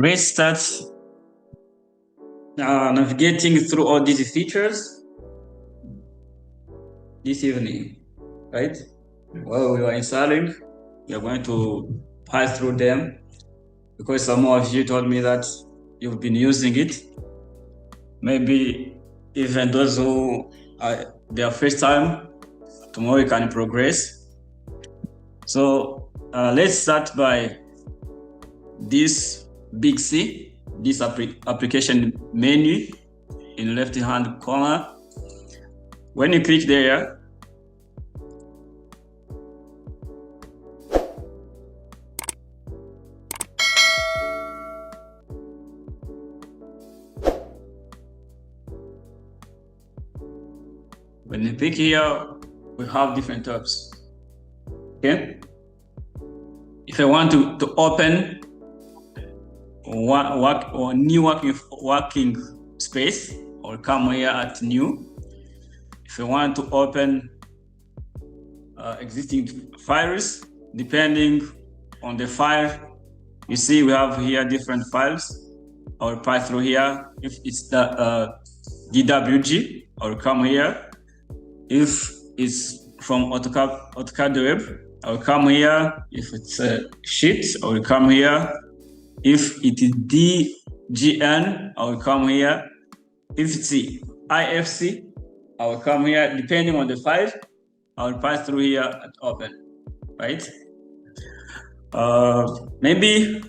let's start navigating through all these features this evening, right? While we are installing, we are going to pass through them because some of you told me that you've been using it. Maybe even those who are their first time, tomorrow you can progress. So let's start by this big C, this application menu in left hand corner. When you click there, when you click here, we have different tabs. Okay. If I want to open new working space, I'll come here at new. If I want to open existing files, depending on the file, you see we have here different files. I'll pass through here. If it's the DWG, I'll come here. If it's from AutoCAD Web, I'll come here. If it's a sheet, I'll come here. If it is DGN, I'll come here. If it's IFC, I'll come here. Depending on the file, I'll pass through here and open, right? Maybe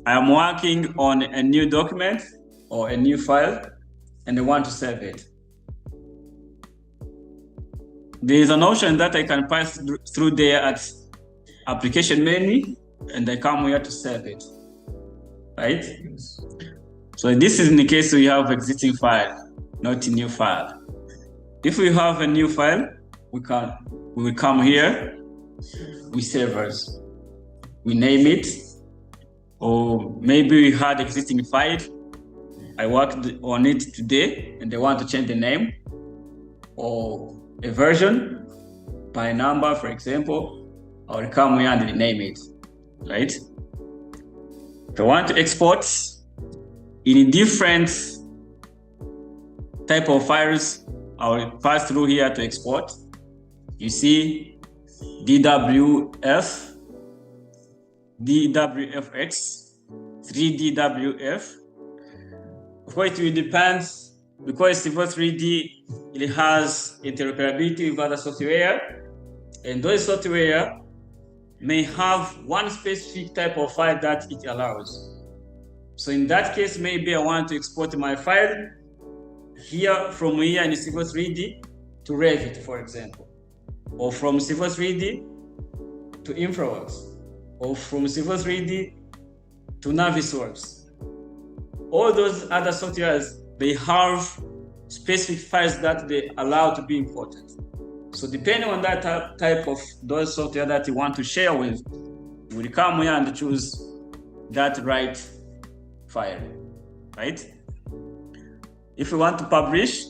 I'm working on a new document or a new file and I want to save it. There is an option that I can pass through there at application menu and I come here to save it, right? So this is in the case we have existing file, not a new file. If we have a new file, we will come here, we save as, we name it, or maybe we had existing file, I worked on it today and they want to change the name or a version by number, for example, I'll come here and rename it, right? If I want to export in different type of files, I'll pass through here to export. You see DWF, DWFX, 3DWF. Of course, it depends because Civil 3D, it has interoperability with other software, and those software may have one specific type of file that it allows. So in that case, maybe I want to export my file here from here in Civil 3D to Revit, for example, or from Civil 3D to InfraWorks, or from Civil 3D to Navisworks. All those other softwares, they have specific files that they allow to be imported. So depending on that type of those software that you want to share with, you will come here and choose that right file, right? If you want to publish,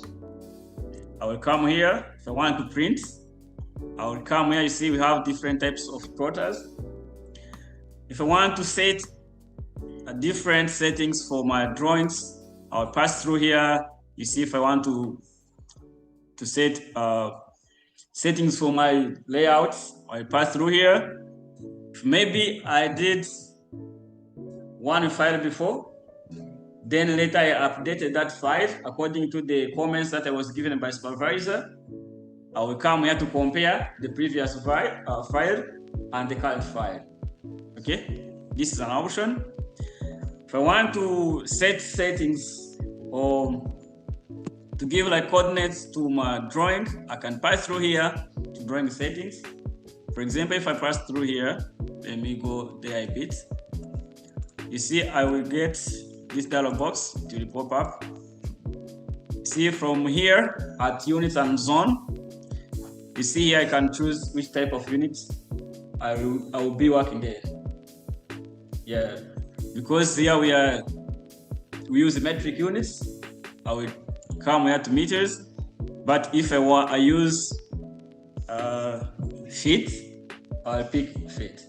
I will come here. If I want to print, I will come here. You see we have different types of plotters. If I want to set different settings for my drawings, I'll pass through here. You see if I want to set settings for my layouts, I'll pass through here. If maybe I did one file before, then later I updated that file according to the comments that I was given by supervisor, I will come here to compare the previous file and the current file. Okay, this is an option. If I want to set settings or to give like coordinates to my drawing, I can pass through here to drawing settings. For example, if I pass through here, let me go there a bit. You see, I will get this dialog box to pop up. See from here at units and zone, you see here I can choose which type of units I will be working in. Yeah, because here we use metric units, I will come here to meters. But if I use feet, I'll pick feet.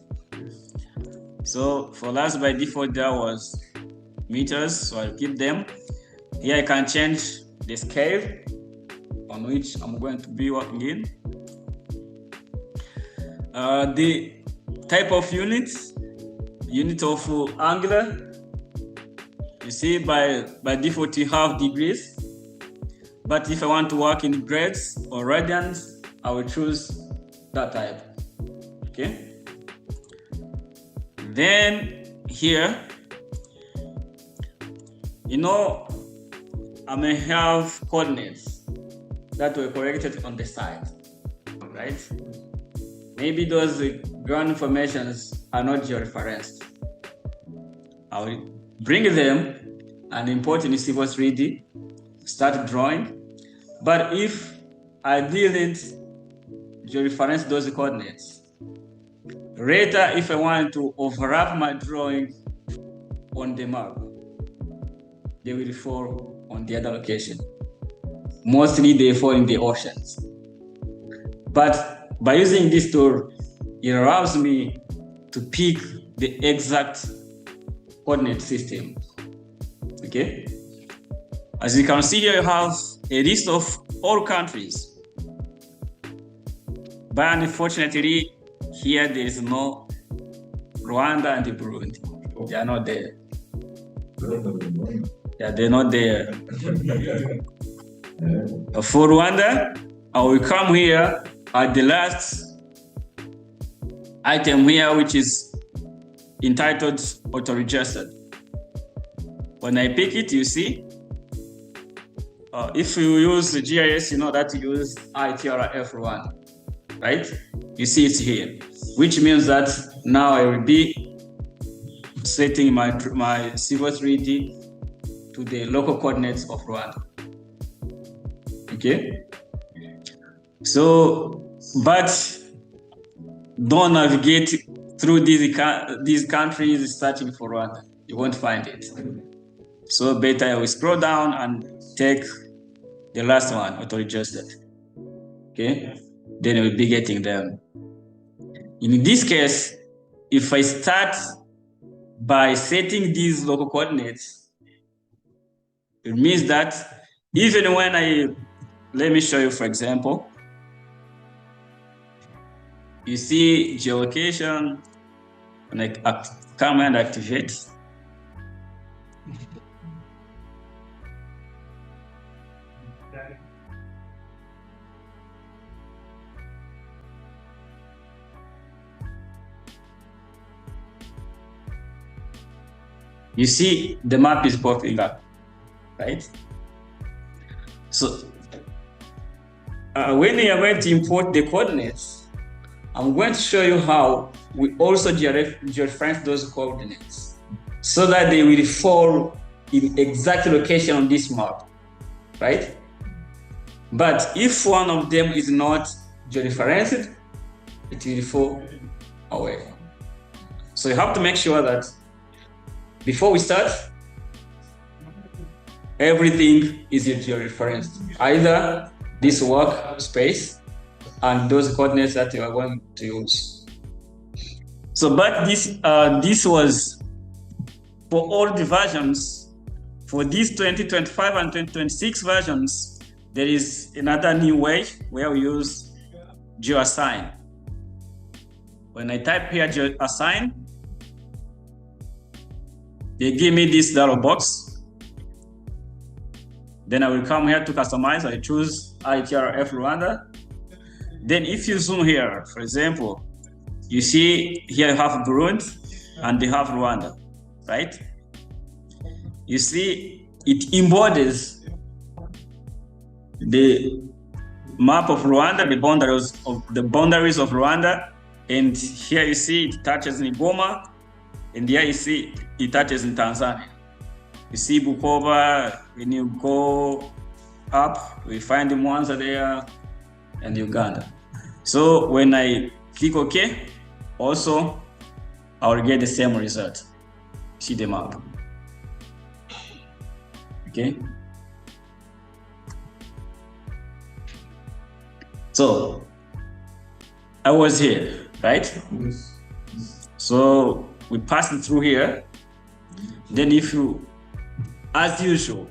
So for us by default there was meters, so I'll keep them. Here I can change the scale on which I'm going to be working in. The type of unit of angular. You see, by default you have degrees, but if I want to work in grades or radians, I will choose that type. Okay. Then here, I may have coordinates that were corrected on the side, right? Maybe those ground informations are not georeferenced. I will bring them and import in Civil 3D, start drawing. But if I didn't georeference those coordinates, later if I want to overlap my drawing on the map, they will fall on the other location. Mostly they fall in the oceans. But by using this tool, it allows me to pick the exact coordinate system. Okay? As you can see here, you have a list of all countries. But unfortunately, here there is no Rwanda and Burundi. They are not there. Yeah, they're not there. For Rwanda, I will come here at the last item here, which is entitled Auto-Registered. When I pick it, you see, if you use the GIS, you know that you use ITRF1, right? You see it's here, which means that now I will be setting my Civil 3D to the local coordinates of Rwanda. Okay? So, but don't navigate through these countries searching for Rwanda. You won't find it. So better I will scroll down and take the last one, Auto-Registered. Okay? Then I will be getting them. In this case, if I start by setting these local coordinates, it means that even when let me show you, for example, you see geolocation, and I come and activate. You see the map is popping up, right? So when you are going to import the coordinates, I'm going to show you how we also georeference those coordinates so that they will fall in exact location on this map, right? But if one of them is not georeferenced, it will fall away. So you have to make sure that before we start, everything is georeferenced, either this workspace and those coordinates that you are going to use. So, but this was for all the versions. For these 2025 and 2026 versions, there is another new way where we use GeoAssign. When I type here GeoAssign, they give me this dialog box. Then I will come here to customize. I choose ITRF Rwanda. Then if you zoom here, for example, you see here you have Burundi and they have Rwanda, right? You see it embodies the map of Rwanda, the boundaries of Rwanda, and here you see it touches in Goma, and here you see it touches in Tanzania. You see Bukoba. When you go up, we find the Mwanza there and Uganda. So when I click OK, also I will get the same result. See the map. Okay. So I was here, right? So we passed it through here. Then if you As usual,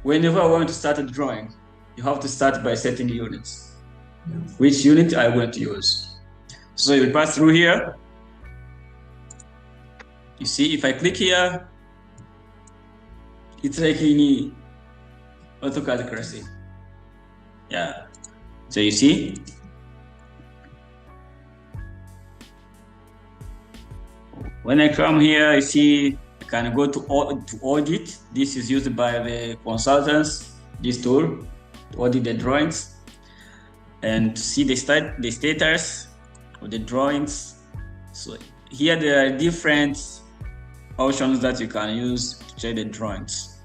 whenever I want to start a drawing, you have to start by setting units. Which unit are you going to use? So you pass through here. You see, if I click here, it's like in AutoCAD Classic. Yeah. So you see, when I come here, you see, I can go to audit. This is used by the consultants, this tool, to audit the drawings and see the status of the drawings. So here there are different options that you can use to check the drawings.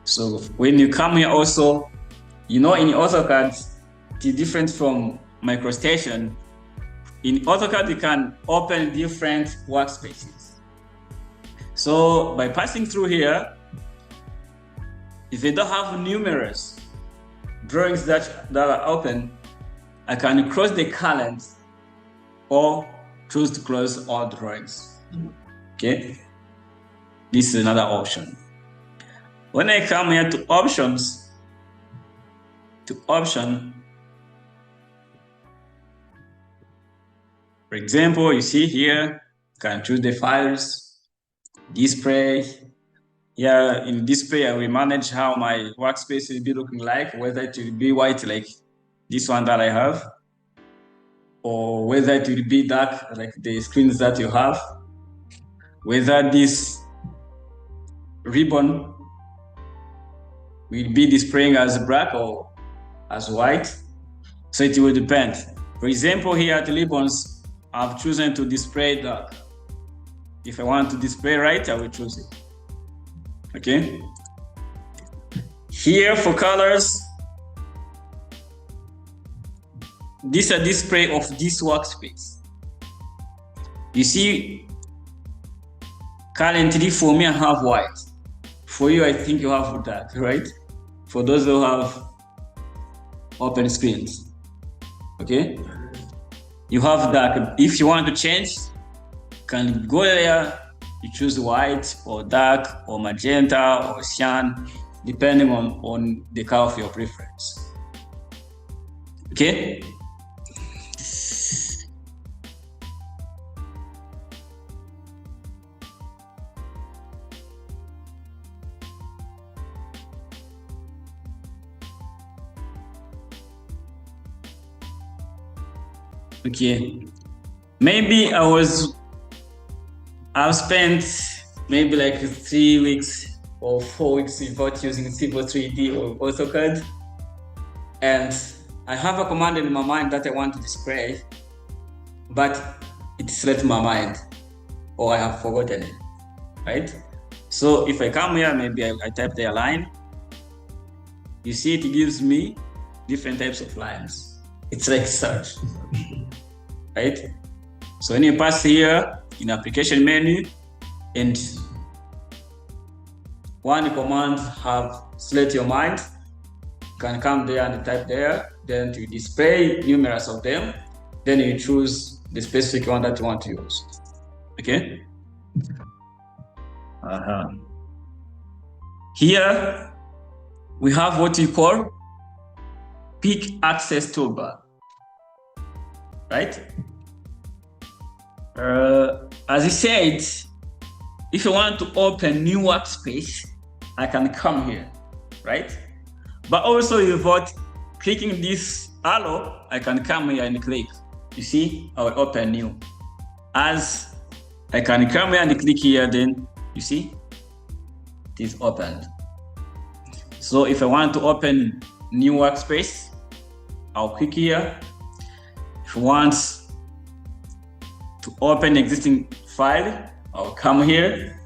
So when you come here also, you know, in AutoCAD, it's different from MicroStation. In AutoCAD, you can open different workspaces. So by passing through here, if you don't have numerous drawings that are open, I can close the current or choose to close all drawings. Okay, this is another option. When I come here to options, for example, you see here, you can choose the files, display. Here in display, I will manage how my workspace will be looking like, whether it will be white like this one that I have, or whether it will be dark like the screens that you have, whether this ribbon will be displaying as black or as white. So it will depend. For example, here at the ribbons, I've chosen to display dark. If I want to display right, I will choose it. Okay. Here for colors, this is a display of this workspace. You see, currently for me I have white. For you, I think you have dark, right? For those who have open screens, okay? You have dark. If you want to change, you can go there, you choose white or dark or magenta or cyan, depending on the color of your preference. Okay? Okay, maybe I've spent maybe like 3 weeks or 4 weeks without using Civil 3D or AutoCAD, and I have a command in my mind that I want to display, but it slipped my mind or I have forgotten it, right? So if I come here, maybe I type the line, you see it gives me different types of lines. It's like search, right? So when you pass here in application menu and one command have select your mind, you can come there and type there, then to display numerous of them, then you choose the specific one that you want to use. Okay. Here we have what you call Quick Access Toolbar, right? As I said, if you want to open new workspace, I can come here, right? But also without clicking this arrow, I can come here and click. You see, I will open new. As I can come here and click here, then you see, it is opened. So if I want to open new workspace, I'll click here. If I want to open existing file, I'll come here.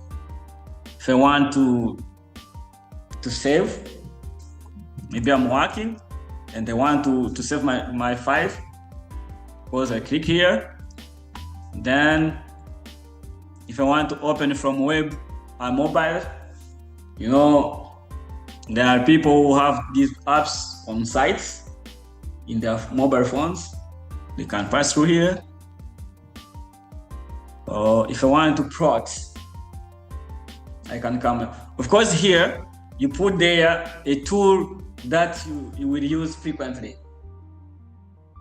If I want to save, maybe I'm working and I want to save my file, because I click here. Then if I want to open from web and mobile, you know, there are people who have these apps on sites in their mobile phones. They can pass through here. Or if I want to plot, I can come Of course, here you put there a tool that you will use frequently.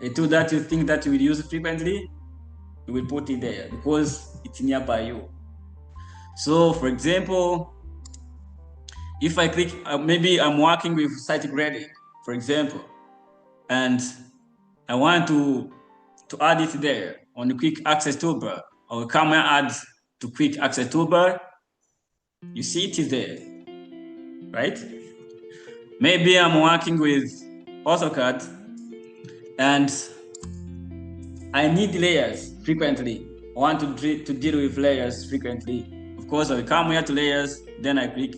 A tool that you think that you will use frequently, you will put it there because it's nearby you. So for example, if I click, maybe I'm working with site grading, for example, and I want to add it there on the quick access toolbar. I will come and add to quick access toolbar. You see it is there, right? Maybe I'm working with AutoCAD and I need layers frequently. I want to deal with layers frequently. Of course, I will come here to layers, then I click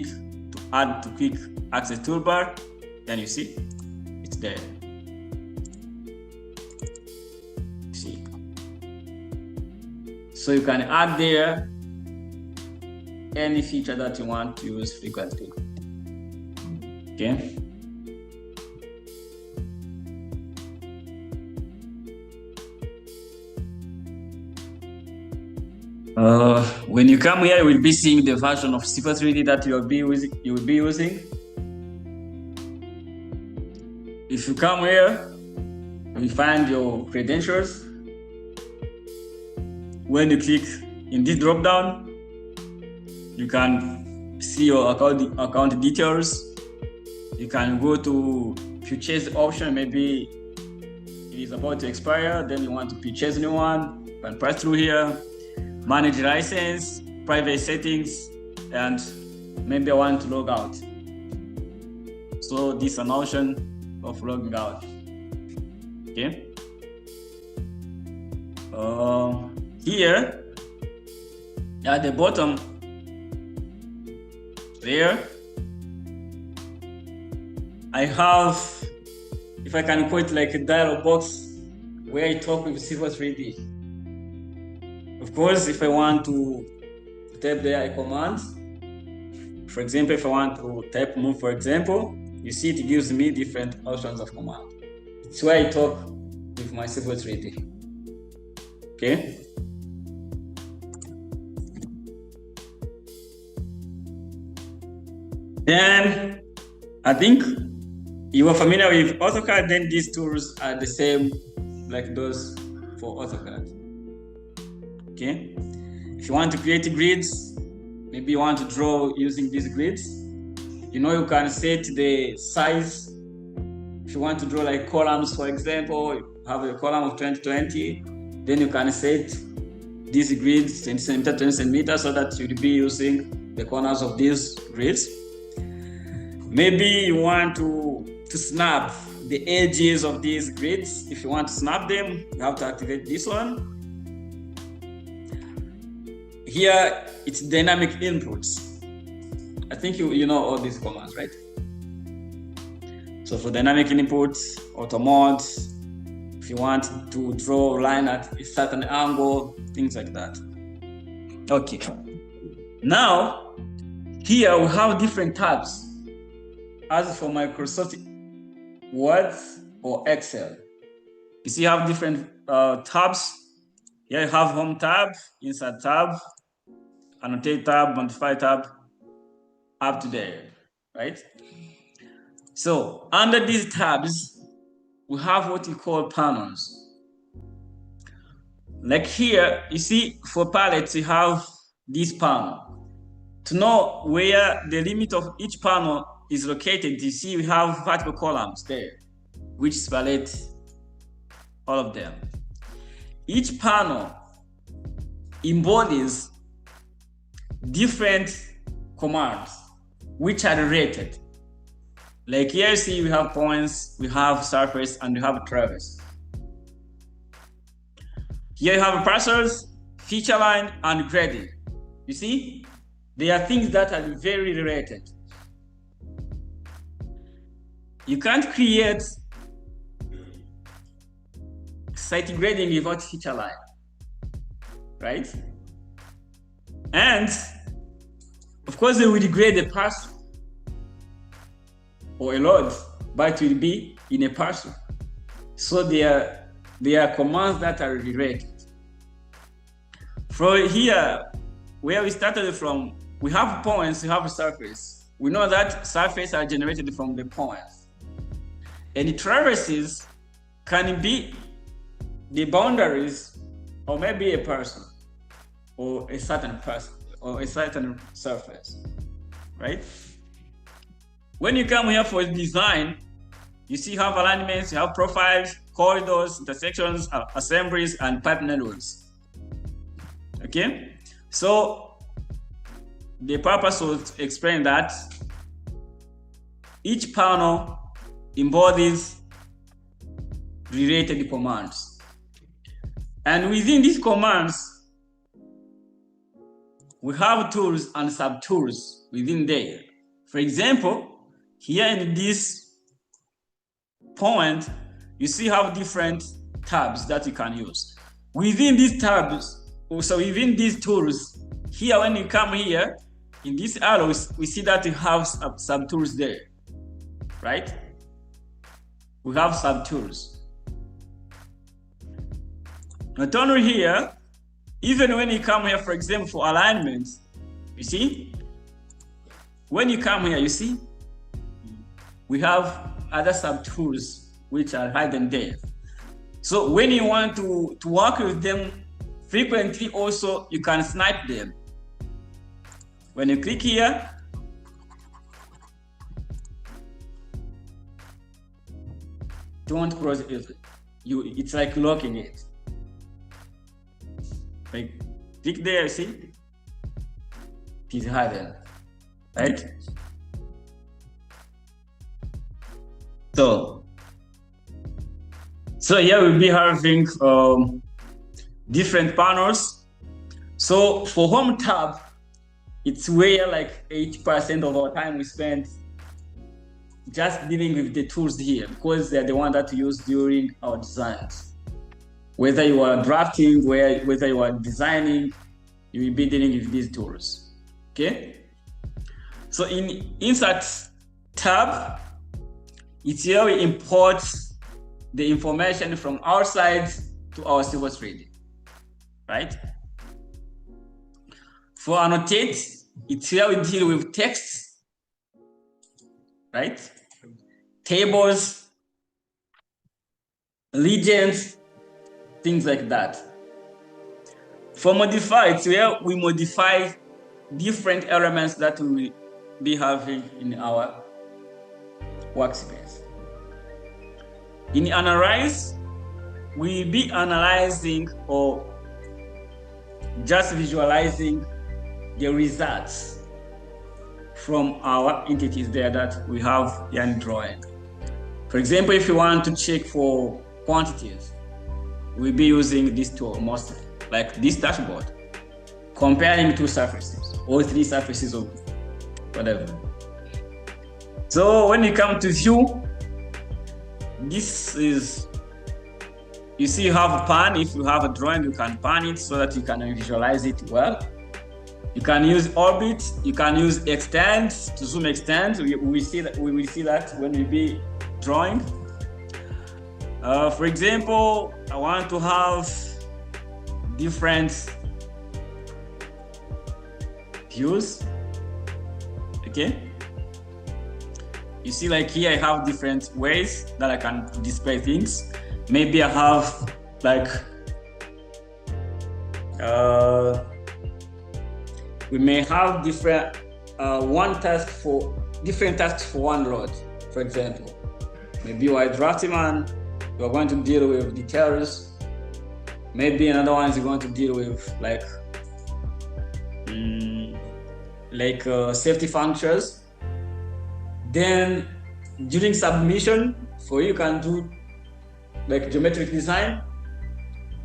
to add to quick access toolbar, then you see it's there. See, so you can add there any feature that you want to use frequently. Okay. When you come here, you will be seeing the version of Civil 3D that you will be using. If you come here, you find your credentials. When you click in this drop down, you can see your account details. You can go to purchase option. Maybe it is about to expire, then you want to purchase a new one. You can pass through here. Manage license, private settings, and maybe I want to log out. So this is an option of logging out. Okay. Here at the bottom there, I have, if I can put like a dialog box where I talk with Civil 3D. Of course, if I want to type there a command, for example, if I want to type move, for example, you see it gives me different options of command. It's where I talk with my Civil 3D. Okay. Then I think you are familiar with AutoCAD, then these tools are the same like those for AutoCAD. Okay. If you want to create grids, maybe you want to draw using these grids, you can set the size. If you want to draw like columns, for example, you have a column of 2020, then you can set these grids 20 centimeters, 20 centimeters, so that you'll be using the corners of these grids. Maybe you want to snap the edges of these grids. If you want to snap them, you have to activate this one. Here, it's dynamic inputs. I think you know all these commands, right? So for dynamic inputs, auto mode, if you want to draw a line at a certain angle, things like that. Okay. Now, here we have different tabs. As for Microsoft Word or Excel, you see you have different tabs. Here you have Home tab, Insert tab, Annotate tab, Modify tab, up to there, right? So under these tabs, we have what we call panels. Like here, you see for palettes, you have this panel. To know where the limit of each panel is located, you see we have vertical columns there, which palette all of them. Each panel embodies different commands which are related. Like here you see we have points, we have surface, and we have traverse. Here you have parcels, feature line, and grading. You see, they are things that are very related. You can't create site grading without feature line, right? And of course, they will grade a parcel or a load, but it will be in a parcel. So they are commands that are related. From here, where we started from, we have points, we have a surface. We know that surfaces are generated from the points. And traverses can be the boundaries, or maybe a person, or a certain person, or a certain surface, right? When you come here for design, you see you have alignments, you have profiles, corridors, intersections, assemblies, and pipe networks. Okay? So the purpose was to explain that each panel embodies related commands. And within these commands, we have tools and sub-tools within there. For example, here in this point, you see how different tabs that you can use. Within these tabs, so within these tools, here when you come here, in these arrows, we see that you have sub-tools there, right? We have sub-tools. Not only here, even when you come here, for example, for alignment, you see, when you come here, you see, we have other sub-tools which are hidden there. So when you want to work with them frequently, also, you can snipe them. When you click here, don't close it. It's like locking it. Like, click there, see? It is hidden, right? So here we'll be having different panels. So for home tab, it's where like 80% of our time we spend just dealing with the tools here, because they're the one that we use during our designs. Whether you are drafting, whether you are designing, you will be dealing with these tools. Okay? So in Insert tab, it's here we import the information from our side to our Civil 3D, right? For Annotate, it's here we deal with text, right? Tables, legends, things like that. For Modify, it's where we modify different elements that we will be having in our workspace. In Analyze, we'll be analyzing or just visualizing the results from our entities there that we have here in drawing. For example, if you want to check for quantities, we'll be using this tool mostly, like this dashboard, comparing two surfaces or three surfaces or whatever. So when you come to view, this is, you see you have a pan. If you have a drawing, you can pan it so that you can visualize it well. You can use orbit, you can use extend to zoom extend. We will see that when we be drawing. For example, I want to have different views. Okay. You see, like here I have different ways that I can display things. Maybe I have like we may have different different tasks for one load. For example, maybe you are a draftsman, you are going to deal with details. Maybe another one is going to deal with like safety functions. Then during submission, for you can do like geometric design,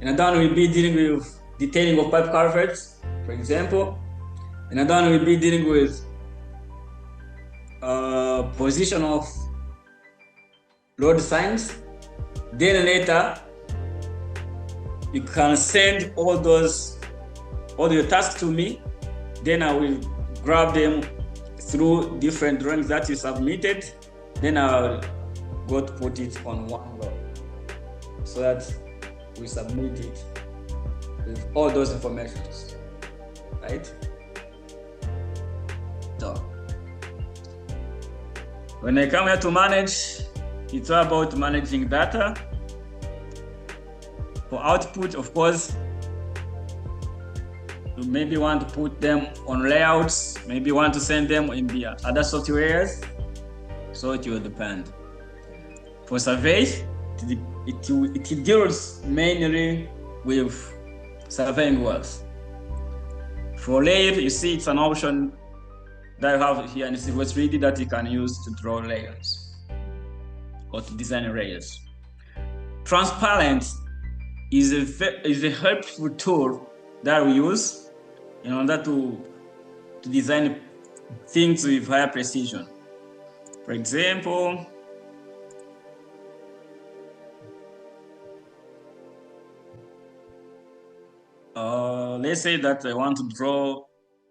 and another one will be dealing with detailing of pipe culverts, for example. And another one will be dealing with position of road signs. Then later, you can send all your tasks to me. Then I will grab them through different drawings that you submitted. Then I'll go to put it on one log so that we submit it with all those informations, right? door. When I come here to manage, it's all about managing data. For output, of course, you maybe want to put them on layouts, maybe want to send them in the other softwares, so it will depend. For survey, it deals mainly with surveying works. For layer, you see it's an option that I have here in Civil 3D that you can use to draw layers or to design layers. Transparent is a helpful tool that we use in order to design things with higher precision. For example, let's say that I want to draw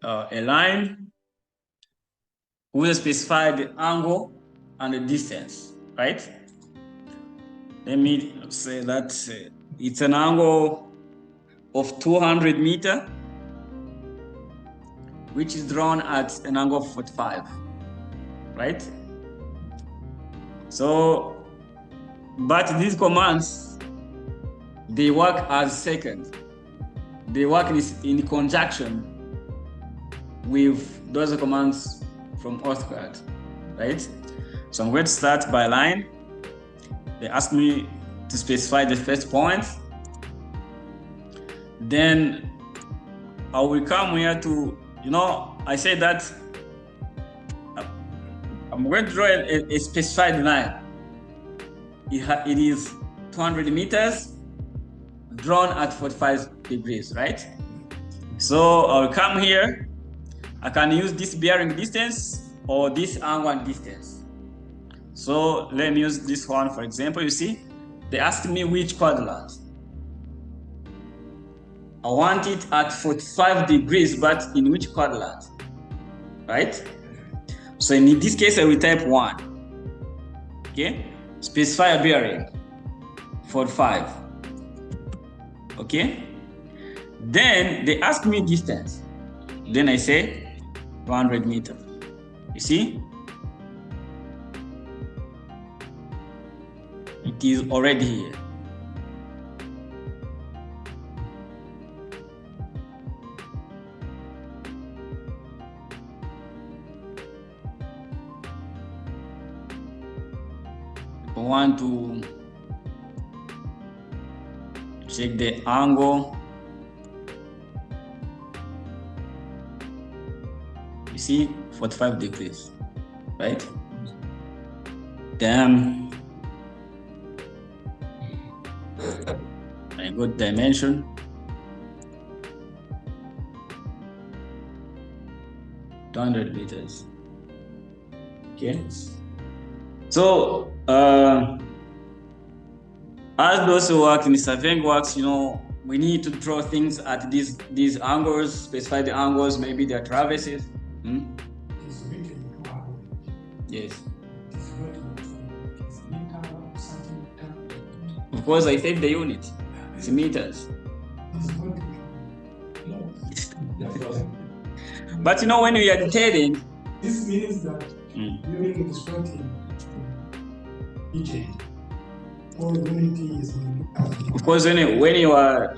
a line with a specified angle and a distance, right? Let me say that it's an angle of 200 meters, which is drawn at an angle of 45, right? So, but these commands, they work as seconds. They work in conjunction with those commands from AutoCAD, right? So I'm going to start by line. They ask me to specify the first point. Then I will come here to, I say that I'm going to draw a specified line. It is 200 meters drawn at 45 degrees, right? So I'll come here. I can use this bearing distance or this angle and distance. So let me use this one, for example. You see, they asked me which quadrant. I want it at 45 degrees, but in which quadrant, right? So in this case, I will type 1, okay? Specify a bearing, 45, okay? Then they ask me distance. Then I say 100 meters, you see? It is already here. I want to check the angle. You see, 45 degrees, right? Then I got dimension. meters. Okay. So as those who work in surveying works, we need to draw things at these angles, specify the angles, maybe their traverses. Yes. Of course, I said the unit. It's meters. But when we are detailing, this means that unit is not in each end. Or unity is in. Of course, when you are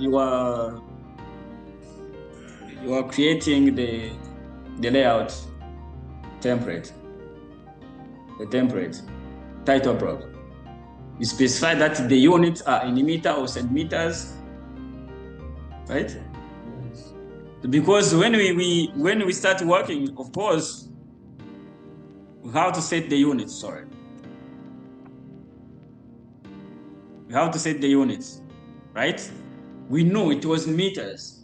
creating the layout template, title block, you specify that the units are in meter or centimeters, right? Yes. Because when we start working, of course, we have to set the units. Sorry, we have to set the units, right? We know it was meters.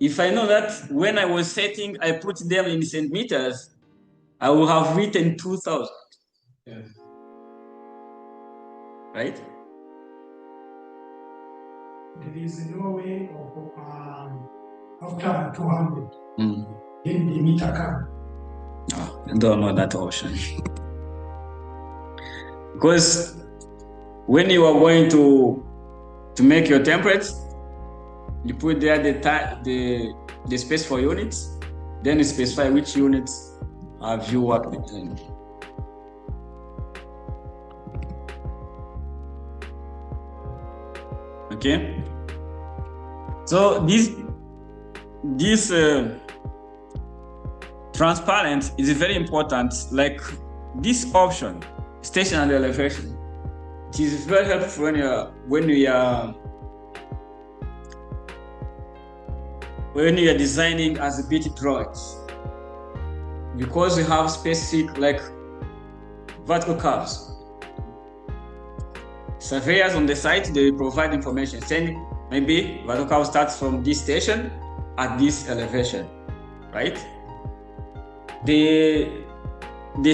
If I know that when I was setting, I put them in centimeters, I will have written 2000. Yes. Right? There is no way of after 200 in the meter come. No, I don't know that option. Because when you are going to make your templates, you put there the space for units, Then you specify which units have you worked in. Okay. So this transparent is very important. Like this option, station and elevation, it is very helpful when you are designing as a bit drawings, because you have specific like vertical curves. Surveyors on the site, they provide information saying maybe vertical curve starts from this station at this elevation, right? The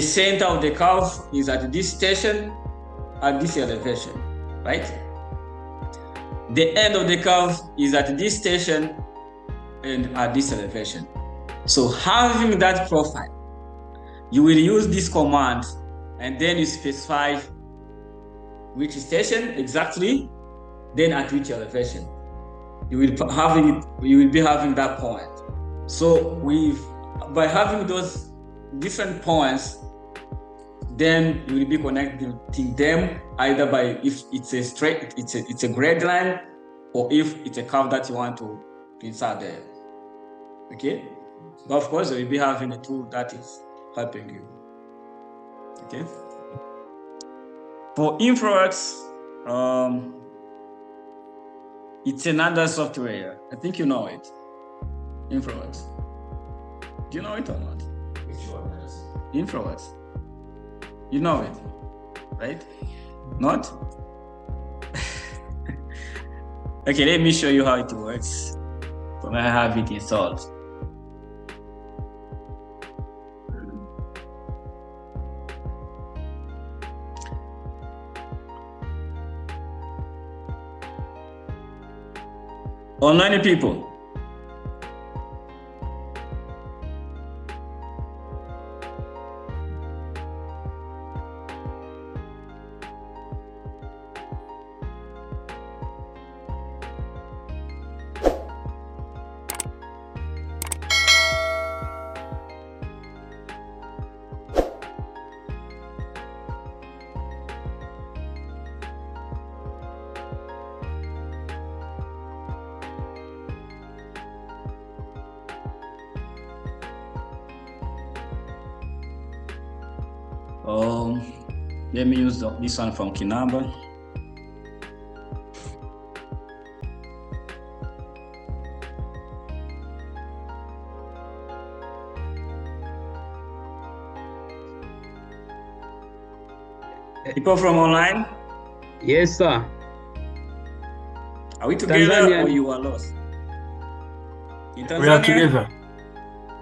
center of the curve is at this station at this elevation, right? The end of the curve is at this station and at this elevation. So having that profile, you will use this command and then you specify which station exactly, then at which elevation. You will be having that point. So by having those different points, then you will be connecting them either by if it's a straight, it's a grade line, or if it's a curve that you want to insert there. Okay, but of course you will be having a tool that is helping you. Okay. For InfraWorks, it's another software. I think you know it. InfraWorks. Do you know it or not? InfraWorks. You know it, right? Not? Okay, let me show you how it works when I have it installed. Online people. Let me use this one from Kinamba. People from online? Yes, sir. Are we together Tanzania, or you are lost? In Tanzania? We are together.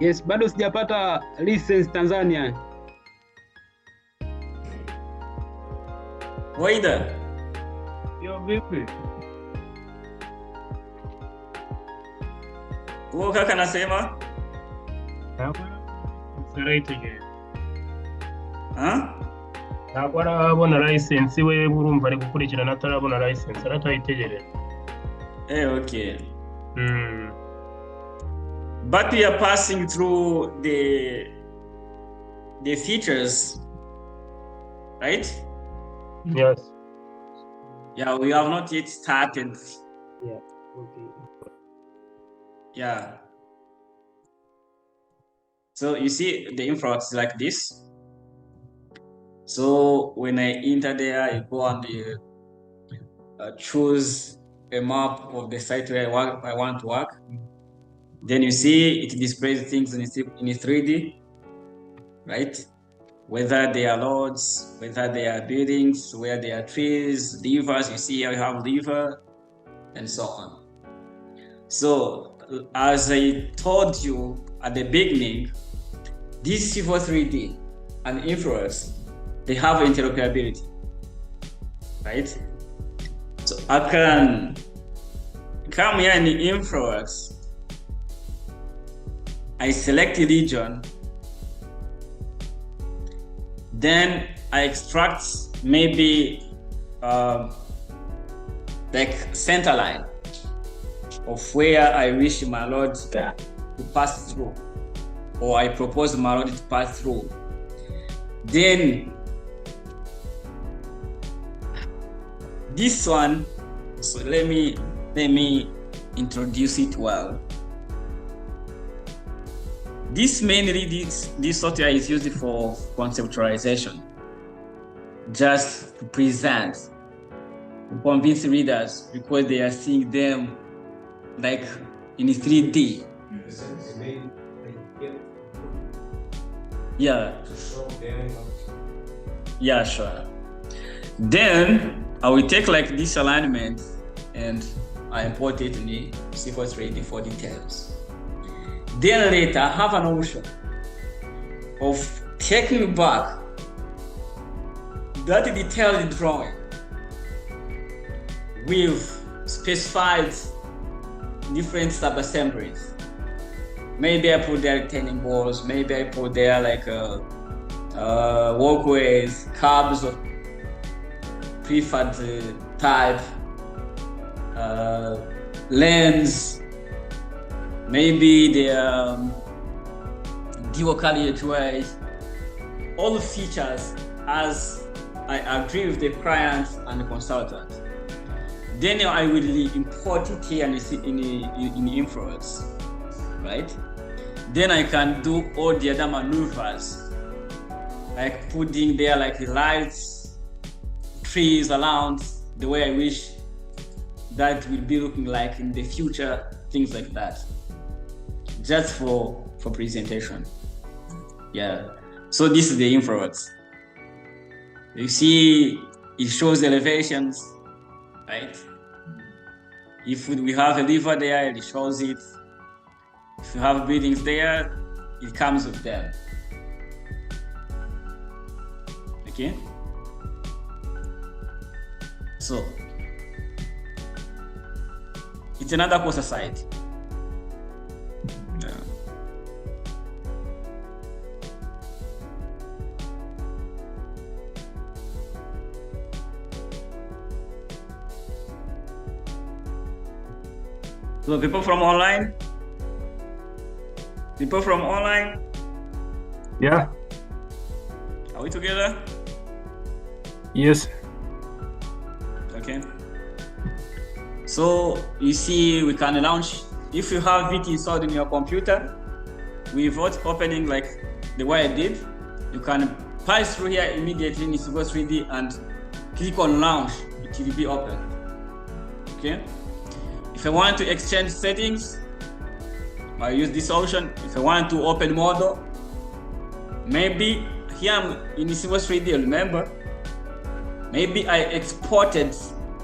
Yes, bado sijapata license Tanzania. Waida. Yo, vipi? Uo kaka nasema? Ntabwo arabona license we urumva ari gukurikirana atarabona license aratayitegereza. Okay. But we are passing through the features, right? Yes. Yeah, we have not yet started. Yeah. Okay. Yeah. So you see the InfraWorks is like this. So when I enter there, I go and choose a map of the site where I want to work. Then you see it displays things in 3D, right? Whether they are roads, whether they are buildings, where they are trees, rivers. You see how you have river, and so on. So as I told you at the beginning, this Civil 3D and InfraWorks, they have interoperability, right? So I can come here in the InfraWorks, I select the region, then I extract maybe like center line of where I wish my load to pass through. or I propose my road to pass through. Then this one, so let me introduce it well. This mainly, this software is used for conceptualization, just to present, to convince readers, because they are seeing them like in 3D. Yeah. Yeah, sure. Then I will take like this alignment and I import it in the Civil 3D for details. Then later I have an option of taking back that detailed drawing with specified different sub-assemblies. Maybe I put there retaining walls, maybe I put there like walkways, curbs of preferred type, lanes, maybe the dual carriageways, all the features as I agree with the client and the consultant. Then I will import it here in InfraWorks, right? Then I can do all the other maneuvers, like putting there like the lights, trees around the way I wish that will be looking like in the future, things like that, just for presentation. Yeah, so this is the InfraWorks. You see, it shows the elevations, right? If we have a river there, it shows it. If you have buildings there, it comes with them. Okay? So, it's another course site. So people from online? People from online? Yeah. Are we together? Yes. Okay. So you see, we can launch, if you have it installed in your computer, without opening like the way I did, you can pass through here immediately in Civil 3D and click on launch, it will be open. Okay. If I want to exchange settings, I use this option. If I want to open model, maybe here I'm in Civil 3D, remember? Maybe I exported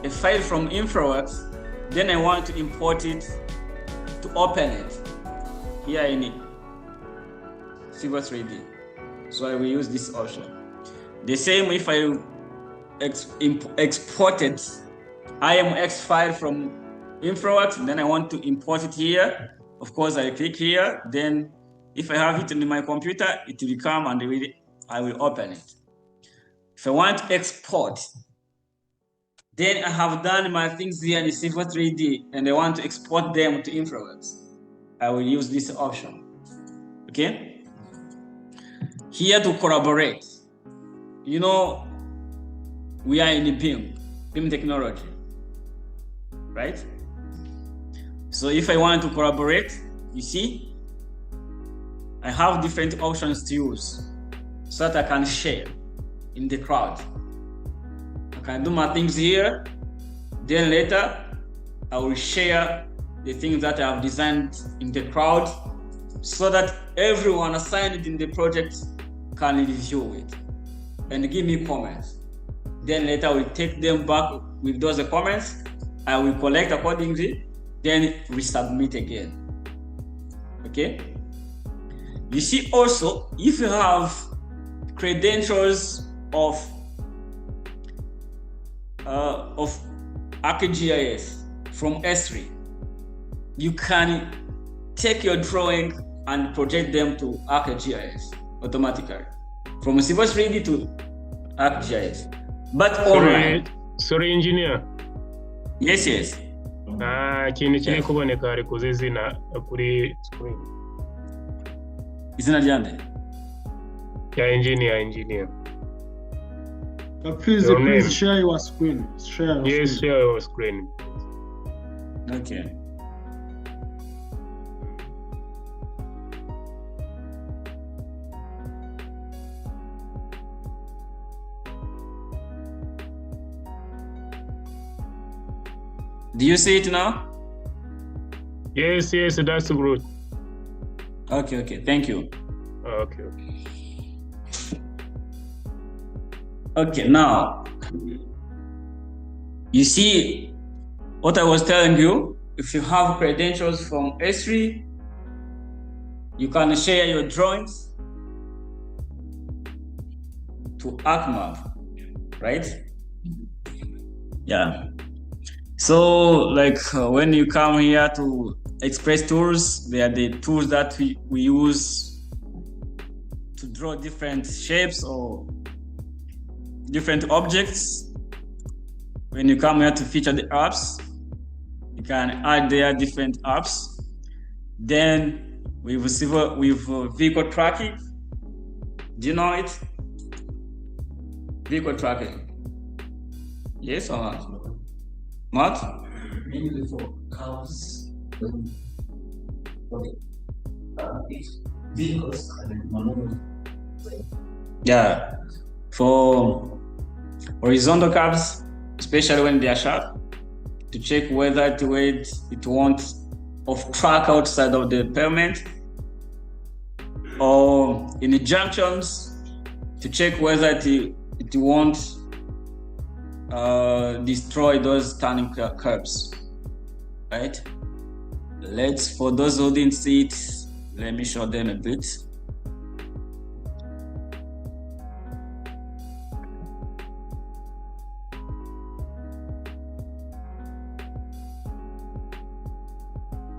a file from InfraWorks, then I want to import it to open it here in Civil 3D. So I will use this option. The same if I exported IMX file from InfraWorks, then I want to import it here. Of course, I click here. Then if I have it in my computer, it will come and I will open it. If I want to export, then I have done my things here in Civil 3D and I want to export them to InfraWorks. I will use this option. Okay? Here to collaborate. You know, we are in BIM technology, right? So if I want to collaborate, you see, I have different options to use so that I can share in the crowd. I can do my things here, then later I will share the things that I have designed in the crowd so that everyone assigned in the project can review it and give me comments. Then later I will take them back with those comments, I will collect accordingly, then resubmit again. Okay? You see also, if you have credentials of ArcGIS from S3, you can take your drawing and project them to ArcGIS automatically. From Civil 3D to ArcGIS. But online. Sorry, engineer. Yes. Kintu kiri kuboneka ari kuzizina kuri screen. Izina ryande? Yeah, engineer. Please, Your name? share your screen. Share your Yes, screen. share your screen. Okay. Do you see it now? Yes, that's good. Okay, thank you. Okay. Okay, now, you see what I was telling you, if you have credentials from S3, you can share your drawings to ArcMap, right? Yeah. So like when you come here to Express Tools, they are the tools that we use to draw different shapes or different objects. When you come here to feature the apps, you can add there different apps. Then with vehicle tracking. Do you know it? Vehicle tracking. Yes or not? Not? Mainly for cars, vehicles and manual. Yeah. For horizontal curves, especially when they are sharp, to check whether it won't off track outside of the pavement, or in the junctions to check whether it won't destroy those turning curves, right? For those who didn't see it, let me show them a bit.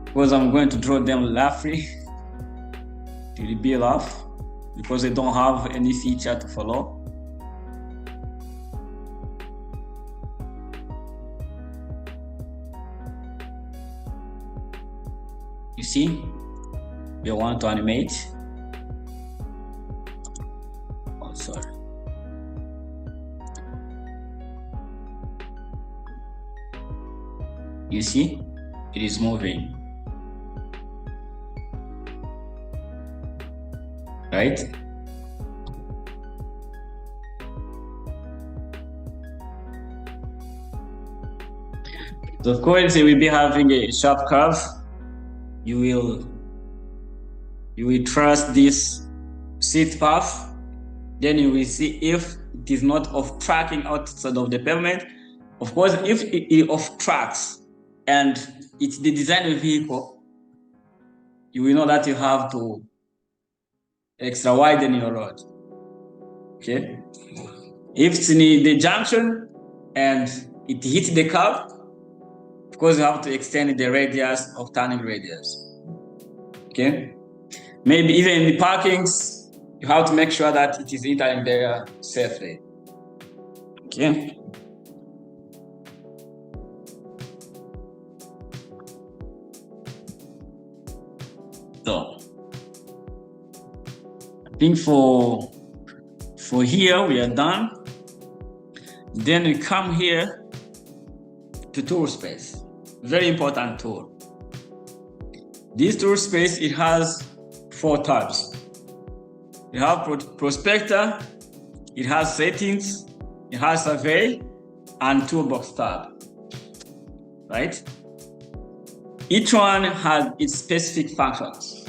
Because I'm going to draw them roughly, it will be rough because they don't have any feature to follow. You see, we want to animate. Oh, sorry. You see, it is moving. Right? So of course, we will be having a sharp curve. You will trace this seat path. Then you will see if it is not off tracking outside of the pavement. Of course, if it off tracks and it's the design of the vehicle, you will know that you have to extra widen your road. Okay. If it's in the junction and it hits the curve, of course you have to extend the radius of turning radius. Okay. Maybe even in the parkings, you have to make sure that it is entering there safely. Okay. So I think for here we are done. Then we come here to tool space. Very important tool. This tool space, it has 4 tabs. You have prospector, it has settings, it has survey, and toolbox tab. Right? Each one has its specific functions.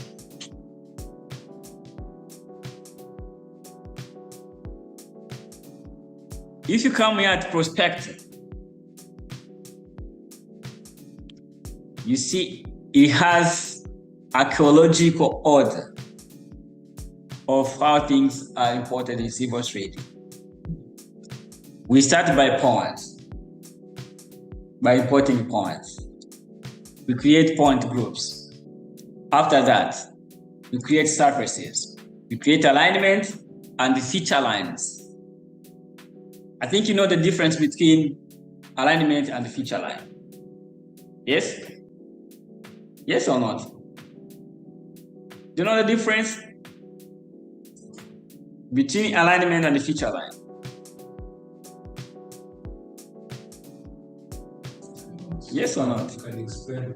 If you come here to prospector, you see it has archaeological order of how things are imported in civil 3D. We start by points, by importing points. We create point groups. After that, we create surfaces. We create alignment and the feature lines. I think you know the difference between alignment and the feature line. Yes? Yes or not? Do you know the difference? between alignment and the feature line. Yes or not? Can you explain?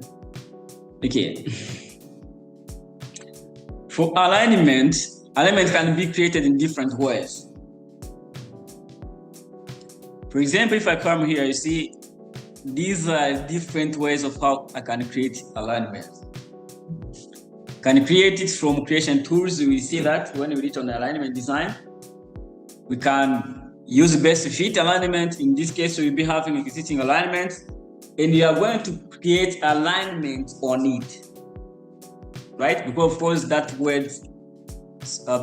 Okay. For alignment can be created in different ways. For example, if I come here, you see these are different ways of how I can create alignment. Can create it from creation tools. We see that when we reach on the alignment design, we can use best fit alignment. In this case, we'll be having existing alignment, and we are going to create alignment on it, right? Because of course that word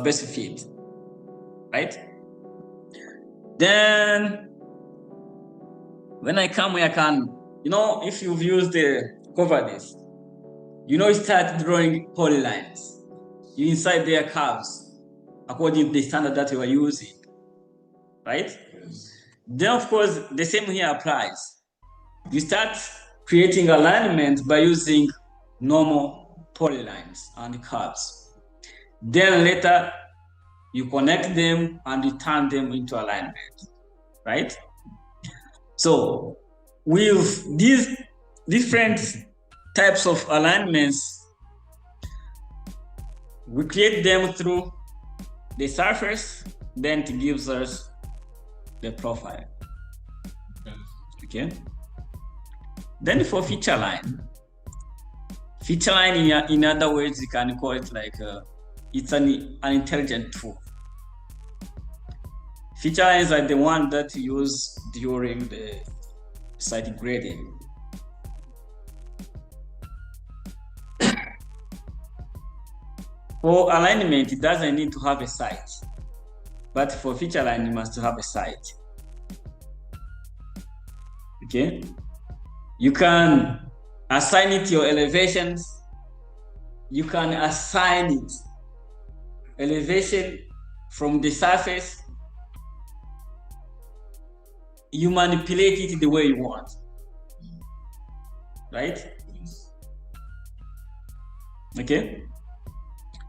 best fit, right? Then when I come here, I can, if you've used the cover this, you start drawing polylines. You inside their curves according to the standard that you are using, right? Then of course the same here applies. You start creating alignment by using normal polylines and curves. Then later you connect them and you turn them into alignment, right? So with these different types of alignments, we create them through the surface, then it gives us the profile. Okay. Then for feature line in other words, you can call it like it's an intelligent tool. Feature lines are the one that you use during the site grading. For alignment, it doesn't need to have a site, but for feature line, you must have a site. Okay, you can assign it your elevations. You can assign it elevation from the surface. You manipulate it the way you want, right? Okay.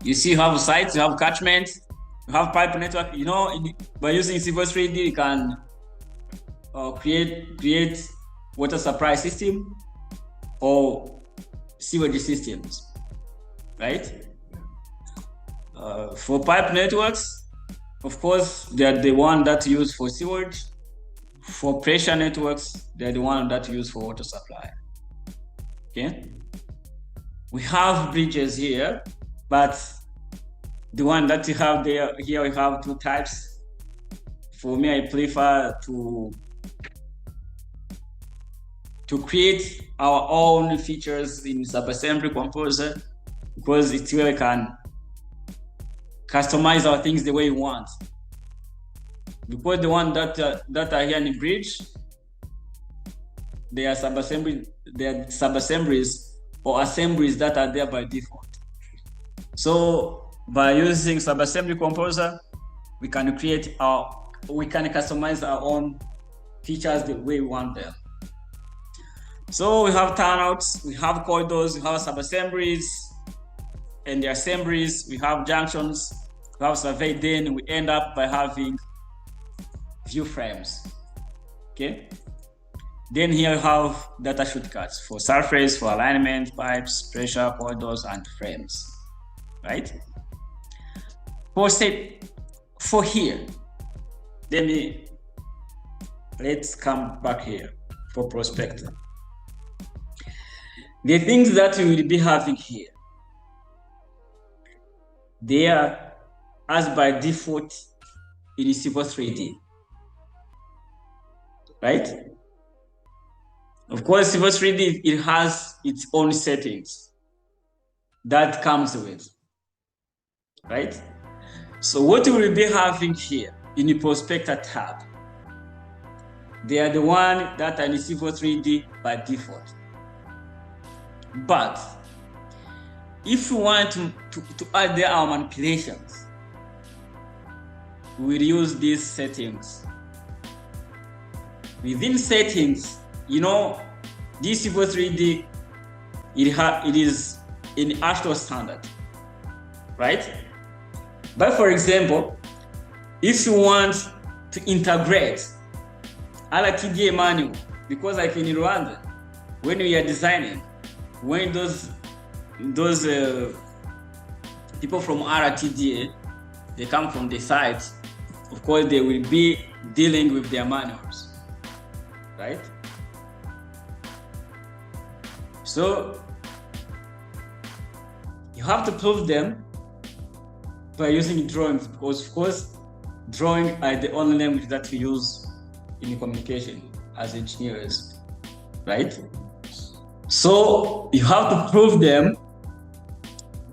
You see, you have sites, you have catchments, you have pipe network. By using Civil 3D, you can create water supply system or sewage systems, right? For pipe networks, of course, they are the one that you use for sewage. For pressure networks, they're the one that you use for water supply. Okay. We have bridges here, but the one that you have there, here we have two types. For me, I prefer to create our own features in Subassembly Composer, because it's where we can customize our things the way we want. Because the one that are here in the bridge, they are sub-assemblies or assemblies that are there by default. So by using Subassembly Composer, we can customize our own features the way we want them. So we have turnouts, we have corridors, we have sub-assemblies and the assemblies, we have junctions, we have survey, then we end up by having view frames. Okay. Then here we have data shortcuts for surface, for alignment, pipes, pressure, corridors, and frames. Right? For here, let's come back here for prospector. The things that we will be having here, they are as by default in Civil 3D. Right? Of course, Civil 3D, it has its own settings that comes with, right? So what we will be having here in the Prospector tab, they are the one that are in Civil 3D by default. But if we want to add there our manipulations, we will use these settings. Within settings, this Civil 3D, it is in AutoCAD standard, right? But for example, if you want to integrate other TDA manual, because like in Rwanda, when we are designing, when those people from RTDA, they come from the site, of course they will be dealing with their manuals, right? So you have to prove them by using drawings, because of course drawing are the only language that we use in communication as engineers, right? So you have to prove them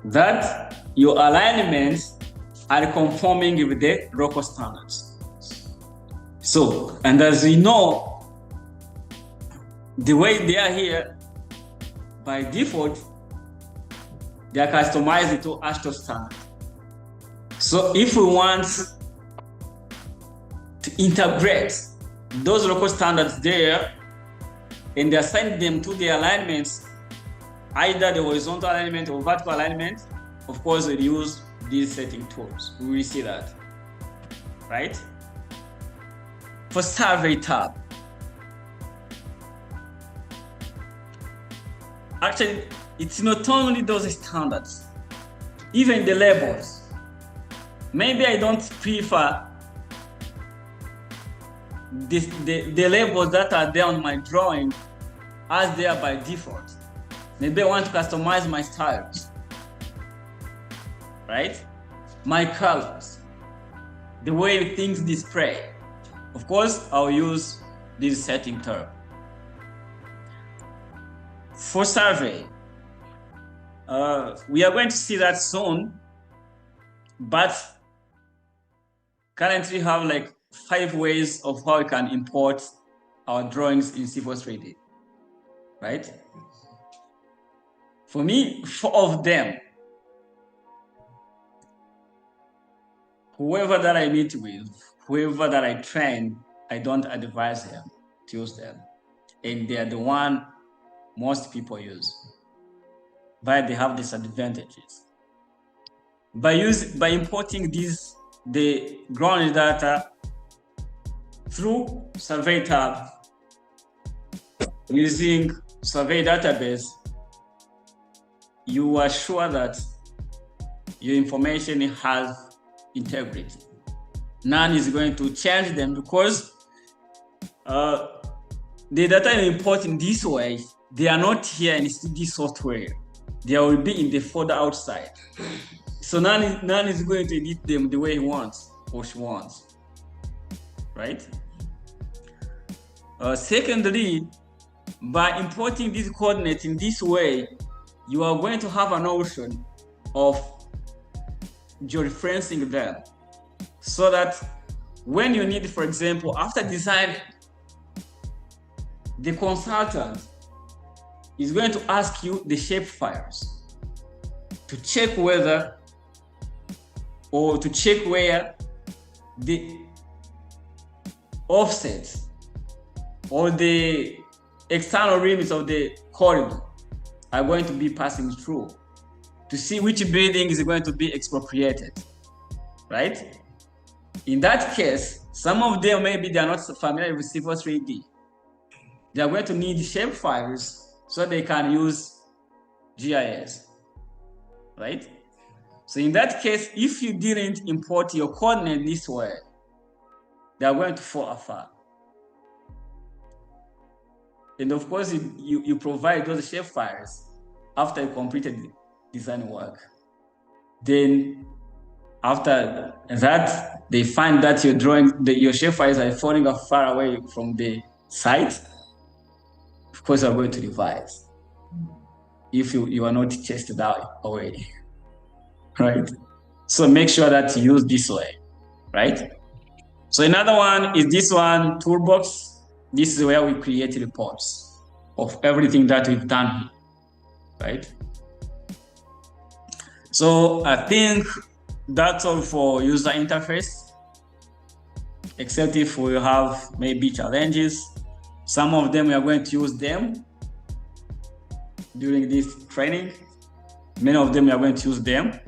that your alignments are conforming with the local standards. So, and as we know, the way they are here, by default, they are customized to AutoCAD standard. So if we want to integrate those local standards there and assign them to the alignments, either the horizontal alignment or vertical alignment, of course we'll use these setting tools. We will see that, right? For survey tab, actually it's not only those standards, even the labels. Maybe I don't prefer the labels that are there on my drawing as they are by default. Maybe I want to customize my styles, right? My colors, the way things display. Of course, I'll use this setting term. For survey, we are going to see that soon, but currently have like 5 ways of how we can import our drawings in Civil 3D, right? For me, 4 of them, whoever that I meet with, whoever that I train, I don't advise them to use them. And they are the one most people use, but they have disadvantages. By importing the ground data through survey tab, using survey database, you are sure that your information has integrity. None is going to change them, because the data you import in this way, they are not here in this software. They will be in the folder outside. So none is going to edit them the way he wants or she wants, right? Secondly, by importing these coordinates in this way, you are going to have an option of georeferencing them, so that when you need, for example, after design, the consultant is going to ask you the shape files to check whether, or to check where the offsets or the external limits of the corridor are going to be passing through, to see which building is going to be expropriated, right? In that case, some of them maybe they are not familiar with Civil 3D. They are going to need shape files so they can use GIS, right? So in that case, if you didn't import your coordinate this way, they are going to fall apart. And of course, you provide those shape files after you completed the design work. Then after that, they find that your drawing, your shape files are falling far away from the site. Of course, you're going to revise if you are not tested out already, right? So make sure that you use this way, right? So another one is this one, Toolbox. This is where we create reports of everything that we've done here, right? So I think that's all for user interface, except if we have maybe challenges. Some of them we are going to use them during this training. Many of them we are going to use them.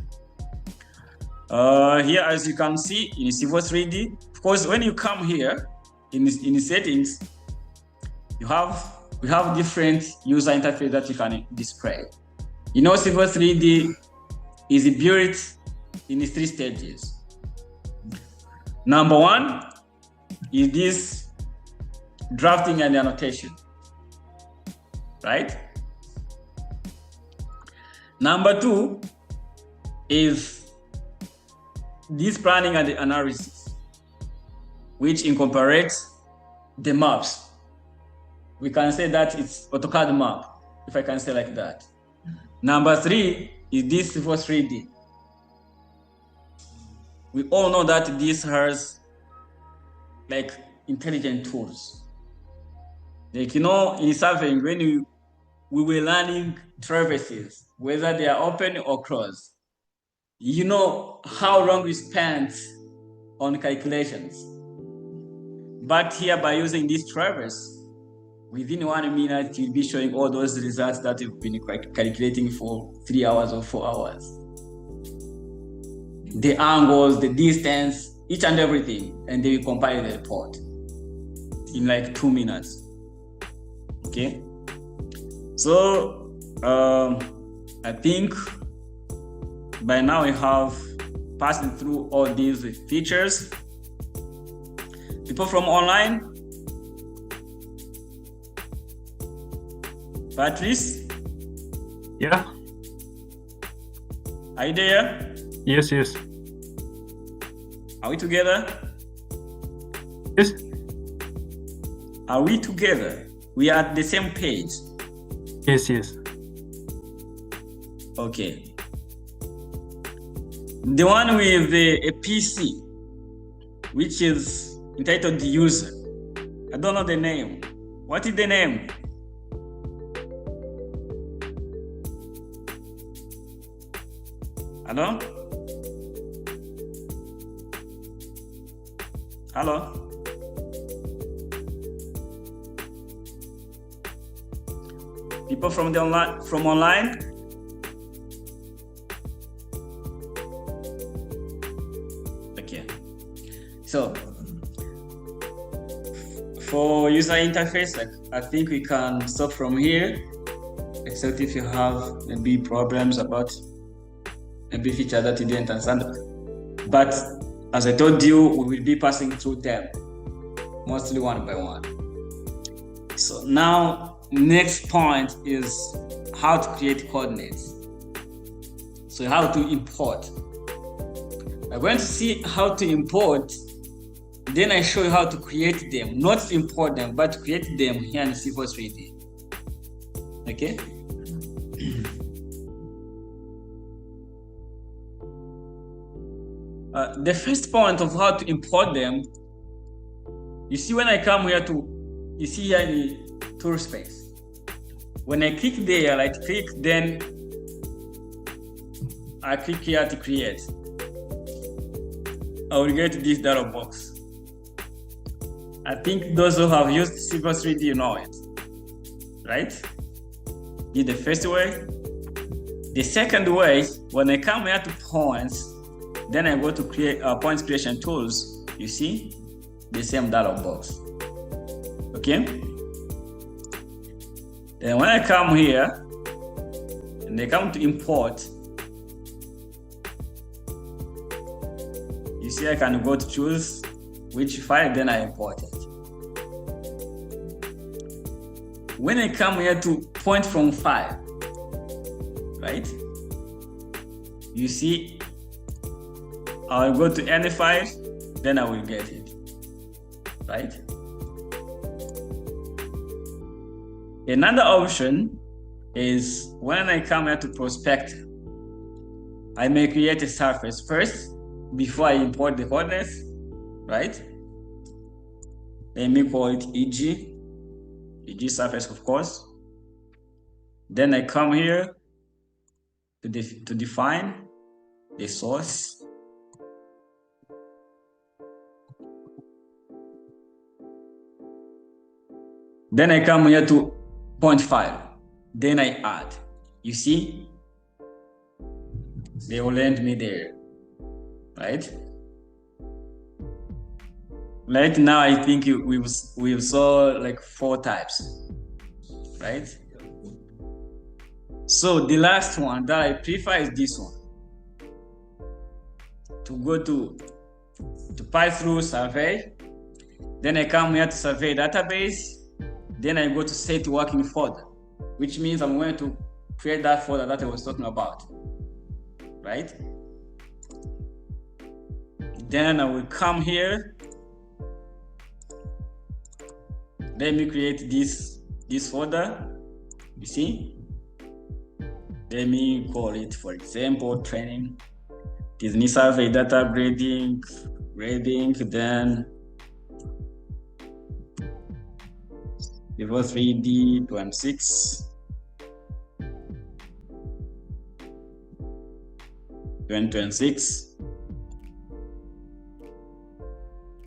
Here, as you can see in Civil 3D, of course, when you come here in the settings, we have different user interface that you can display. You know, Civil 3D is built in 3 stages. Number 1 is this drafting and annotation, right? Number 2 is this planning and analysis, which incorporates the maps. We can say that it's AutoCAD map, if I can say like that. Number 3 is this Civil 3D. We all know that this has like intelligent tools. Like, you know, in surveying, when we were learning traverses, whether they are open or closed, you know how long we spent on calculations. But here, by using this traverse, within 1 minute, you'll be showing all those results that you've been calculating for 3 hours or 4 hours. The angles, the distance, each and everything, and they will compile the report in like 2 minutes. Okay? So, I think by now we have passed through all these features. People from online? Patrice? Yeah. Are you there? Yes, yes. Are we together? Yes. Are we together? We are at the same page. Yes, yes. Okay. The one with a PC, which is entitled user. I don't know the name. What is the name? Hello? Hello? People from the online? Okay. So for user interface, I think we can stop from here, except if you have maybe problems about maybe feature that you didn't understand. But as I told you, we will be passing through them, mostly one by one. So now, next point is how to create coordinates. So how to import. I'm going to see how to import, then I show you how to create them, not to import them, but to create them here in Civil 3D. Okay? The first point of how to import them, you see when I come here you see here in the tool space. When I click there, right click, then I click here to create. I will get this dialog box. I think those who have used Civil 3D, you know it, right? This is the first way. The second way, when I come here to points, then I go to create points creation tools. You see the same dialog box. Okay. Then when I come here and I come to import, you see I can go to choose which file, then I import it. When I come here to point from file, right? You see, I'll go to any file, then I will get it, right? Another option is when I come here to prospect, I may create a surface first before I import the coordinates, right? Let me call it EG surface, of course. Then I come here to define the source. Then I come here to point file. Then I add. You see? They will land me there. right? Right now, I think we've saw like 4 types, right? So the last one that I prefer is this one. To go to pass through survey, then I come here to survey database, then I go to set working folder, which means I'm going to create that folder that I was talking about, right? Then I will come here. Let me create this folder. You see? Let me call it, for example, training. Disney survey data grading, then level 3D 26. 2026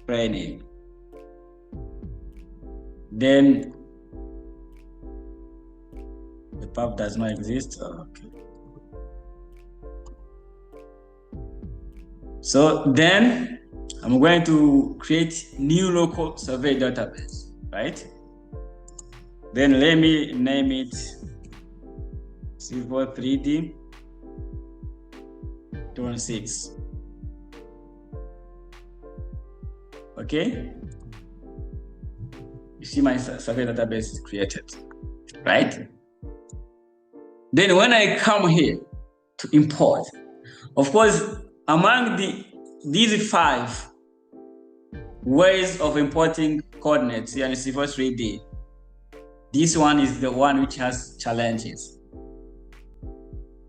training. Then the path does not exist. Okay. So then I'm going to create new local survey database, right? Then let me name it Civil 3D 26. Okay? You see my survey database is created, right? Then when I come here to import, of course, among these 5 ways of importing coordinates here in Civil 3D, this one is the one which has challenges,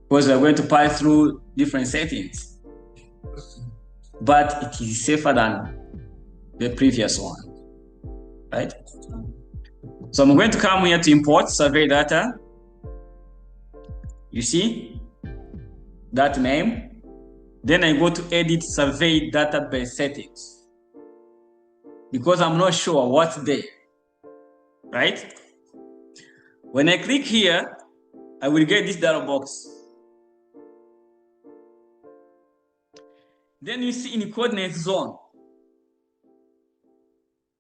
because we're going to pass through different settings, but it is safer than the previous one, right? So I'm going to come here to import survey data. You see that name? Then I go to edit survey database settings, because I'm not sure what's there, right? When I click here, I will get this dialog box. Then you see in coordinate zone,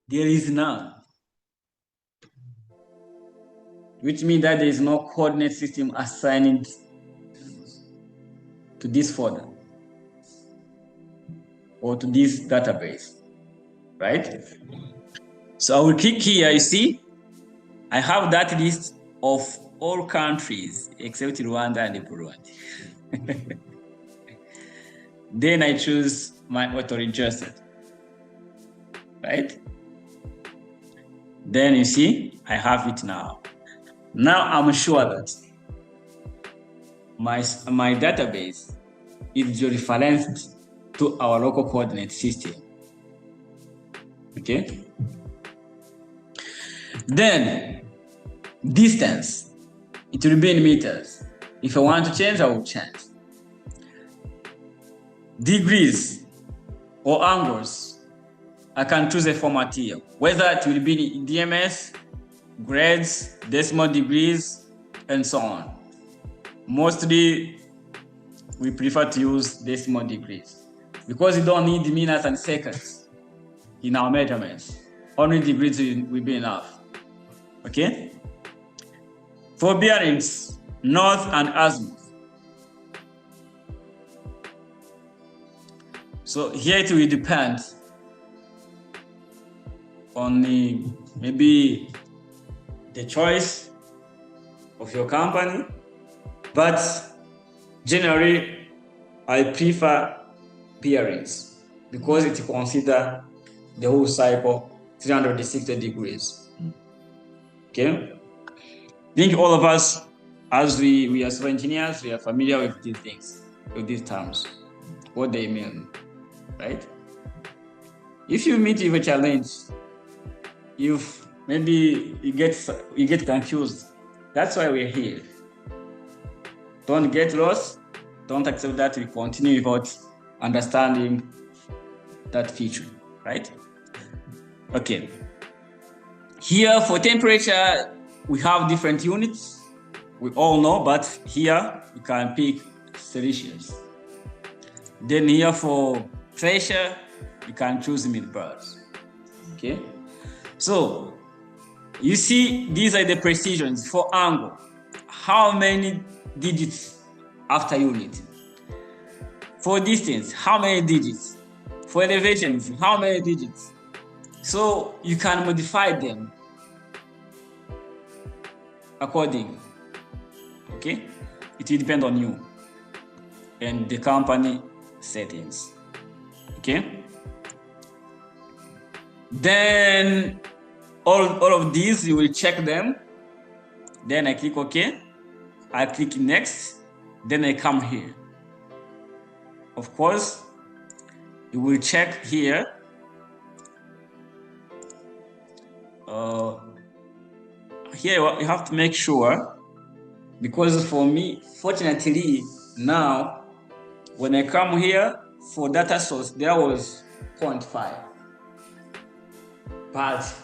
there is none, which means that there is no coordinate system assigned to this folder or to this database, right? So I will click here. You see, I have that list of all countries except Rwanda and Burundi. Then I choose my auto-registered, right? Then you see, I have it now. Now I'm sure that my database is georeferenced to our local coordinate system. Okay? Then distance, it will be in meters. If I want to change, I will change. Degrees or angles, I can choose a format here, whether it will be in DMS, grades, decimal degrees, and so on. Mostly, we prefer to use decimal degrees because you don't need minutes and seconds in our measurements. Only degrees will be enough. Okay? For bearings, north and azimuth. So here it will depend on maybe the choice of your company, but generally I prefer bearings because it considers the whole cycle 360 degrees. Okay? I think all of us, as we are civil engineers, we are familiar with these things, with these terms, what they mean, right? If you meet with a challenge, if maybe you get confused, that's why we're here. Don't get lost. Don't accept that we continue without understanding that feature, right? Okay. Here for temperature, we have different units. We all know, but here you can pick Celsius. Then here for pressure, you can choose millibars. Okay. So you see, these are the precisions for angle. How many digits after unit? For distance, how many digits? For elevations, how many digits? So you can modify them accordingly. Okay? It will depend on you and the company settings. Okay? Then all of these, you will check them. Then I click OK. I click next. Then I come here. Of course, you will check here. Here you have to make sure, because for me, fortunately, now when I come here for data source, there was 0.5, but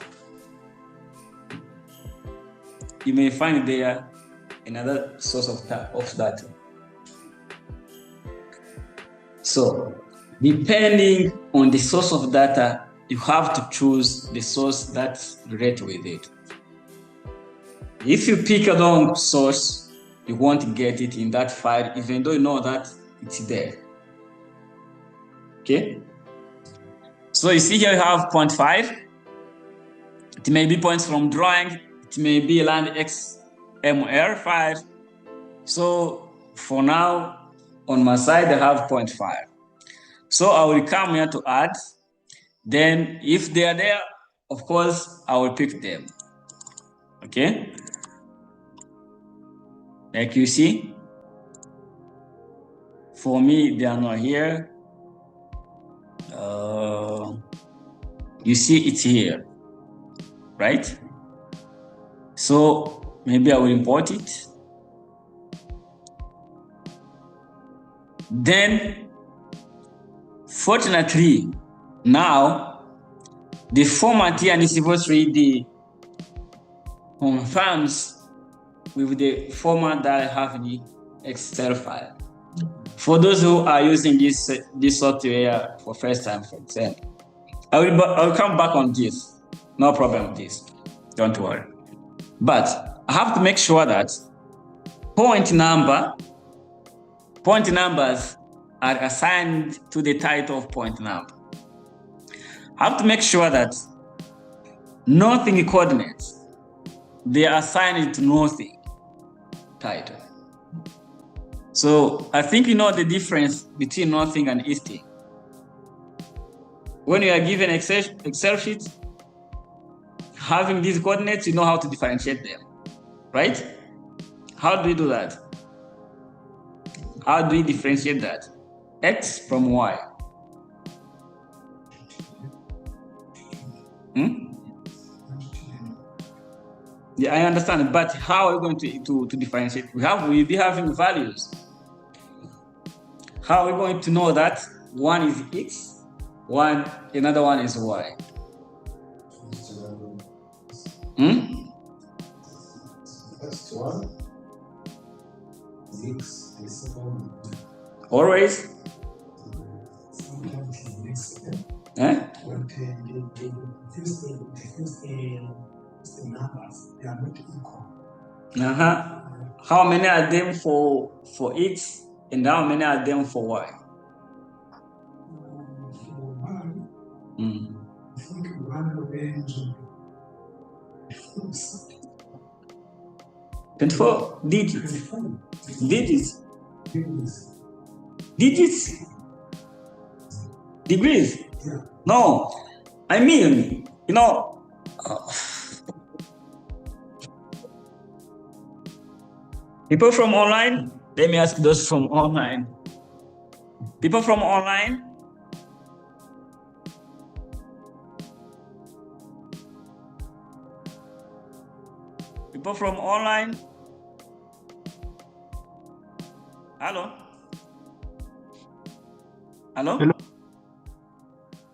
you may find there another source of data. So depending on the source of data, you have to choose the source that's related with it. If you pick a wrong source, you won't get it in that file, even though you know that it's there. Okay? So you see here you have 0.5. It may be points from drawing. It may be land XML file. So for now, on my side, I have 0.5. So I will come here to add. Then if they are there, of course, I will pick them. Okay? Like you see, for me, they are not here. You see it's here, right? So maybe I will import it. Then, fortunately, now the format here in Civil 3D confirms with the format that I have in the Excel file. For those who are using this software for first time, for example, I will come back on this. No problem with this. Don't worry. But I have to make sure that point numbers are assigned to the title of point number. I have to make sure that nothing coordinates, they are assigned to nothing title. So I think you know the difference between nothing and easting. When you are given Excel sheet, having these coordinates, you know how to differentiate them, right? How do we do that? How do we differentiate that? X from Y. Yeah, I understand, but how are we going to differentiate? We'll be having values. How are we going to know that one is X, another one is Y? First one is X, the second one. Always? Sometimes it's X. Eh? But the first numbers, they are not equal. How many are them for X and how many are them for Y? For one, I think one range 24 digits. 24 Digits. degrees. Degrees? Yeah. No. I mean, people from online, let me ask those from online. People from online? People from online? Hello? Hello? Hello?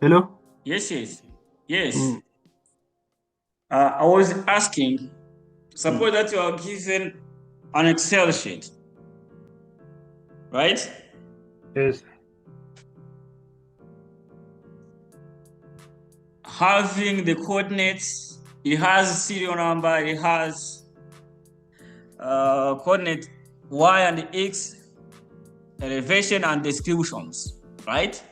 Hello? Yes. I was asking, suppose that you are given an Excel sheet, right? Yes. having the coordinates, it has serial number, it has coordinate Y and X, elevation and descriptions, right?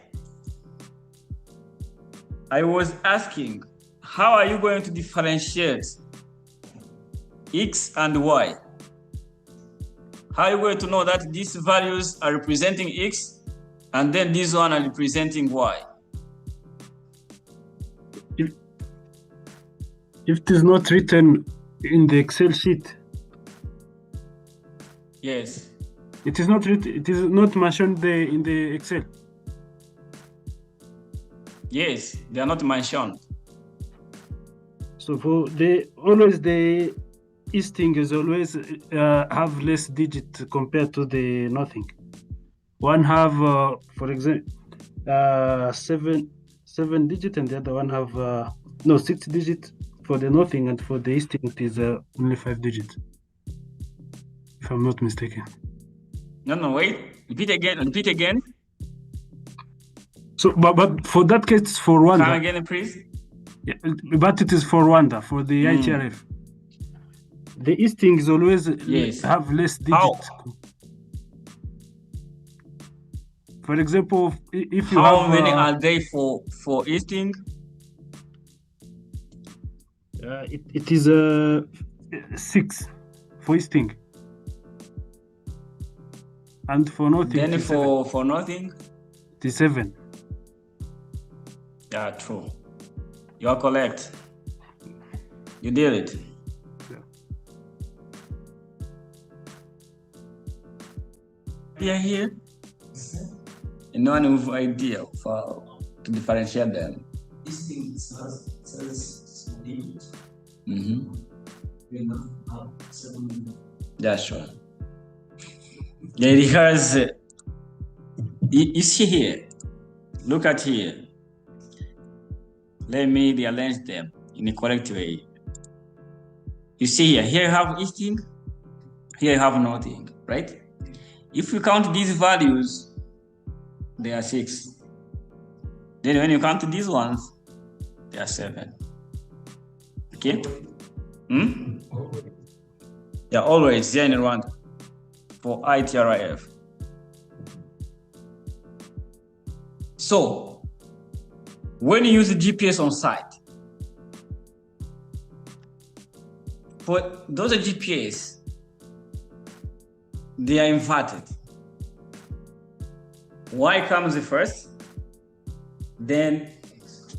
I was asking, how are you going to differentiate X and Y? How are you going to know that these values are representing X and then these one are representing Y? If it is not written in the Excel sheet, yes. it is not written. It is not mentioned in the Excel. Yes, they are not mentioned. So for the easting is always have less digit compared to the nothing. One have, for example, 7 digit, and the other one have 6 digit for the nothing, and for the easting it is only 5 digits, if I'm not mistaken. No, wait. Repeat again. So, but for that case, it's for Rwanda. Come again, please. Yeah, but it is for Rwanda, for the ITRF. The easting is always have less digits. How? For example, if you how have... many are they for easting? It is 6 for easting. And for nothing... Then for nothing? It is 7. Yeah, true. You are correct. You did it. Yeah. Here. And no one have idea of how to differentiate them. This thing says limit. That's right. Yeah, it has. You see here. Look at here. Let me rearrange them in a correct way. You see here you have easting, here you have nothing, right? If you count these values, they are 6. Then when you count these ones, they are 7. Okay? Yeah, always here in Rwanda for ITRIF. So, when you use the GPS on site, for those GPS, they are inverted. Y comes first, then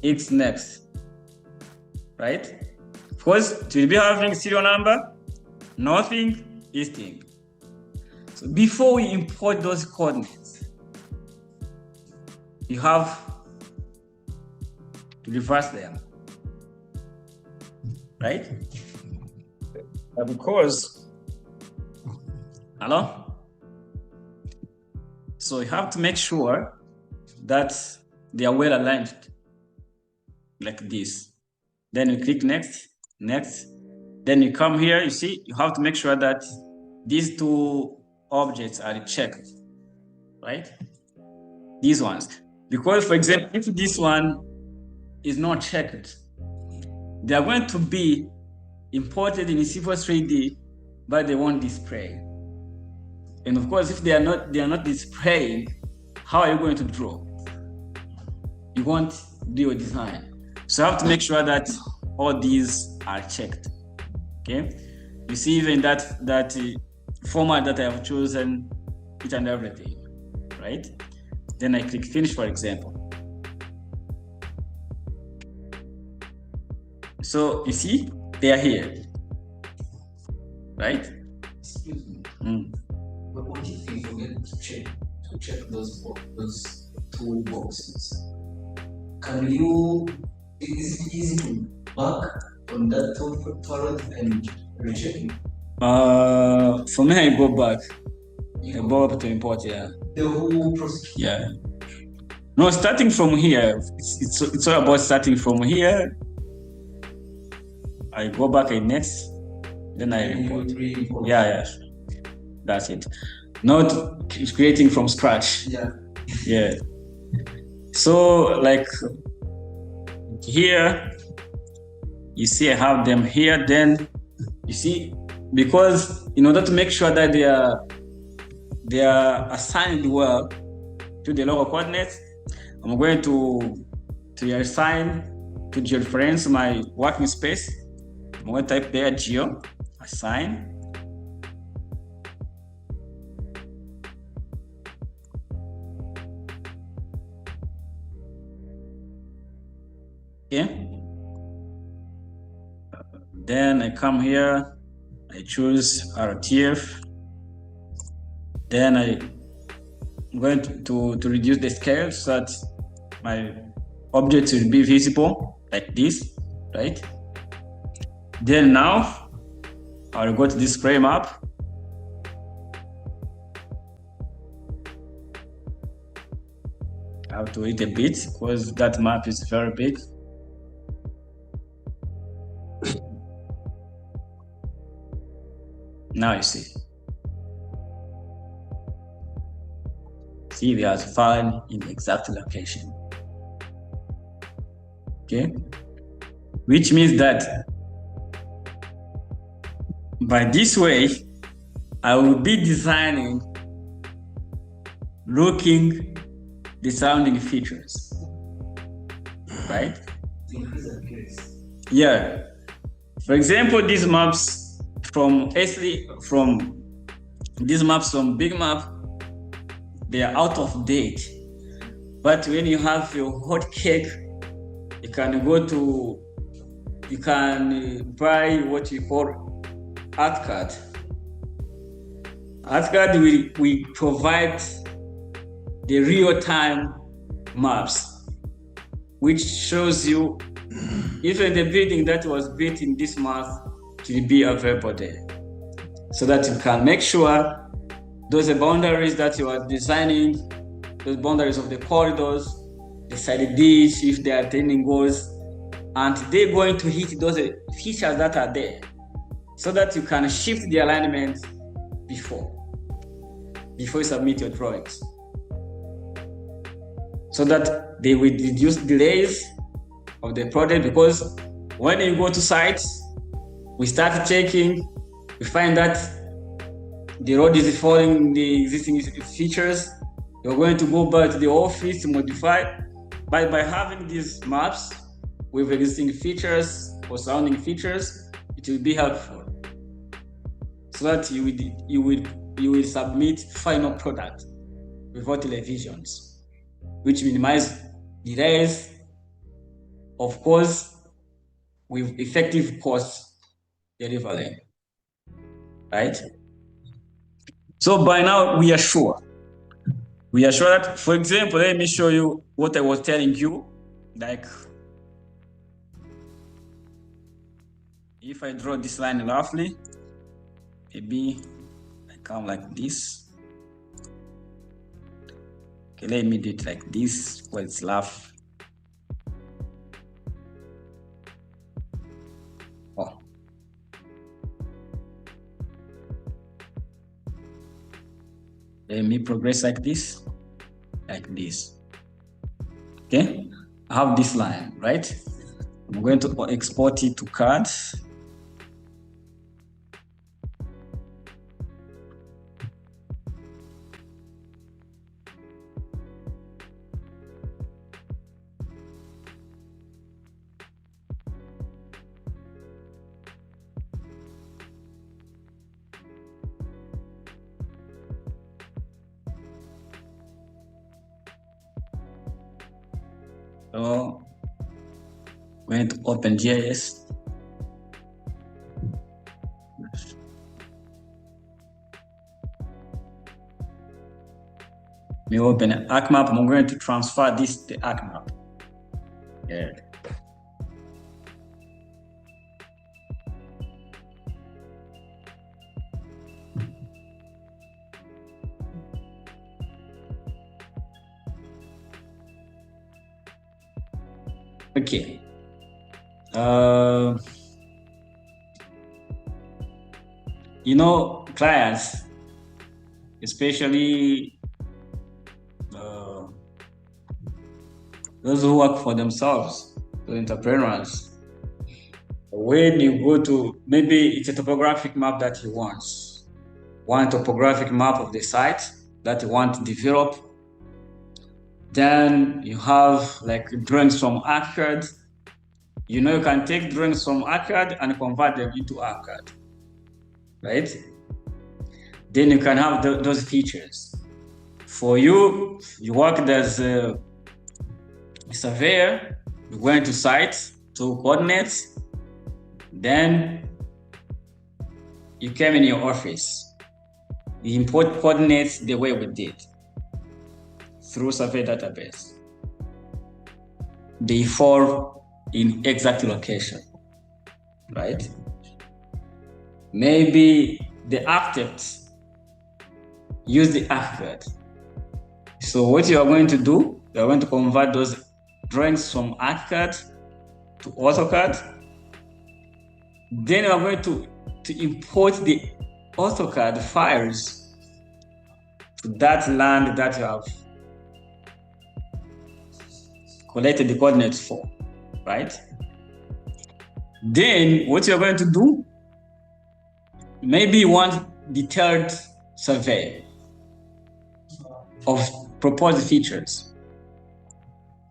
X next, right? Because to be having serial number, nothing, easting. So before we import those coordinates, you have to reverse them, right? Because, hello? So you have to make sure that they are well aligned, like this. Then you click next, then you come here, you see, you have to make sure that these 2 objects are checked, right? These ones. Because, for example, if this one is not checked, they are going to be imported in Civil 3D, but they won't display. And of course, if they are not displaying, how are you going to draw? You won't do your design. So you have to make sure that all these are checked. Okay? You see even that format that I have chosen, each and everything, right? Then I click finish, for example. So you see, they are here, right? Excuse me. But what if you forget to check those 2 boxes? Is it easy to back on that toilet and recheck it? For me, I go back. I go up to import, yeah. The whole process? Yeah. No, starting from here, it's all about starting from here. I go back in next, then I import. Yeah. That's it. Not creating from scratch. Yeah. Yeah. So, like, Here, you see I have them here. Then you see, because in order to make sure that they are assigned well to the local coordinates, I'm going to assign to georeference my working space. I'm going to type there geo assign. Okay. Then I come here, I choose RTF. Then I'm going to reduce the scale so that my objects will be visible like this, right? Then now I'll go to display map. I have to wait a bit because that map is very big. Now you see. See, we are found in the exact location. Okay, which means that by this way, I will be designing looking the surrounding features, right? Yeah. For example, these maps from these maps from Big Map, they are out of date. But when you have your hot cake, you can buy what you call AutoCAD. AutoCAD we provide the real-time maps, which shows you even the building that was built in this month will be available there, so that you can make sure those boundaries that you are designing, those boundaries of the corridors, the side dish, if they are attaining goals, and they're going to hit those features that are there, so that you can shift the alignment before you submit your drawings, so that they will reduce delays of the project. Because when you go to sites, we start checking, we find that the road is following the existing features. You're going to go back to the office to modify. By having these maps with existing features or surrounding features, it will be helpful, so that you will submit final product without revisions, which minimize delays, of course, with effective cost delivery, right? So by now we are sure that, for example, let me show you what I was telling you. Like, if I draw this line roughly, maybe I come like this. Okay, let me do it like this, where it's rough. Oh. Let me progress like this. Okay, I have this line, right? I'm going to export it to CAD. So we're going to open GIS. We open an ArcMap. I'm going to transfer this to ArcMap. Yeah. Okay. Clients, especially those who work for themselves, to entrepreneurs. When you go to, maybe it's a topographic map that he wants, one topographic map of the site that you want to develop. Then you have like drawings from AutoCAD. You know, you can take drawings from AutoCAD and convert them into AutoCAD, right? Then you can have those features. For you, you work as a surveyor, you go into sites to coordinates, then you came in your office, you import coordinates the way we did through survey database. They fall in exact location, right? Maybe the architect use the AutoCAD. So what you are going to do, you are going to convert those drawings from AutoCAD to AutoCAD. Then you are going to import the AutoCAD files to that land that you have collected the coordinates for, right? Then what you're going to do, maybe you want detailed survey of proposed features.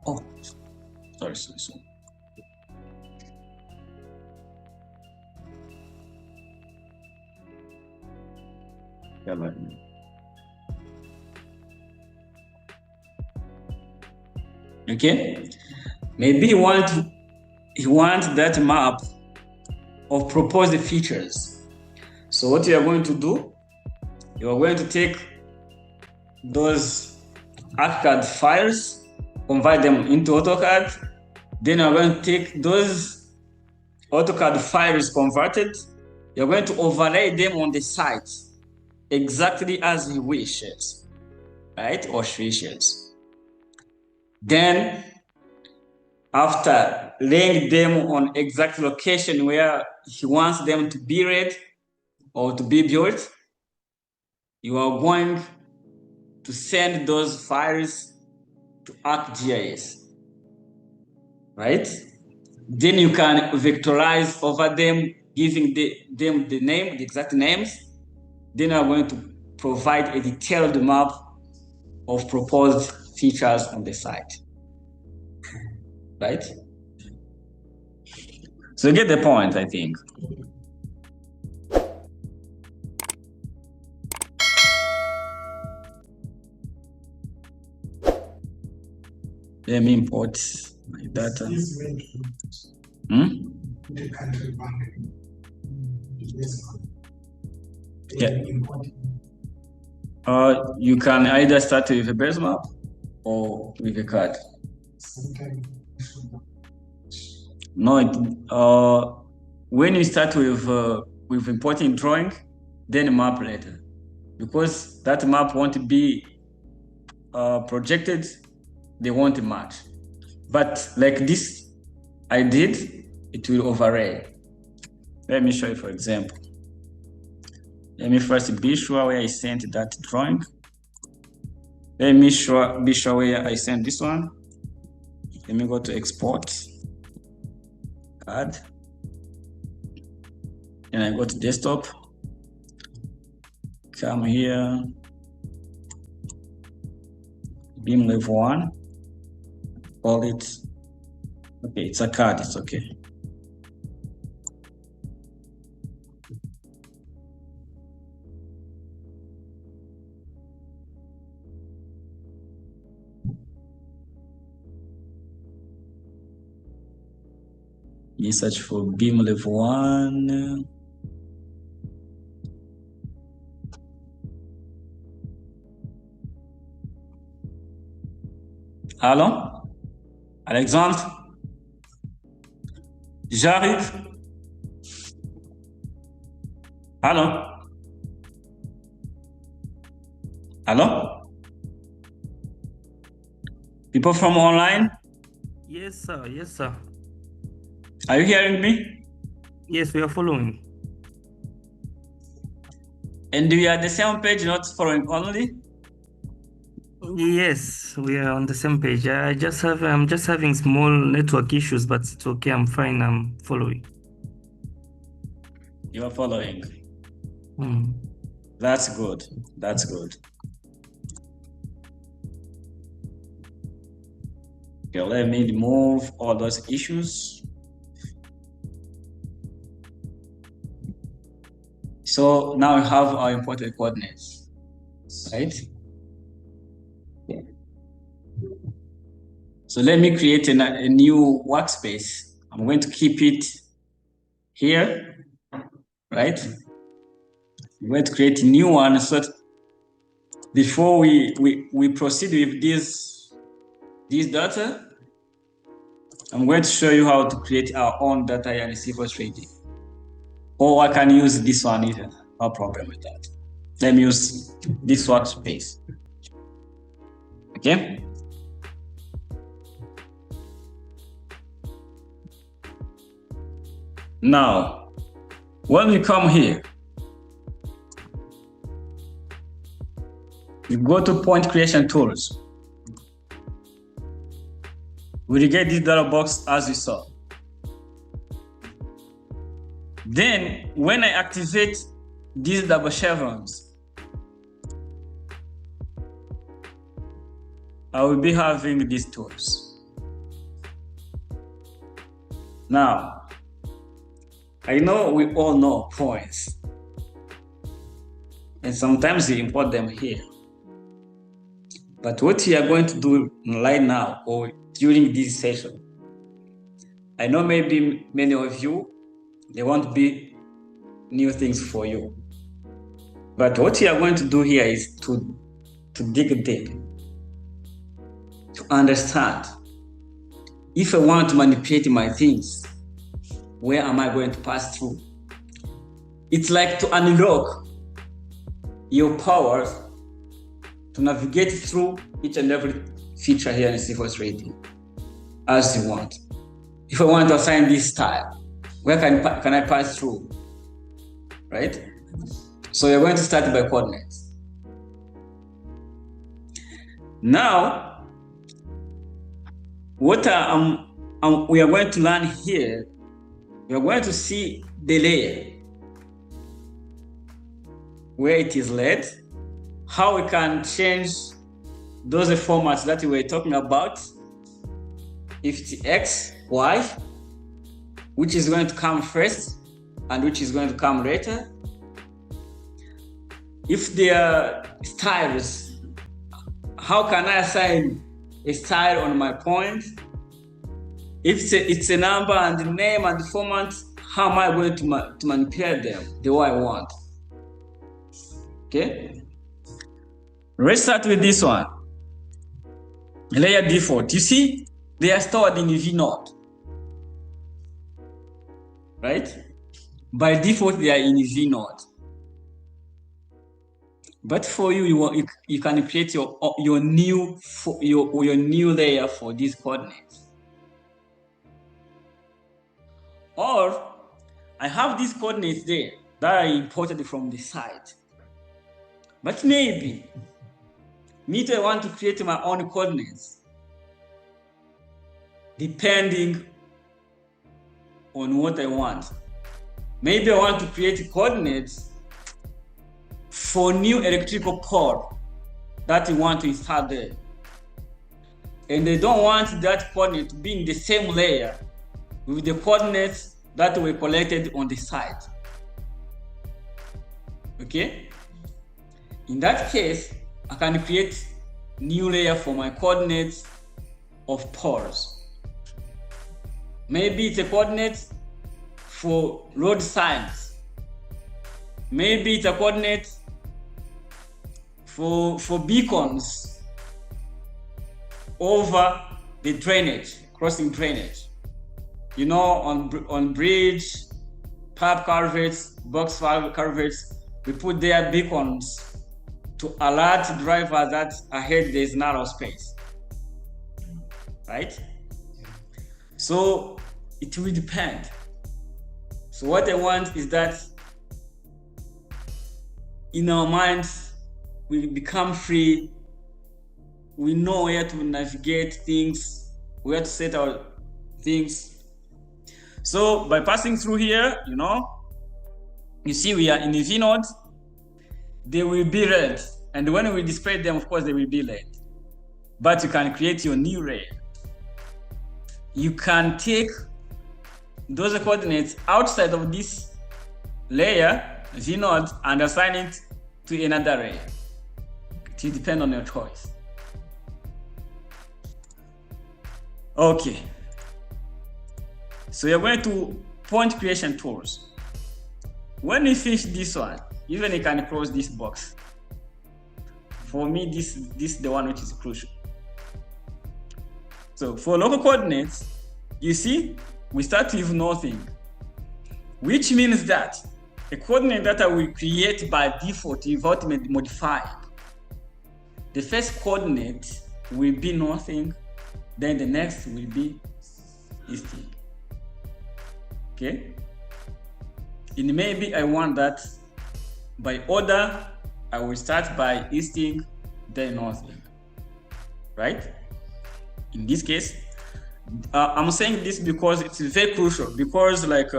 Oh, sorry. Okay, maybe you want that map of proposed features. So what you are going to do, you are going to take those AutoCAD files, convert them into AutoCAD. Then you are going to take those AutoCAD files converted, you're going to overlay them on the site exactly as he wishes, right? Or she wishes. Then after laying them on exact location where he wants them to be read or to be built, you are going to send those files to ArcGIS, right? Then you can vectorize over them, giving them the name, the exact names. Then you are going to provide a detailed map of proposed features on the site, right? So you get the point, I think. Let me import my data. Yeah. You can either start with a base map or with a CAD. No, when you start with importing drawing, then a map later, because that map won't be projected, they won't match. But like this I did, it will overlay. Let me show you, for example. Let me first be sure where I sent that drawing. Let me be sure where I sent this one. Let me go to export, CAD, and I go to desktop. Come here, beam level 1, call it, okay, it's a CAD, it's okay. You search for beam level 1. Allô? Alexandre? J'arrive. Allô? Allô? People from online? Yes, sir. Yes, sir. Are you hearing me? Yes, we are following. And we are the same page, not following only? Yes, we are on the same page. I'm just having small network issues, but it's okay. I'm fine. I'm following. You are following. Hmm. That's good. That's good. Okay, let me remove all those issues. So now we have our imported coordinates, right? So let me create a new workspace. I'm going to keep it here, right? I'm going to create a new one so that before we proceed with this data, I'm going to show you how to create our own data here in CFOS 3D. Or I can use this one either, no problem with that. Let me use this workspace. Okay? Now, when we come here, we go to point creation tools. We get this dialog box as we saw. Then, when I activate these double chevrons, I will be having these tools. Now, I know we all know points, and sometimes we import them here. But what we are going to do right now or during this session, I know maybe many of you, there won't be new things for you. But what we are going to do here is to dig deep, to understand. If I want to manipulate my things, where am I going to pass through? It's like to unlock your powers to navigate through each and every feature here in CFOS 3D as you want. If I want to assign this style, where can I pass through, right? So you're going to start by coordinates. Now, what we are going to learn here, we are going to see the layer, where it is laid, how we can change those formats that we were talking about. If it's X, Y, which is going to come first and which is going to come later. If there are styles, how can I assign a style on my point? If it's a number and the name and the format, how am I going to manipulate them the way I want? Okay? Let's start with this one. Layer default. You see, they are stored in V node. Right? By default, they are in V node. But for you, you can create your new layer for these coordinates. Or I have these coordinates there that are imported from the site. But maybe I want to create my own coordinates depending on what I want. Maybe I want to create coordinates for new electrical pole that you want to install there. And they don't want that coordinate to be in the same layer with the coordinates that were collected on the site. Okay? In that case, I can create new layer for my coordinates of poles. Maybe it's a coordinate for road signs. Maybe it's a coordinate for beacons over the drainage, crossing drainage. You know, on bridge, pipe culverts, box culverts, we put there beacons to alert driver that ahead there is narrow space, right? So it will depend. So what I want is that in our minds, we become free we know where to navigate things, where to set our things. So by passing through here, you see we are in the V node, they will be red. And when we display them, of course, they will be red. But you can create your new layer. You can take those coordinates outside of this layer, V node, and assign it to another layer. It will depend on your choice. Okay. So you're going to point creation tools. When you finish this one, even you can close this box. For me, this is the one which is crucial. So for local coordinates, you see, we start with nothing, which means that a coordinate that I will create by default without modifying. The first coordinate will be nothing, then the next will be easting. Okay? And maybe I want that by order, I will start by easting, then nothing. Right? In this case, I'm saying this because it's very crucial, because like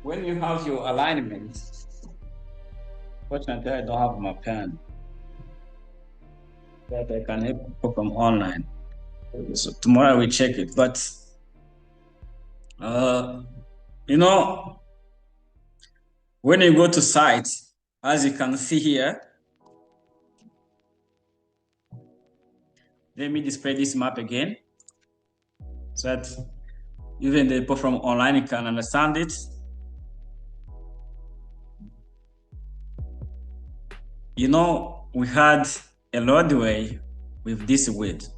when you have your alignment, fortunately I don't have my pen that I can help from online. So tomorrow I will check it. But when you go to site, as you can see here, let me display this map again so that even the people from online can understand it. We had a roadway with this width.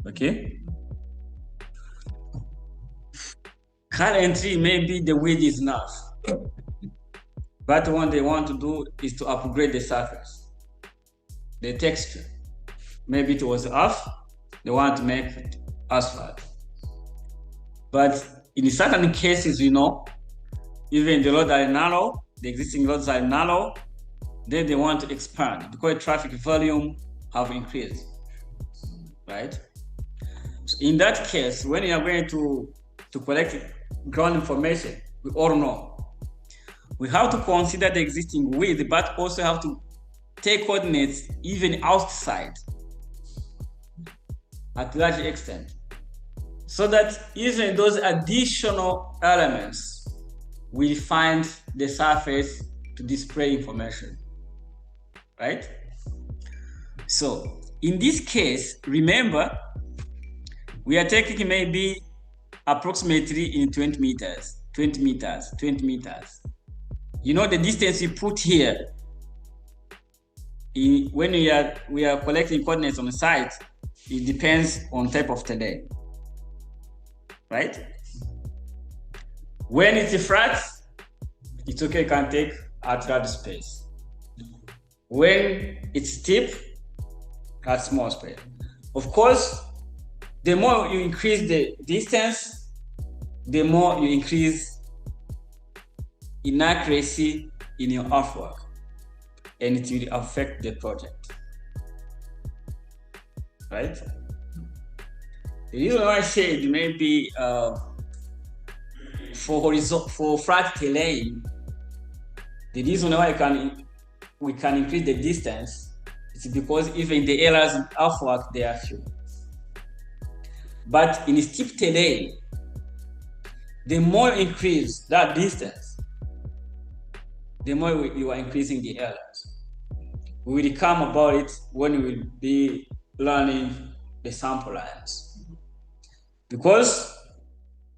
Okay? Currently, maybe the width is enough. But what they want to do is to upgrade the surface, the texture. Maybe it was off, they want to make it asphalt. But in certain cases, even the roads are narrow, the existing roads are narrow, then they want to expand because traffic volume have increased, right? So in that case, when you are going to collect ground information, we all know we have to consider the existing width, but also have to take coordinates even outside at large extent, so that even those additional elements will find the surface to display information, right? So in this case, remember, we are taking maybe approximately in 20 meters. The distance you put here, when we are collecting coordinates on the site, it depends on type of terrain, right? When it's flat, it's okay, you can take at large space. When it's steep, at small space. Of course, the more you increase the distance, the more you increase inaccuracy in your artwork, and it will affect the project, right? The reason why I said maybe for flat terrain, the reason why we can increase the distance is because even the errors in artwork, they are few. But in steep terrain, the more you increase that distance, the more you are increasing the errors. We will come about it when we will be learning the sample lines. Because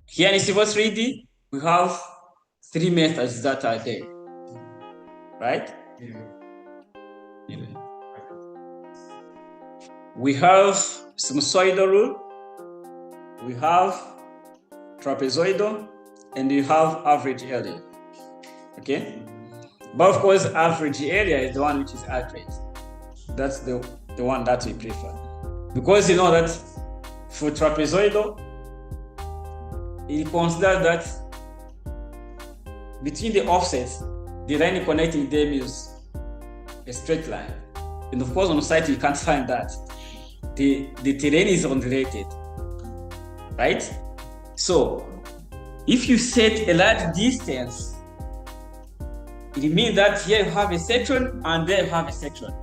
here in Civil 3D, we have 3 methods that are there, right? Yeah. We have sinusoidal rule, we have trapezoidal, and we have average area, okay? But of course, average area is the one which is accurate. That's the one that we prefer. Because you know that for trapezoidal, it considers that between the offsets, the line connecting them is a straight line. And of course, on the site, you can't find that. The terrain is unrelated, right? So if you set a large distance, it means that here you have a section and there you have a section.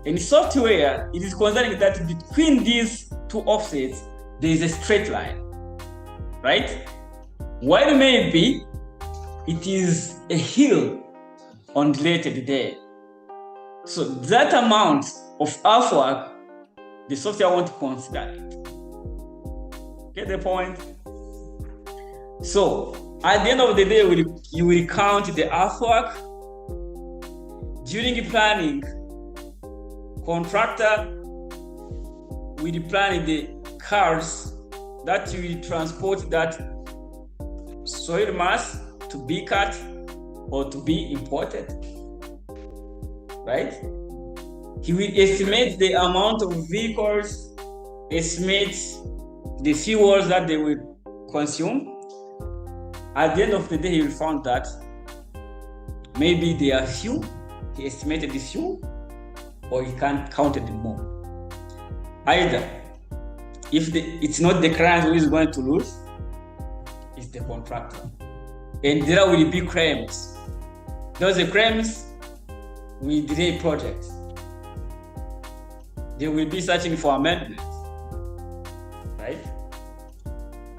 In software, it is concerning that between these two offsets, there is a straight line, right? While maybe it is a hill unrelated there. So that amount of earthwork, the software won't consider it. Get the point? So at the end of the day, you will count the earthwork. During the planning, contractor will plan the cars that will transport that soil mass to be cut or to be imported, right? He will estimate the amount of vehicles, estimate the fuels that they will consume. At the end of the day, he will find that maybe there are few, he estimated the few, or he can't count it more. Either, if it's not the client who is going to lose, it's the contractor. And there will be claims. Those claims will delay projects. They will be searching for amendments, right?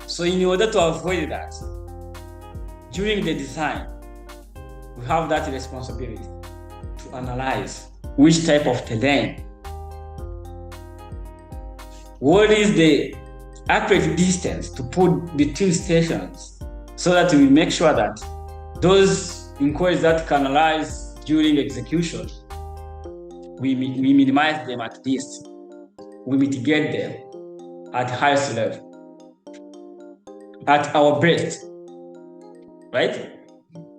So in order to avoid that, during the design, we have that responsibility to analyze which type of terrain, what is the accurate distance to put between stations, so that we make sure that those inquiries that can arise during execution, we minimize them at least, we mitigate them at highest level, at our best, right?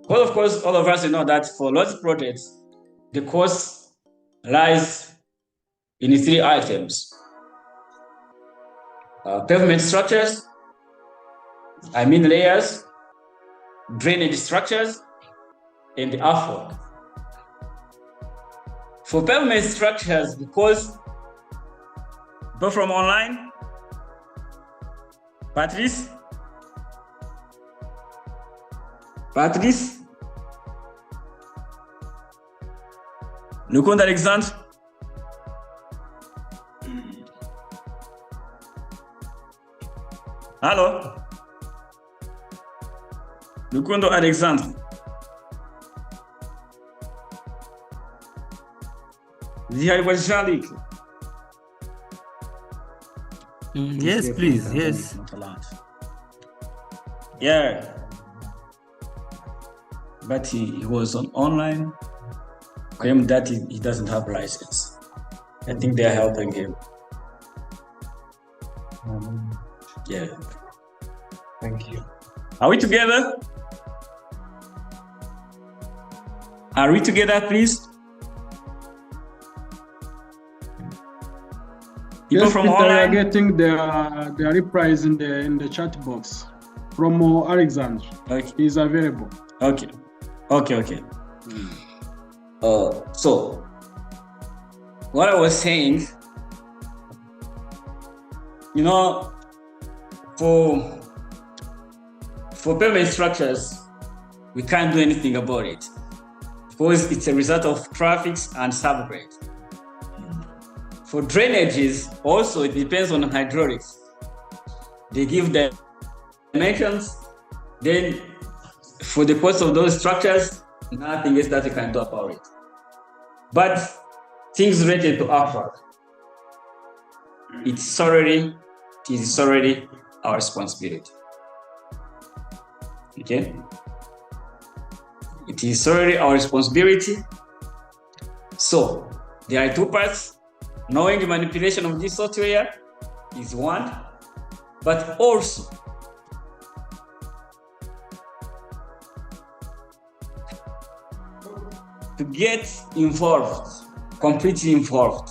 Well, of course, all of us know that for large projects, the cost lies in 3 items. Pavement structures, layers, drainage structures, and the earthwork. For pavement structures, because go from online, Patrice, Nukundo Alexandre, Allô? Nukundo Alexandre. Yes, please. Yes. Yeah. But he was on online. Claimed that he doesn't have a license. I think they are helping him. Yeah. Thank you. Are we together? Are we together, please? People Yes, from Peter, we are online. getting the replies in the chat box from Alexander. Okay. He's available. Okay. So what I was saying, for pavement structures, we can't do anything about it because it's a result of traffic and subgrade. For drainages, also it depends on hydraulics. They give the dimensions, then for the cost of those structures, nothing else that you can do about it. But things related to earthwork, it is solely our responsibility. Okay? It is solely our responsibility. So there are 2 parts. Knowing the manipulation of this software is one, but also to get completely involved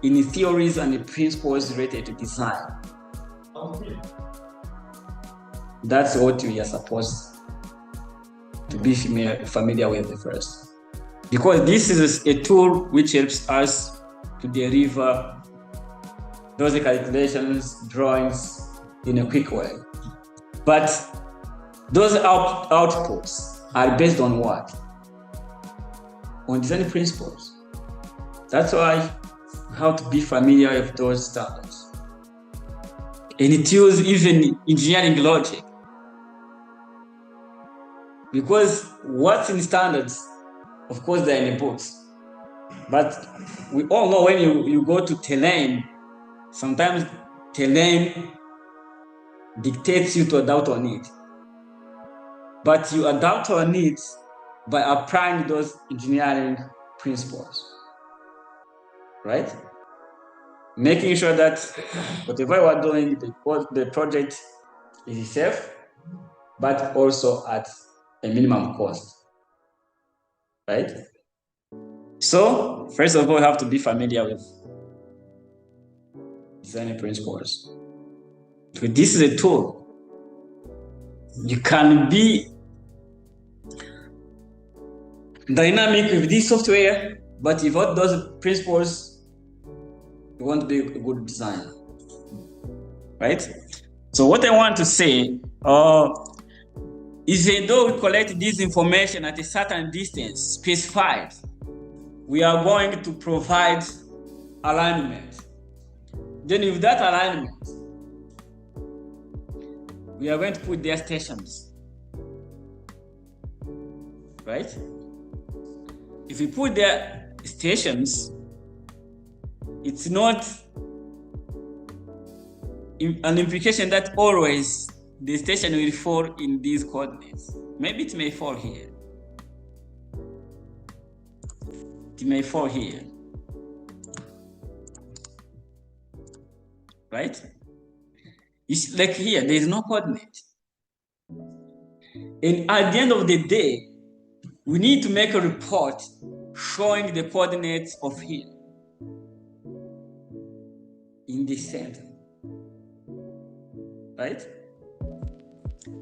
in the theories and the principles related to design. That's what we are supposed to be familiar with first. because this is a tool which helps us to deliver those calculations, drawings in a quick way. But those outputs are based on what? On design principles. That's why you have to be familiar with those standards. And it uses even engineering logic. Because what's in standards, of course, they're in the books. But we all know when you go to terrain, sometimes terrain dictates you to adapt on it. But you adapt on it by applying those engineering principles, right? Making sure that whatever you are doing, the project is safe, but also at a minimum cost, right? So, first of all, you have to be familiar with design principles. So this is a tool. You can be dynamic with this software, but without those principles, you won't be a good designer, right? So what I want to say, even though we collect this information at a certain distance specified, we are going to provide alignment. Then with that alignment, we are going to put their stations, right? If we put their stations, it's not an implication that always the station will fall in these coordinates. Maybe it may fall here. It may fall here. Right? It's like here, there is no coordinate. And at the end of the day, we need to make a report showing the coordinates of here in the center, right?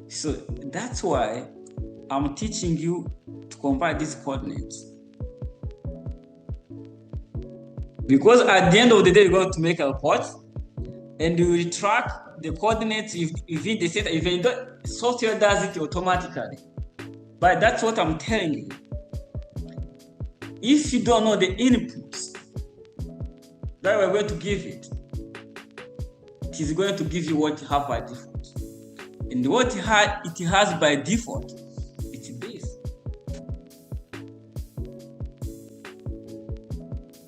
So that's why I'm teaching you to combine these coordinates. Because at the end of the day, you're going to make a report and you will track the coordinates within the center, even though software does it automatically. But that's what I'm telling you. If you don't know the inputs that we're going to give it, it is going to give you what you have by default. And what it has by default, it's this.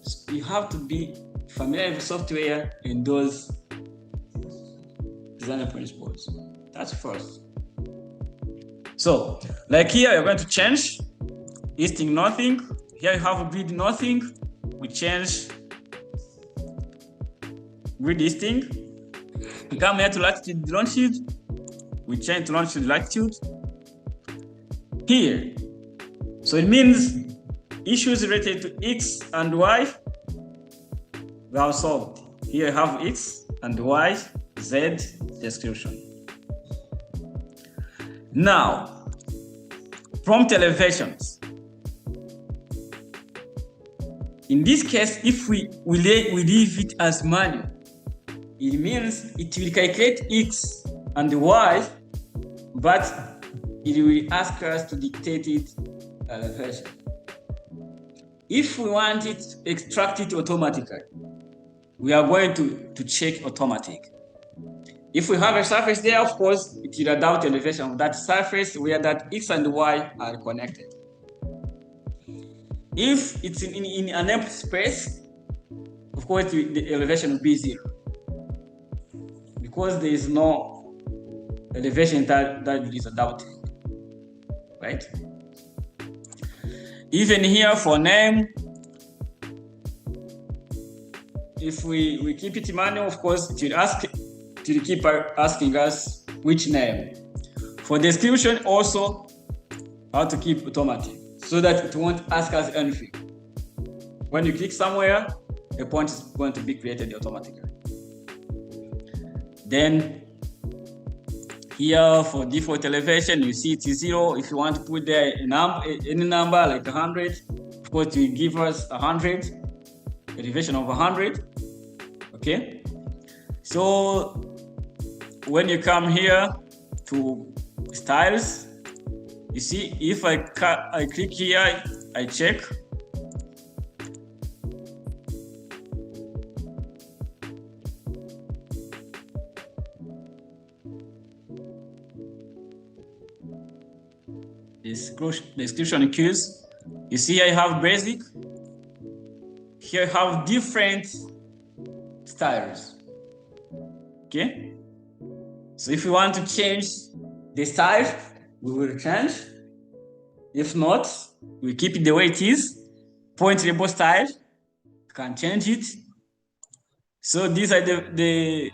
So you have to be familiar with software and those design principles. That's first. So, like here, you're going to change listing nothing. Here you have grid nothing. We change grid listing. We come here to latitude, longitude. We change to longitude, latitude. Here, so it means issues related to X and Y, we have solved. Here you have X and Y, Z description. Now, prompt elevations. In this case, if we leave it as manual, it means it will calculate X and Y, but it will ask us to dictate it elevation. If we want it to extract it automatically, we are going to check automatic. If we have a surface there, of course, it will adapt elevation of that surface where that X and Y are connected. If it's in an empty space, of course, the elevation will be 0. Because there is no elevation that is adapted, right? Even here for name, if we keep it manual, of course, it will keep asking us which name. For description also, how to keep automatic so that it won't ask us anything. When you click somewhere, a point is going to be created automatically. Then here for default elevation, you see it is 0. If you want to put there any number like 100, of course, it will give us 100, elevation of 100. Okay. So when you come here to styles, you see, if I click here, I check. Description cues. You see, I have basic. Here I have different styles. Okay. So if we want to change the style, we will change. If not, we keep it the way it is. Point label style, you can change it. So these are the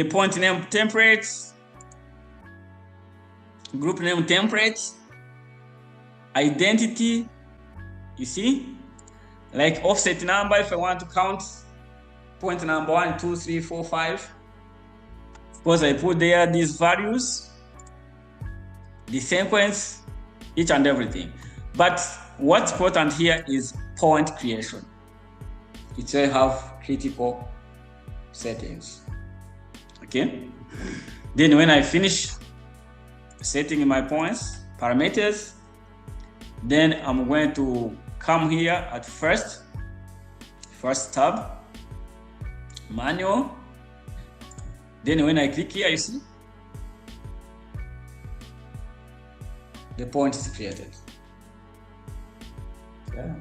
point name templates, group name template, identity. You see, like offset number. If I want to count point number 1, 2, 3, 4, 5, of course I put there these values, the sequence, each and everything. But what's important here is point creation. It will have critical settings. Okay. Then when I finish setting my points, parameters, then I'm going to come here at first tab, manual. Then when I click here, you see the point is created. Yeah.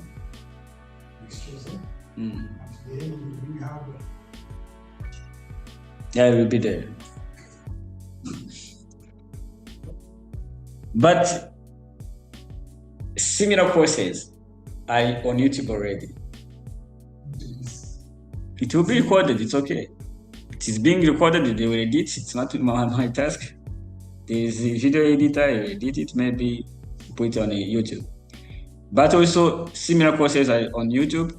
Yeah, it will be there. But similar courses are on YouTube already. It will be recorded, it's okay. It is being recorded, they will edit, it's not my task. There is a video editor, you edit it, maybe put it on YouTube. But also similar courses are on YouTube.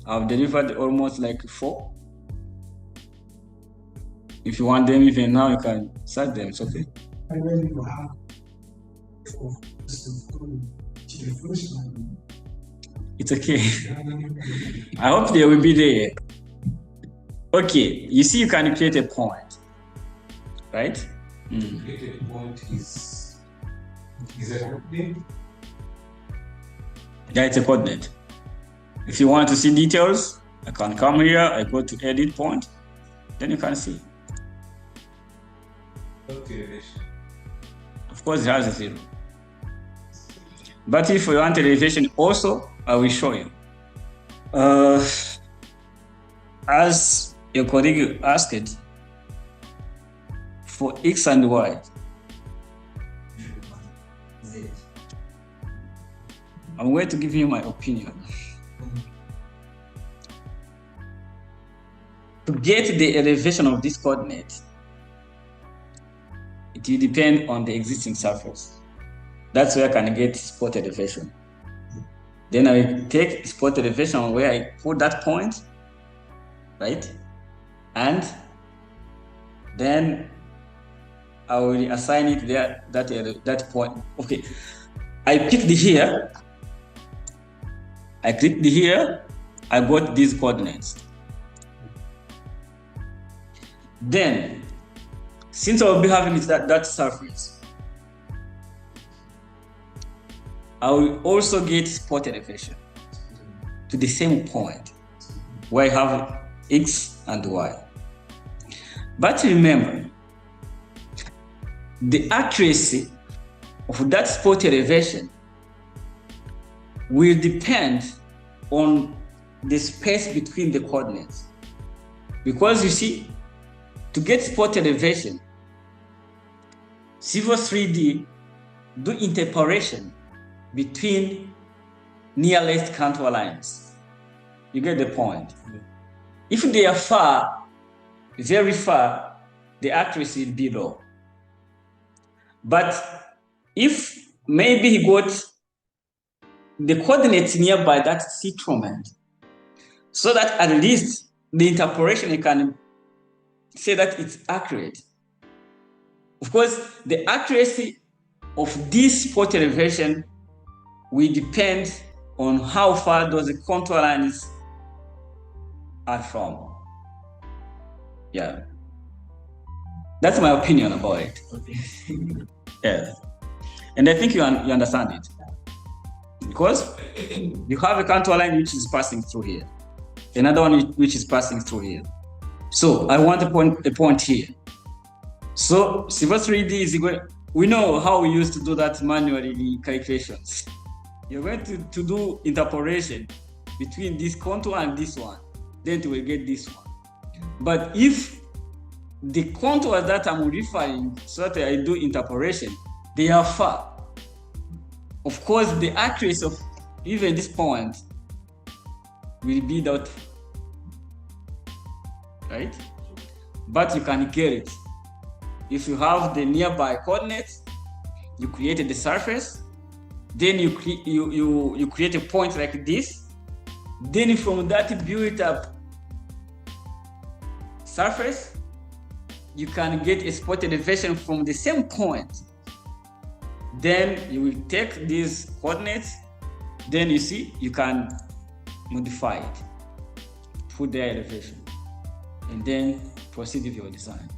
I've delivered almost like 4. If you want them even now, you can search them, it's okay. It's okay. I hope they will be there. Okay, you see, you can create a point, right? Create a point is a coordinate? Yeah, it's a coordinate. If you want to see details, I can come here, I go to edit point, then you can see. Okay. Of course, it has a 0. But if you want elevation also, I will show you. As your colleague asked, for X and Y, I'm going to give you my opinion. To get the elevation of this coordinate, it will depend on the existing surface. That's where I can get spot elevation. Then I will take spot elevation where I put that point, right? And then I will assign it there, that point. Okay, I picked here, I clicked here, I got these coordinates. Then, since I will be having that surface, I will also get spot elevation to the same point where I have X and Y. But remember, the accuracy of that spot elevation will depend on the space between the coordinates. Because you see, to get spot elevation, Civil 3D do interpolation between nearest contour lines. You get the point. If they are far, very far, the accuracy will be low. But if maybe he got the coordinates nearby that settlement, so that at least the interpolation you can say that it's accurate. Of course, the accuracy of this spot elevation will depend on how far those contour lines are from. Yeah. That's my opinion about it. Yeah. And I think you understand it. Because you have a contour line which is passing through here. Another one which is passing through here. So I want a point here. So Civil 3D is going, we know how we used to do that manually calculations. You're going to do interpolation between this contour and this one. Then you will get this one. But if the contours that I'm referring, so that I do interpolation, they are far. Of course, the accuracy of even this point will be doubtful, right? But you can get it. If you have the nearby coordinates, you created the surface, then you create a point like this. Then from that built up surface, you can get a spot elevation from the same point. Then you will take these coordinates, then you see, you can modify it, put their elevation, and then proceed with your design.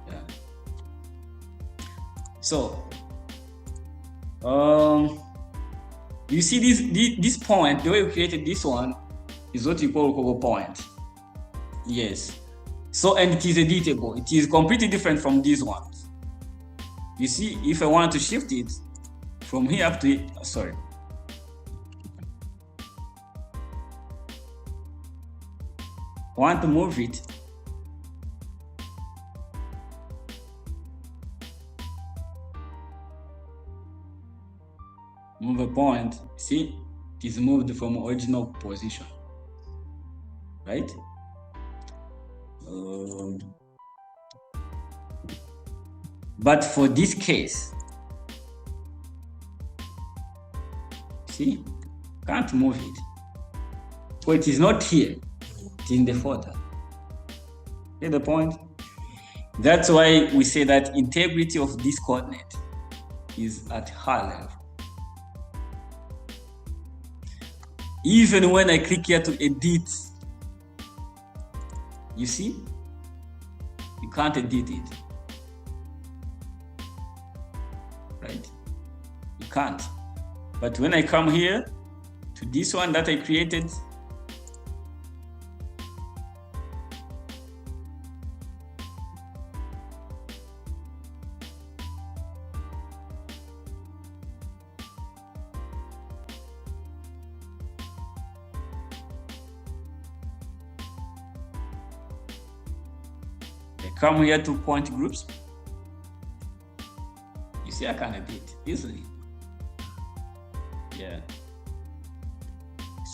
Yeah. So, you see this point, the way we created this one is what you call cover point. Yes. So, and it is editable. It is completely different from these ones. You see, if I want to shift it from here up to it, sorry. I want to move it. Move a point. See, it is moved from original position, right? But for this case, see, can't move it. So it is not here, it's in the folder. Get the point? That's why we say that integrity of this coordinate is at high level. Even when I click here to edit, you see, you can't edit it. Right? You can't. But when I come here to this one that I created, I come here to point groups. You see, I can edit easily. Yeah.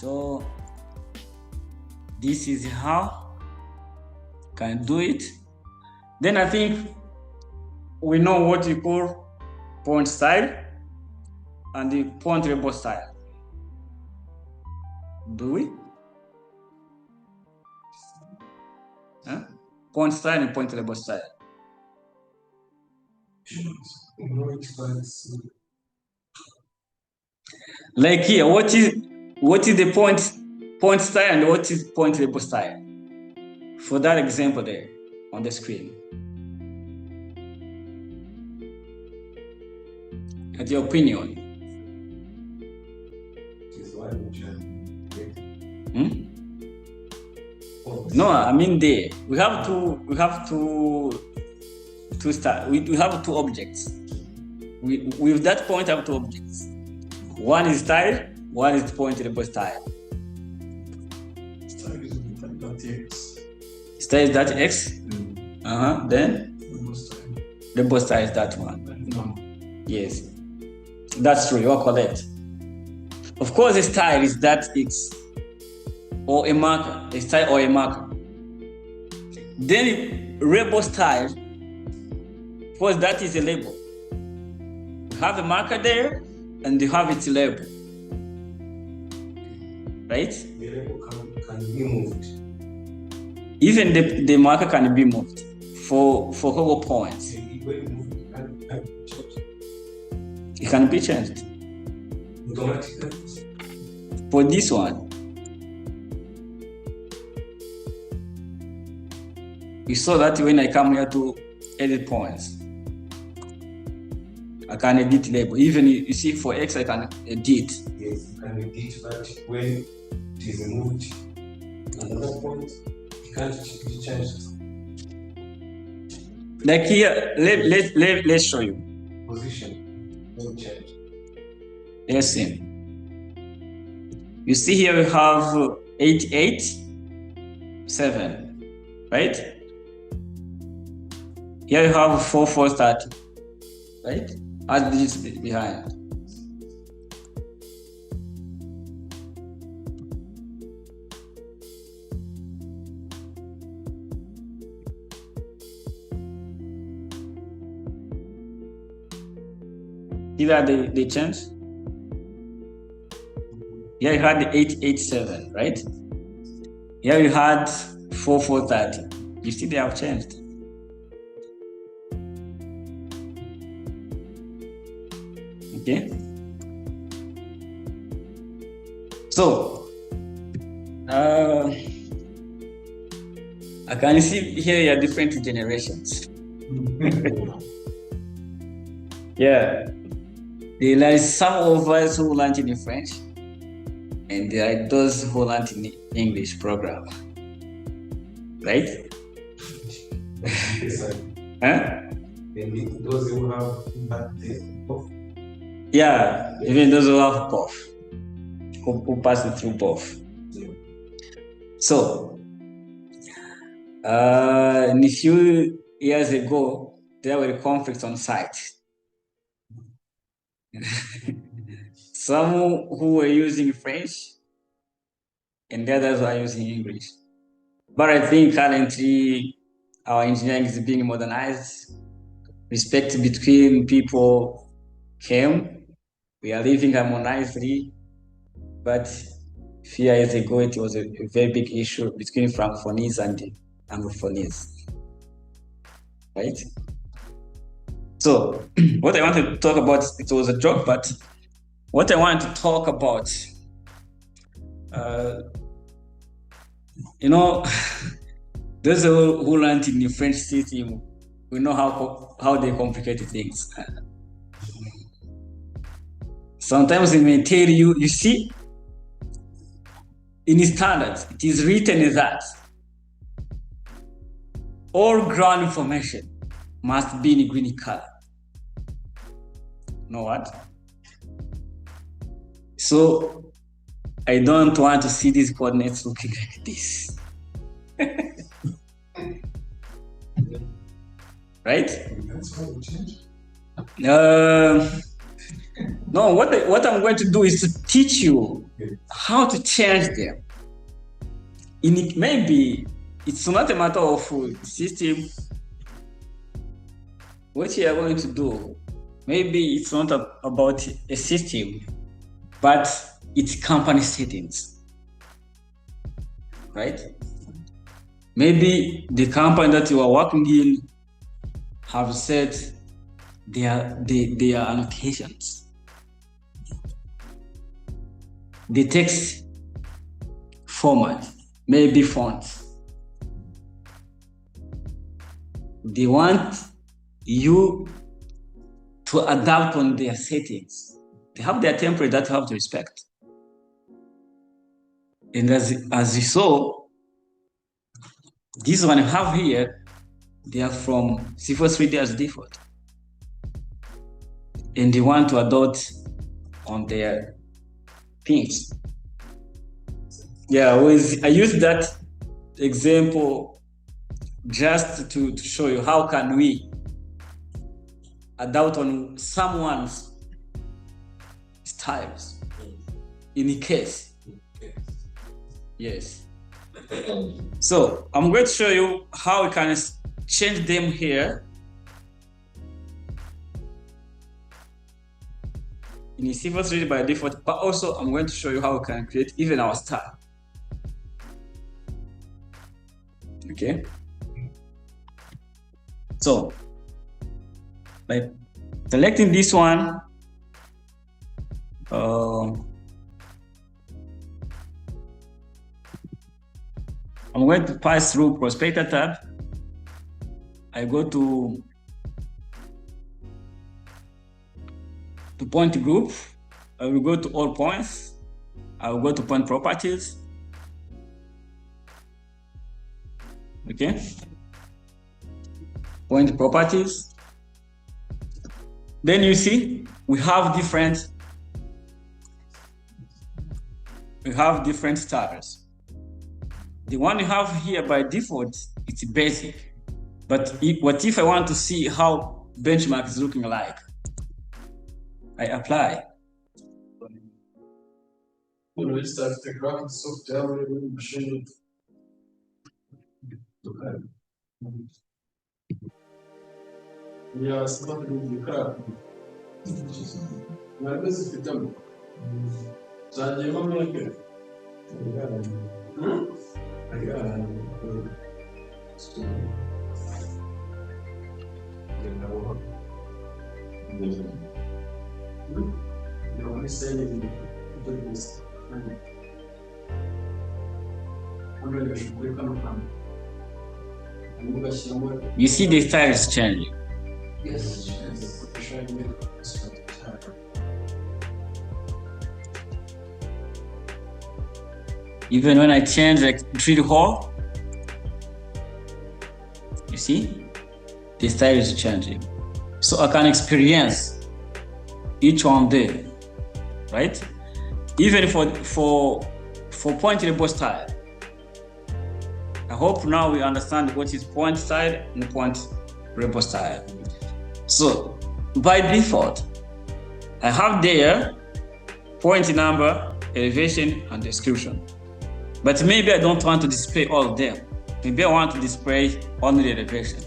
So this is how I can do it. Then I think we know what you call point style and the point label style. Do we? Huh? Point style and point label style. Like here, what is the point style and what is point label style? For that example there on the screen. At your opinion. No, I mean there. We have to start. We have two objects. With that point, I have two objects. One is style, one is point label style. Style is that X. Style is that X? Then? Label style is that one. No. Yes. That's true, you are correct. Of course, a style is that X. Or a marker, a style or a marker. Then label style, of course, that is a label. You have a marker there, and you have its label. Right? The label can be moved. Even the marker can be moved for whole points. It can be changed. It can be changed. automatically. For this one, you saw that when I come here to edit points, I can edit label. Even you see for X, I can edit. Yes, you can edit, but when it is moved another point, you can't be changed. Like here, let's show you. Position, no change. Let's see. You see here we have 887, right? Here you have 4430, right? Add digits behind. See that they change? Here you had 887, right? Here you had 4430. You see they have changed. Okay. So I can see here are different generations. Yeah. There are some of us who learned in French, and there are those who learned in the English program. Right? Huh? And those who have both. Yeah, even those who have both, who pass it through both. So, in a few years ago, there were conflicts on site. Some who were using French, and the others were using English. But I think currently our engineering is being modernized. Respect between people came. We are living harmoniously. But a few years ago, it was a very big issue between Francophonies and Anglophonies. Right? So, what I wanted to talk about, it was a joke, but what I wanted to talk about, those who learned in the French system, we know how they complicate things. Sometimes they may tell you, you see, in the standards, it is written that all ground information must be in green color. You know what? So I don't want to see these coordinates looking like this. Right? That's how it changed. No, what I'm going to do is to teach you how to change them. Maybe it's not a matter of system. What you are going to do, maybe it's not about a system, but it's company settings, right? Maybe the company that you are working in have set their annotations. The text format, maybe fonts. They want you to adapt on their settings. They have their template that you have to respect. And as you saw, this one I have here, they are from C4 3D as default. And they want to adopt on their things. Yeah, I used that example just to show you how can we adapt on someone's styles in a case. Yes. So I'm going to show you how we can change them here in C4 3D by default, but also I'm going to show you how we can create even our style. Okay. So by selecting this one, I'm going to pass through Prospector tab. I go to point group. I will go to all points. I will go to point properties. Okay. Point properties. Then you see we have different styles. The one you have here by default, it's basic. But what if I want to see how benchmark is looking like? I apply. You see the style is changing. Yes. Even when I change like drill hole, you see the style is changing. So I can experience each one there, right? Even for point label style. I hope now we understand what is point style and point label style. So by default, I have there point number, elevation, and description. But maybe I don't want to display all of them. Maybe I want to display only the elevation.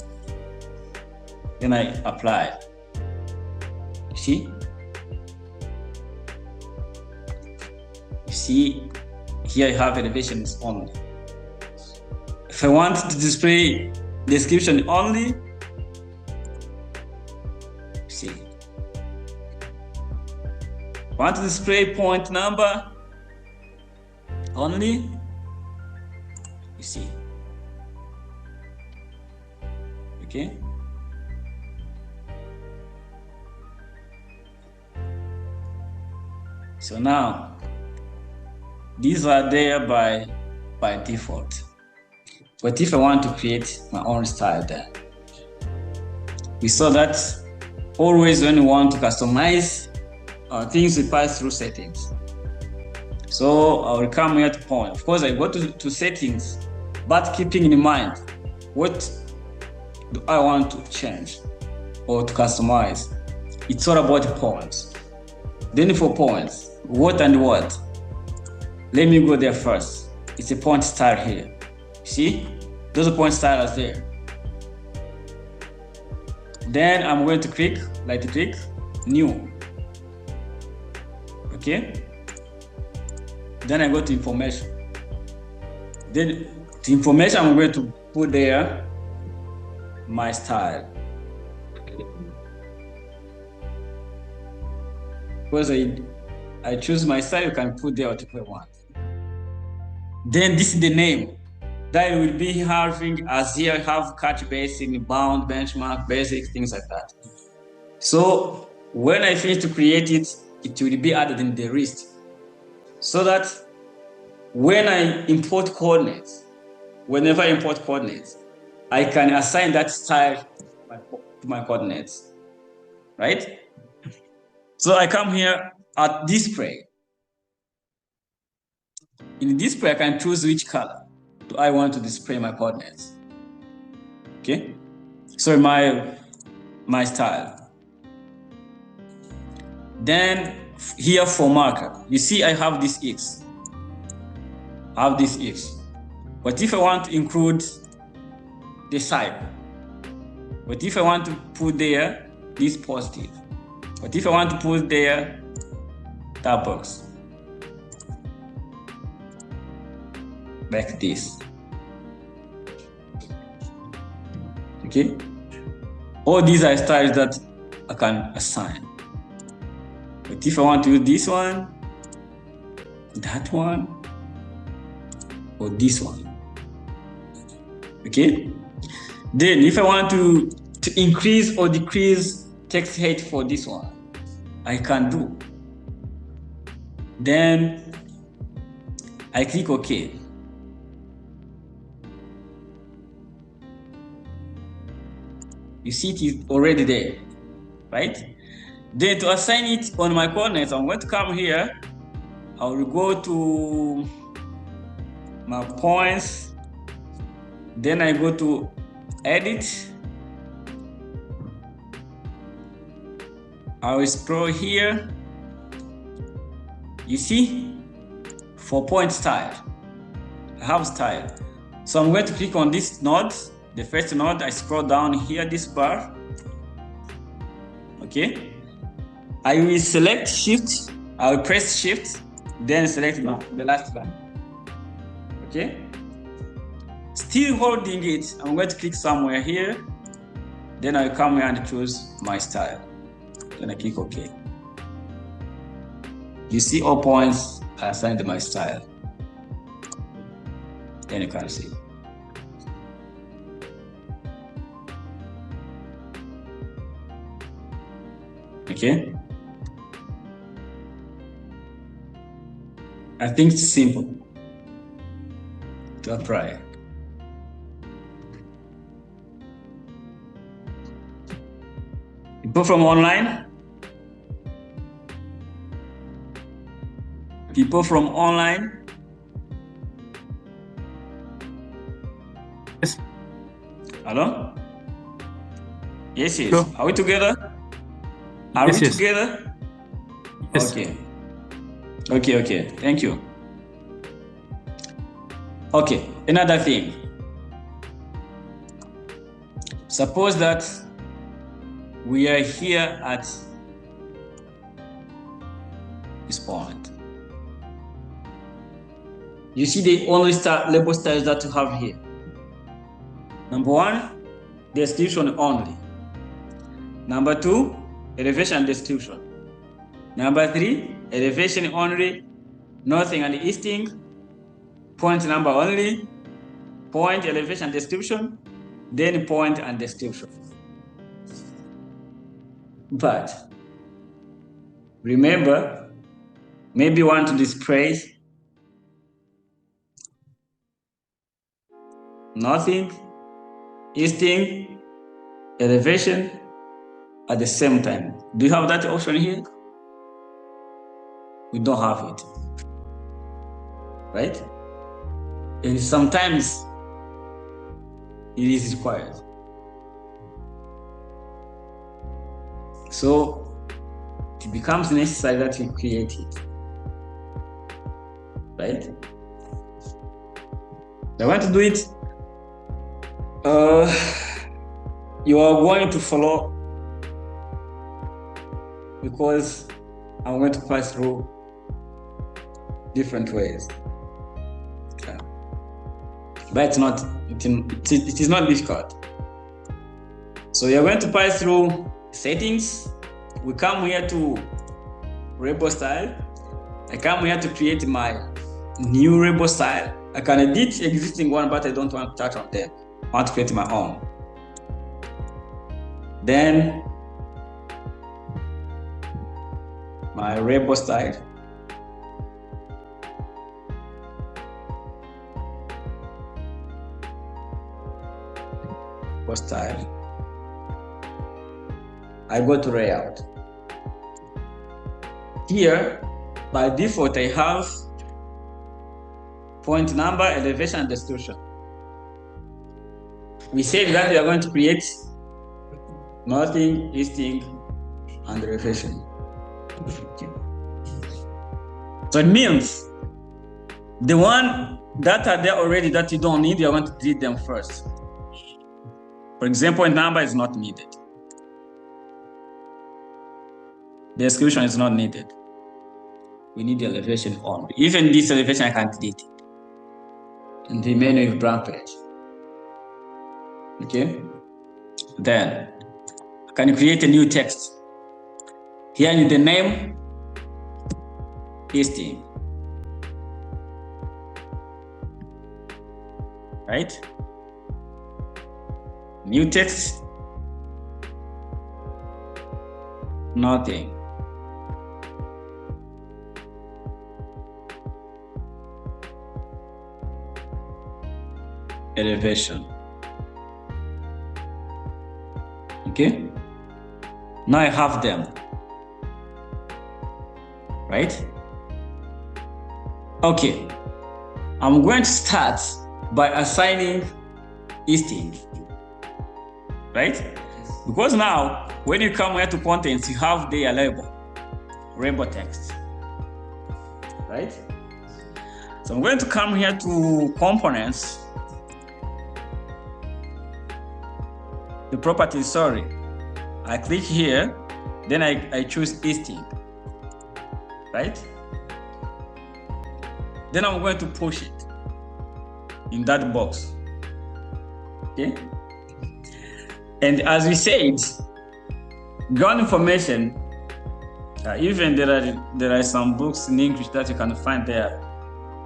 Then I apply. See? You see, here I have elevations only. If I want to display description only, see. I want to display point number only, you see. Okay. So now, these are there by default. But if I want to create my own style there, we saw that always when we want to customize things, we pass through settings. So I will come here to point. Of course, I go to settings, but keeping in mind, what do I want to change or to customize? It's all about points. Then for points, what and what? Let me go there first. It's a point style here. See, those are point styles there. Then I'm going to click, click, new. Okay. Then I go to information. Then the information I'm going to put there my style. Because I choose my style, you can put there whatever you want. Then this is the name that will be having, as here I have cut basing, bound, benchmark, basic, things like that. So when I finish to create it, it will be added in the list. So that when I import coordinates, whenever I import coordinates, I can assign that style to my coordinates, right? So I come here at display. In display, I can choose which color do I want to display my coordinates. Okay, so my style. Then here for marker, you see I have this X. I have this X. But if I want to include the side, but if I want to put there this positive, but if I want to put there that box, like this. Okay, all these are styles that I can assign. But if I want to use this one, that one, or this one, okay? Then if I want to increase or decrease text height for this one, I can do. Then I click OK. You see it is already there, right? Then to assign it on my coordinates, I'm going to come here. I will go to my points. Then I go to edit. I will scroll here. You see, 4-point style. I have style. So I'm going to click on this node. The first node, I scroll down here, this bar. Okay. I will select Shift. I will press Shift, then select the last one. Okay. Still holding it, I'm going to click somewhere here. Then I'll come here and choose my style. Then I click OK. You see all points are assigned to my style. Then you can see. Okay. I think it's simple to apply. People from online? People from online? Yes. Hello? Yes, yes. Sure. Are we together? Are Yes, we yes. together? Yes. Okay. Okay. Thank you. Okay. Another thing. Suppose that we are here at this point. You see the only label styles that you have here. Number one, description only. Number two, elevation description. Number three, elevation only, northing and easting, point number only, point, elevation description, then point and description. But remember, maybe you want to display northing, easting, elevation at the same time. Do you have that option here? We don't have it, right? And sometimes it is required. So it becomes necessary that we create it, right? I want to do it. You are going to follow because I'm going to pass through different ways. But it's not, it is not difficult. So you're going to pass through settings. We come here to label style. I come here to create my new label style. I can edit existing one, but I don't want to touch on them. I want to create my own. Then my label style. Style. I go to layout. Here, by default, I have point number, elevation, and description. We said that we are going to create northing, easting, and elevation. So it means the one that are there already that you don't need, you are going to delete them first. For example, number is not needed. Description is not needed. We need the elevation only. Even this elevation, I can't delete it. And the menu is blank page. Okay? Then, I can create a new text. Here in the name, easting. Right? New text, nothing. Elevation. Okay? Now I have them. Right? Okay. I'm going to start by assigning easting. Right? Because now, when you come here to contents, you have their label text. Right? So I'm going to come here to components. The properties, sorry. I click here, then I choose easting. Right? Then I'm going to push it in that box. Okay? And as we said, ground information, even there are some books in English that you can find there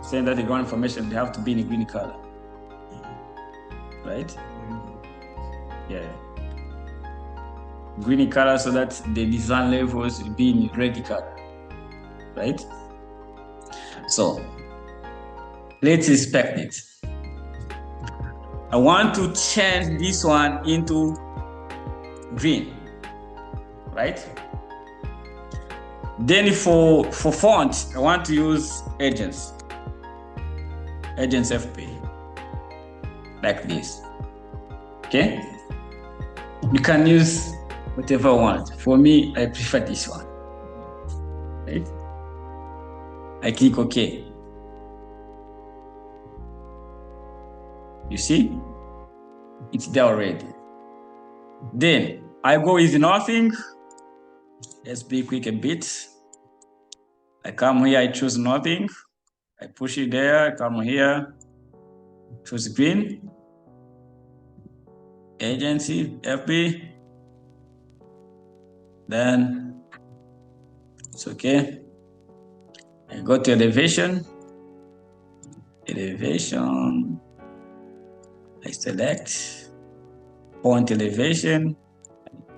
saying that the ground information, they have to be in a green color. Right? Yeah. Green color so that the design levels will be in red color. Right? So, let's inspect it. I want to change this one into green, right? Then for font, I want to use Agents FP, like this, okay? You can use whatever you want. For me, I prefer this one, right? I click OK. You see, it's there already. Then I go with nothing. Let's be quick a bit. I come here, I choose nothing. I push it there, I come here, choose green. Agency, FB. Then it's okay. I go to elevation. Elevation. I select point elevation,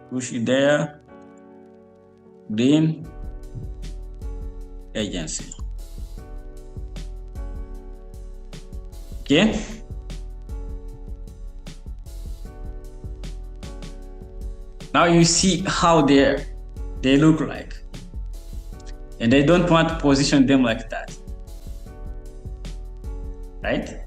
push it there, green, agency. Okay? Now you see how they look like. And I don't want to position them like that. Right?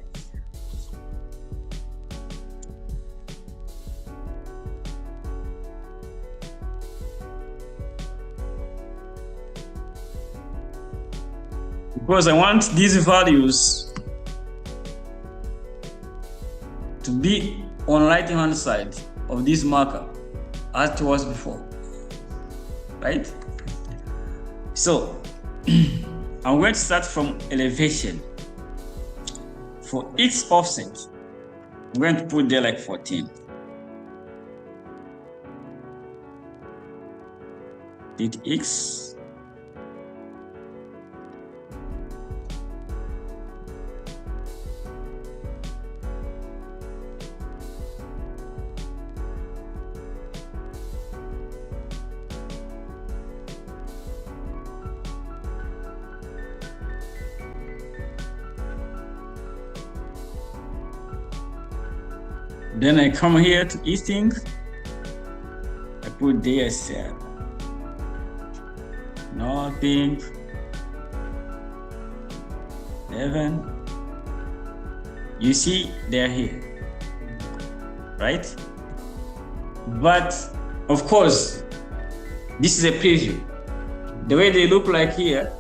Because I want these values to be on right hand side of this marker as it was before, right? So I'm going to start from elevation. For each offset, I'm going to put there like 14. Hit X. Then I come here to easting. I put DSL. Nothing. 11. You see, they're here, right? But of course, this is a preview. The way they look like here,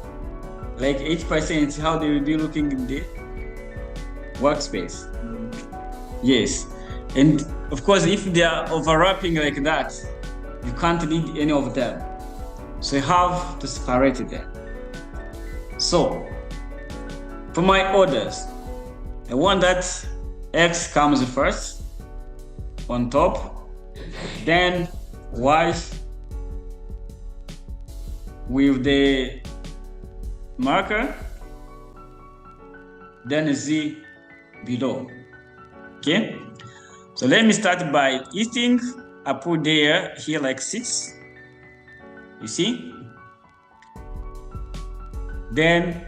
like 8%, how they will be looking in the workspace. Yes. And of course, if they are overlapping like that, you can't read any of them. So you have to separate them. So for my orders, I want that X comes first on top, then Y with the marker, then Z below. Okay, so let me start by easting. I put here like 6. You see? Then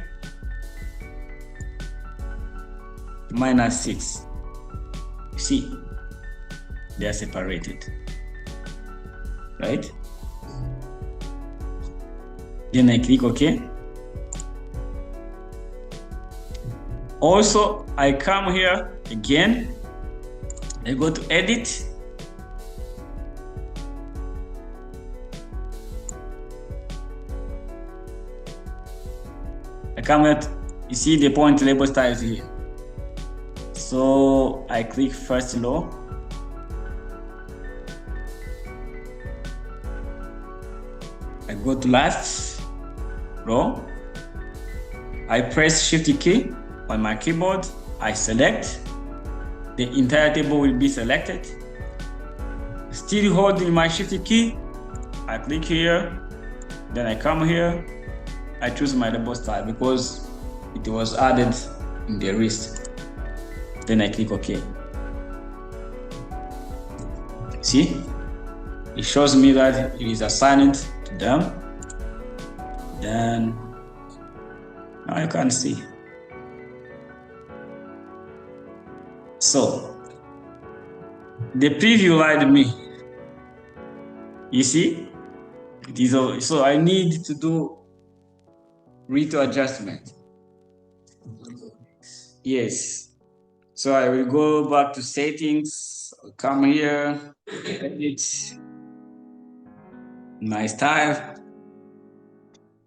-6. You see? They are separated. Right? Then I click OK. Also, I come here again. I go to Edit. I come here, you see the point label styles here. So I click first row. I go to last row. I press Shift key on my keyboard. I select. The entire table will be selected. Still holding my Shift key. I click here. Then I come here. I choose my label style because it was added in the list. Then I click OK. See? It shows me that it is assigned to them. Then now you can see. So the preview lied me. You see? It is so I need to do retro adjustment. Yes. So I will go back to settings, come here, edit my style.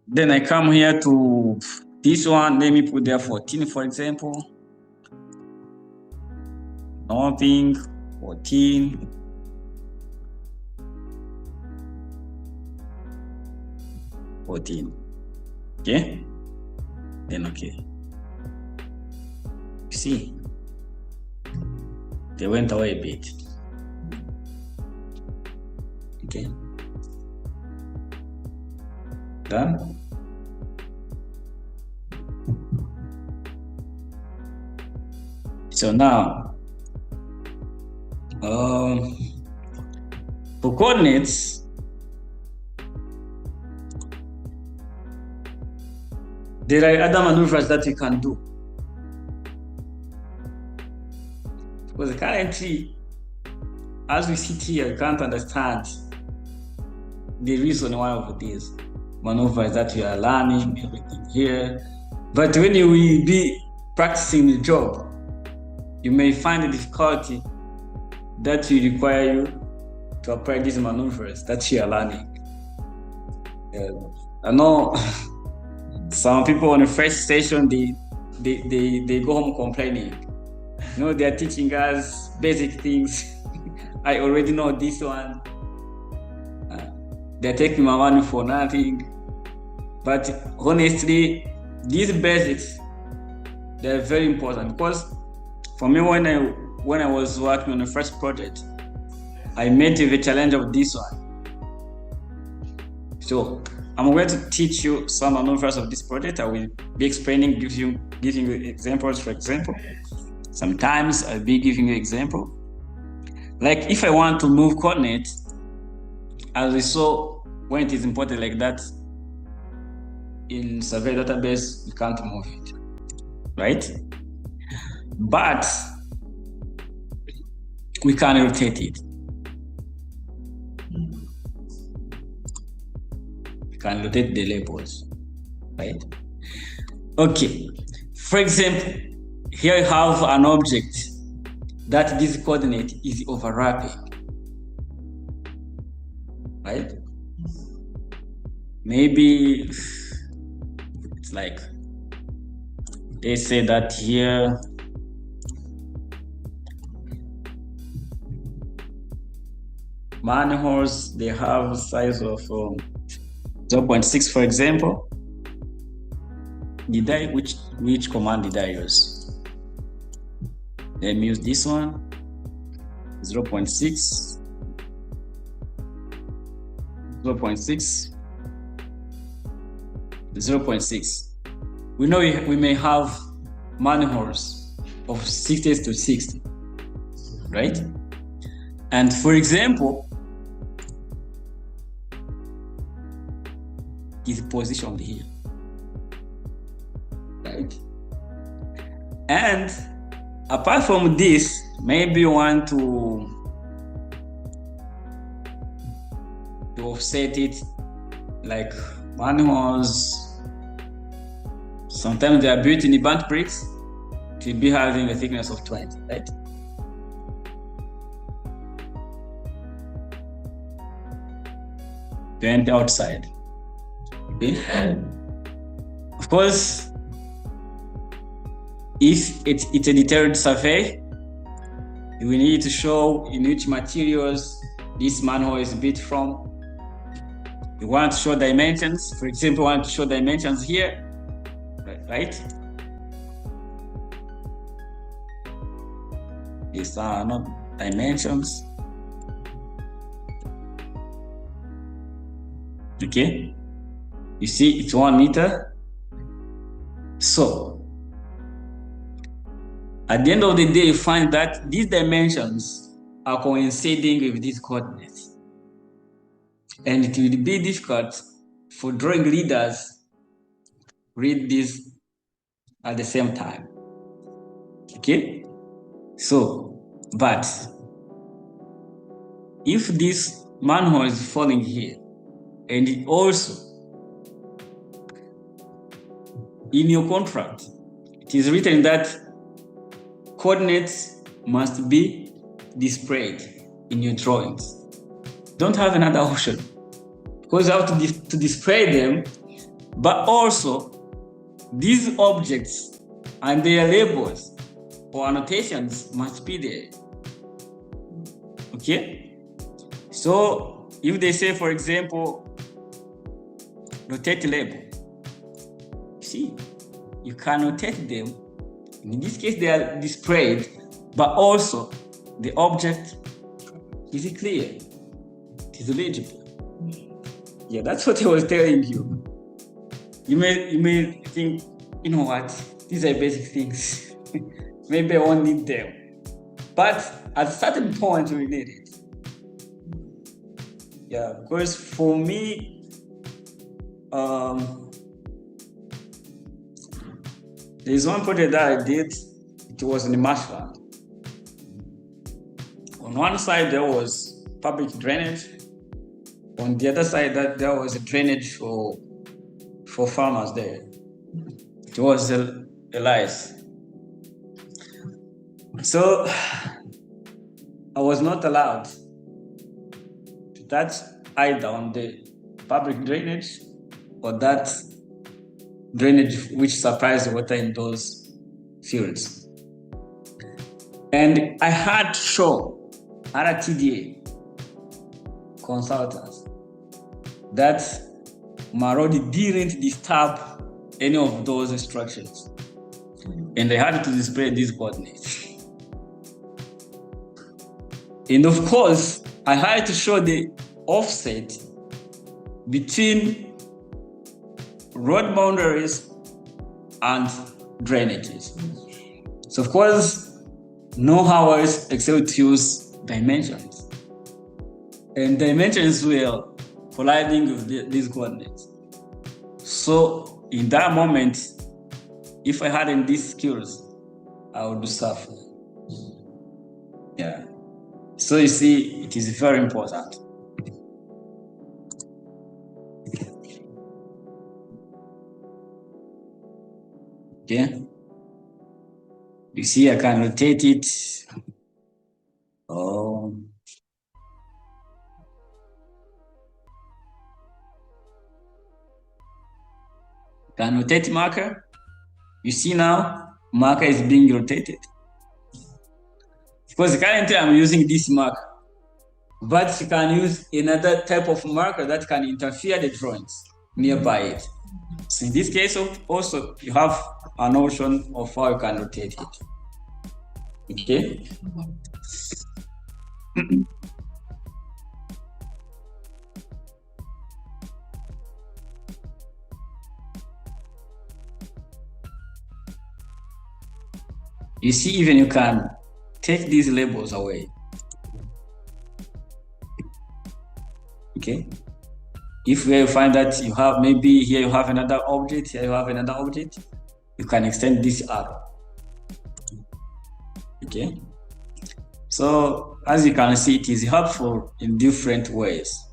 Then I come here to this one. Let me put there 14, for example. Nothing, 14. Okay. Then okay. See, they went away a bit. Okay. Done. So now, for coordinates, there are other maneuvers that you can do. Because currently, as we sit here, you can't understand the reason why of these maneuvers that you are learning, everything here. But when you will be practicing the job, you may find the difficulty that will require you to apply these maneuvers that you are learning. I know some people on the first session, they go home complaining. You know, they're teaching us basic things. I already know this one. They're taking my money for nothing. But honestly, these basics, they're very important, because for me, when I was working on the first project, I met the challenge of this one. So I'm going to teach you some maneuvers of this project. I will be explaining, giving you examples, for example. Sometimes I'll be giving you example. Like if I want to move coordinates, as we saw, when it is important like that, in survey database, you can't move it, right? But we can rotate it. We can rotate the labels, right? Okay, for example, here you have an object that this coordinate is overlapping, right? Maybe it's like, they say that here manholes, they have size of 0.6, for example. Which command did I use? Let me use this one, 0.6, 0.6, 0.6. we know we may have manholes of 60 to 60, right? And for example, is positioned here, right? And apart from this, maybe you want to offset it, like manholes. Sometimes they are built in the band bricks to be having a thickness of 20, right? Then outside. Okay. Of course, if it's a detailed survey, we need to show in which materials this manhole is built from. You want to show dimensions. For example, you want to show dimensions here, right? These are not dimensions. Okay, you see it's 1 meter. So at the end of the day, you find that these dimensions are coinciding with these coordinates, and it will be difficult for drawing readers read this at the same time. Okay, so but if this manhole is falling here, and it also in your contract, it is written that coordinates must be displayed in your drawings. Don't have another option, because you have to display them, but also these objects and their labels or annotations must be there. Okay, so if they say, for example, rotate label, see, you can rotate them. In this case, they are displayed, but also the object is clear, it is legible. Yeah, that's what I was telling you. You may think, you know what, these are basic things. Maybe I won't need them. But at a certain point, we need it. Yeah, because for me, there's one project that I did. It was in the marshland. On one side there was public drainage. On the other side, that there was a drainage for farmers there. It was a lice. So I was not allowed to touch either on the public drainage or that drainage which supplies the water in those fields. And I had to show other TDA consultants that my road didn't disturb any of those structures. And I had to display these coordinates. And of course, I had to show the offset between road boundaries and drainages. So of course, know how else except to use dimensions. And dimensions were colliding with these coordinates. So in that moment, if I hadn't these skills, I would suffer. Yeah. So you see, it is very important. Okay. You see, I can rotate it. Oh. Can rotate marker. You see now, marker is being rotated. Because currently I'm using this marker, but you can use another type of marker that can interfere the drawings nearby it. So in this case, also you have a notion of how you can rotate it. Okay. You see, even you can take these labels away. Okay. If you find that you have, maybe here you have another object, here you have another object, you can extend this arrow. Okay. So as you can see, it is helpful in different ways.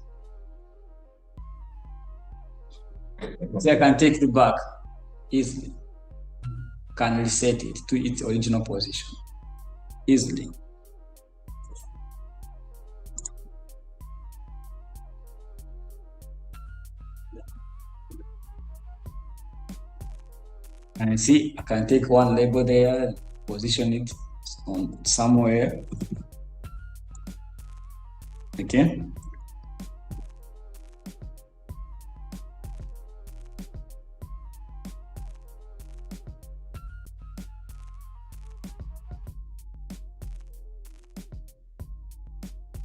So I can take it back easily, can reset it to its original position easily. And see, I can take one label there, position it on somewhere. Okay.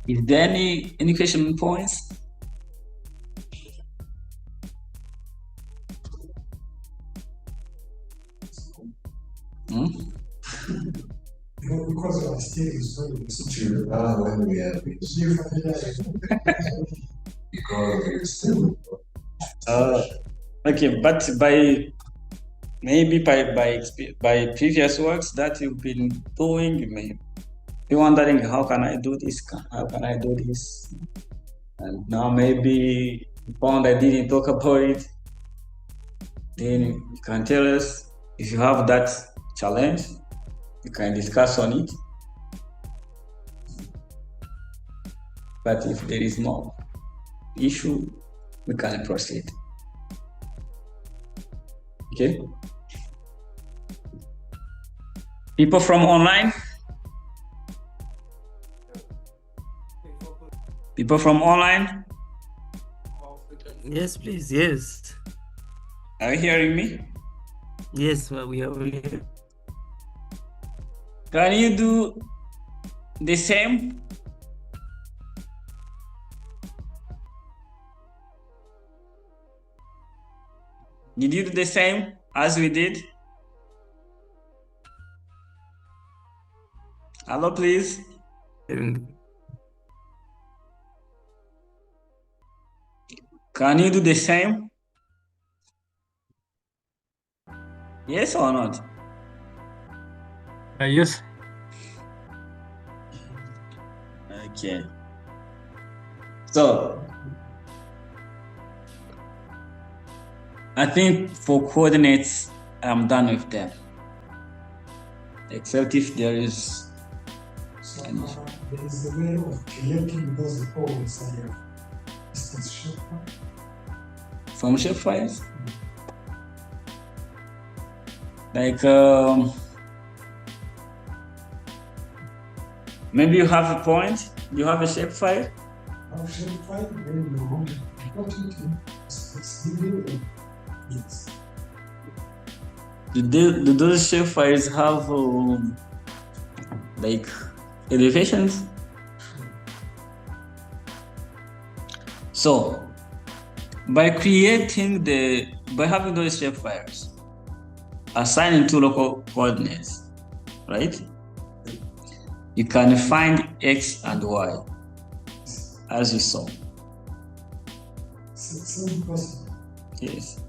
Is there any question points? Because our state is very When we have okay, but by previous works that you've been doing, you may be wondering, how can I do this? How can I do this? And now maybe you found I didn't talk about it. Then you can tell us if you have that challenge. You can discuss on it. But if there is no issue, we can proceed. Okay. People from online? People from online? Yes, please. Yes. Are you hearing me? Yes, well, we are here. Can you do the same? Did you do the same as we did? Hello, please. Can you do the same? Yes or not? Yes. Okay. So I think for coordinates, I'm done with them. Except if there is. There is a way of creating those points here. From shapefiles? Like maybe you have a point, you have a shapefile. Then you want to put it in specific. Yes. Do those shapefiles have like elevations? So by having those shapefiles, assigning two local coordinates, right? You can find X and Y, as you saw. Yes.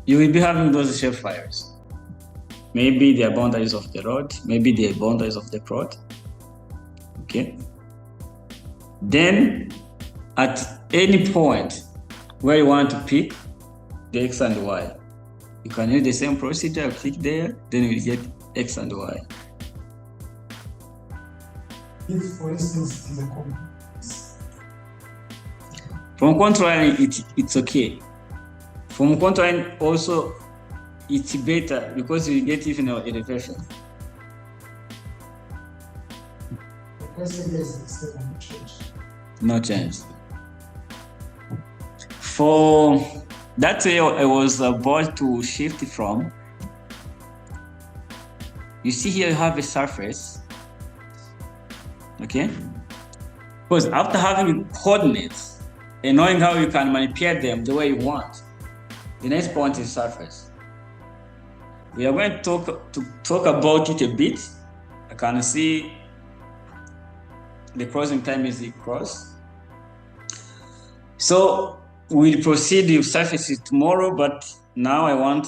You will be having those shapefiles. Maybe the boundaries of the rod, maybe the boundaries of the prod. Okay. Then, at any point where you want to pick the X and Y, you can use the same procedure, click there, then you will get X and Y. If, for instance, in the from contour line, it's okay. From contour line also, it's better because you get even an elevation. The question is no change. For that way I was about to shift from. You see here you have a surface. Okay? Because after having coordinates and knowing how you can manipulate them the way you want, the next point is surface. we are going to talk about it a bit. I can see the closing time is crossed. So we'll proceed with surfaces tomorrow, but now I want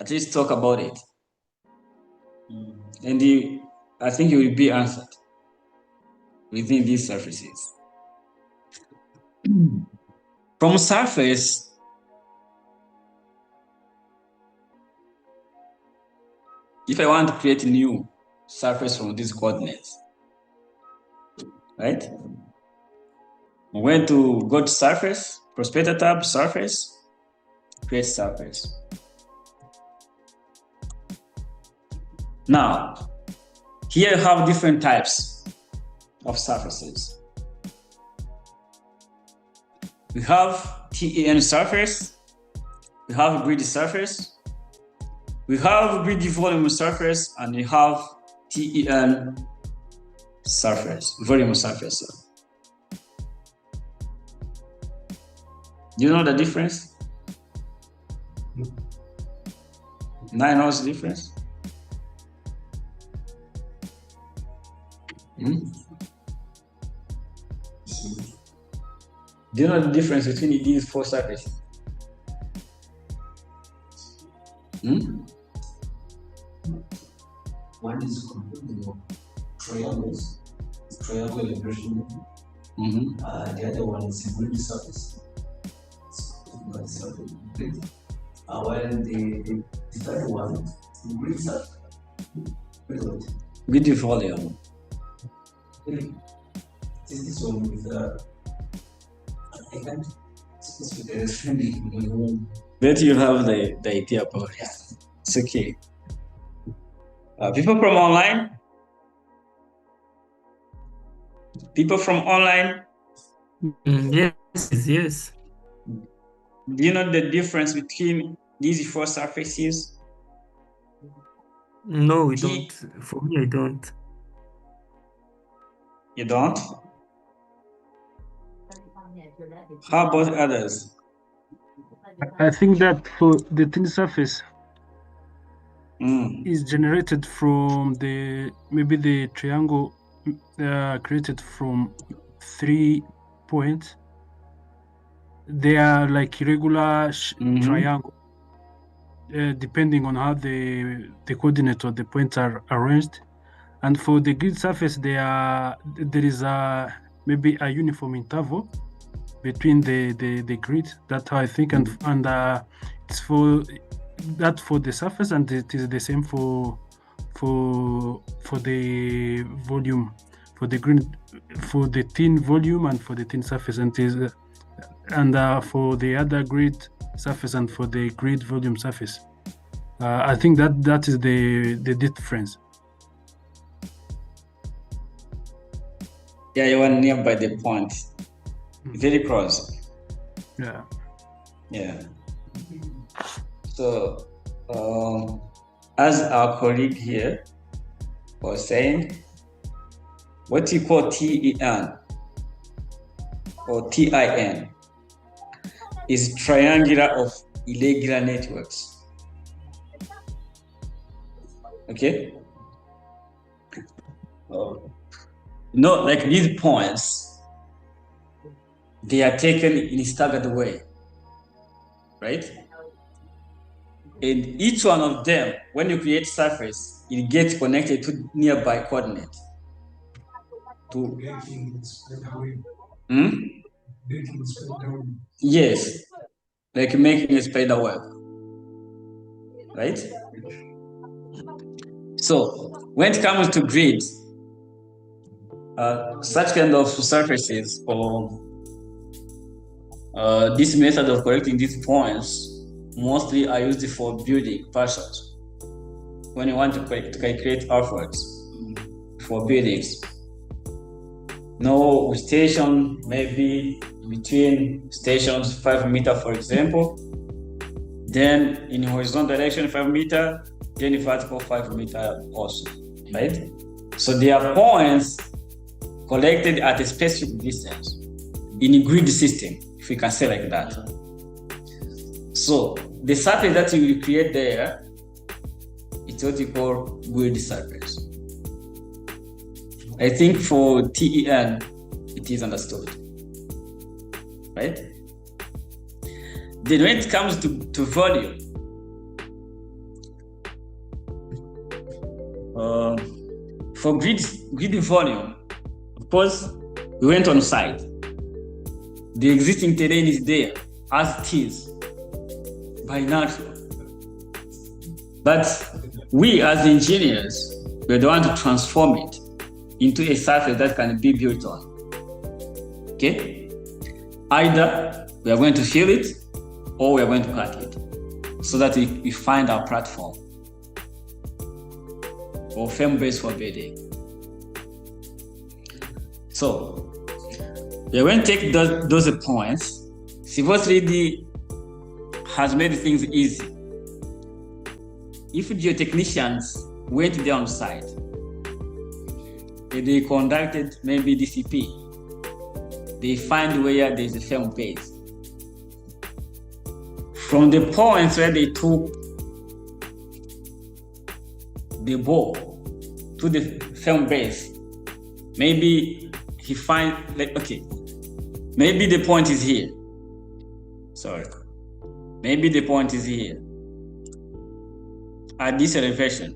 at least talk about it. And I think you will be answered within these surfaces. From surface, if I want to create a new surface from these coordinates, right? I'm going to go to surface, prospector tab, surface, create surface. Now, here you have different types of surfaces. We have TEN surface, we have grid surface, we have grid volume surface, and we have TEN surface, volume surface. Do you know the difference? Now knows the difference? Do you know the difference between these four surfaces? One is triangles, triangle inversion. The other one is a grid surface. While the third one is grid surface. Grid volume. This one with I can't specify the But you have the idea about it. It's okay. People from online? People from online? Yes. Do you know the difference between these four surfaces? No, we don't. For me, I don't. You don't? How about others? I think that for the thin surface is generated from maybe the triangle created from 3 points. They are like irregular triangle, depending on how the coordinate or the points are arranged. And for the grid surface, there is maybe a uniform interval between the grid. That's how I think, and it's for the surface, and it is the same for the volume, for the grid, for the thin volume and for the thin surface, and for the other grid surface and for the grid volume surface. I think that is the difference. Yeah, you are nearby the point. Very close. Yeah. So, as our colleague here was saying, what you call TEN or TIN is triangular of irregular networks. Okay? No, like these points, they are taken in a staggered way, right? And each one of them, when you create surface, it gets connected to nearby coordinate. Yes, like making a spider web, right? So when it comes to grids, such kind of surfaces or this method of collecting these points mostly are used for building parcels. When you want to create artworks for buildings, no station, maybe between stations 5 meters, for example, then in horizontal direction 5 meters, then in vertical 5 meters also, right? So there are points collected at a specific distance in a grid system, if we can say like that. So the surface that you will create there, it's what you call grid surface. I think for TEN, it is understood, right? Then when it comes to volume, for grid volume, of course, we went on site. The existing terrain is there as it is by natural. But we as engineers, we're the one to transform it into a surface that can be built on. Okay? Either we are going to fill it or we are going to cut it so that we find our platform or firm base for building. So we are going to take those points. Civil 3D has made things easy. If geotechnicians went there on site, they conducted maybe DCP, they find where there's a firm base. From the points where they took the bore to the firm base, maybe he find like, okay, maybe the point is here. Sorry. Maybe the point is here at this elevation.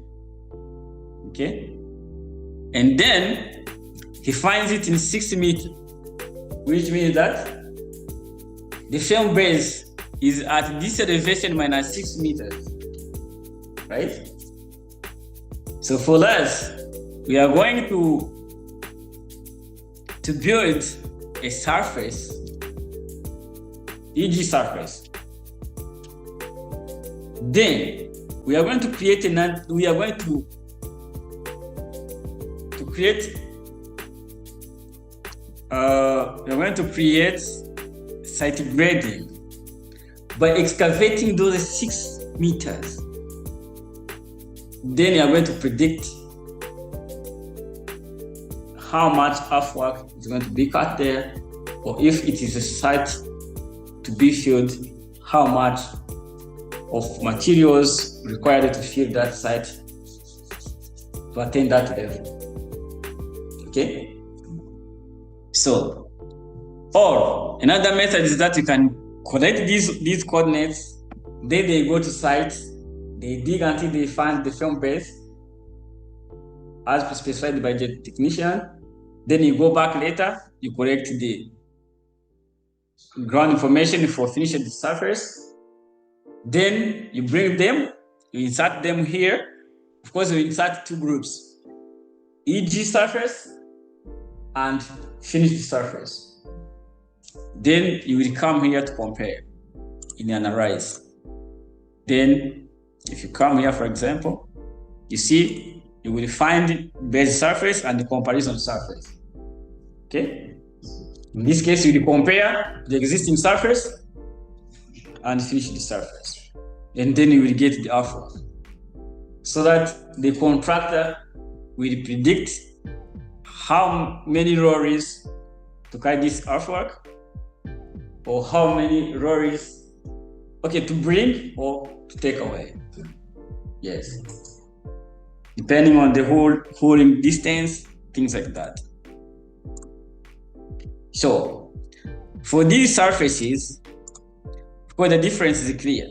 Okay? And then he finds it in 6 meters, which means that the firm base is at this elevation minus 6 meters, right? So for us, we are going to build a surface, EG surface. Then we are going to create site grading by excavating those 6 meters. Then you are going to predict how much earthwork is going to be cut there, or if it is a site to be filled, how much of materials required to fill that site to attain that level. Okay? So, or another method is that you can collect these coordinates, then they go to site, they dig until they find the firm base as specified by the technician. Then you go back later, you collect the ground information for finishing the surface. Then you bring them, you insert them here. Of course, you insert 2 groups, EG surface and finish the surface. Then you will come here to compare in analyze. Then if you come here, for example, you see, you will find base surface and the comparison surface. Okay? In this case, you will compare the existing surface and finish the surface. And then you will get the earthwork. So that the contractor will predict how many lorries to carry this earthwork, or how many lorries, to bring or to take away. Yes. Depending on the hauling distance, things like that. So, for these surfaces, of course, the difference is clear.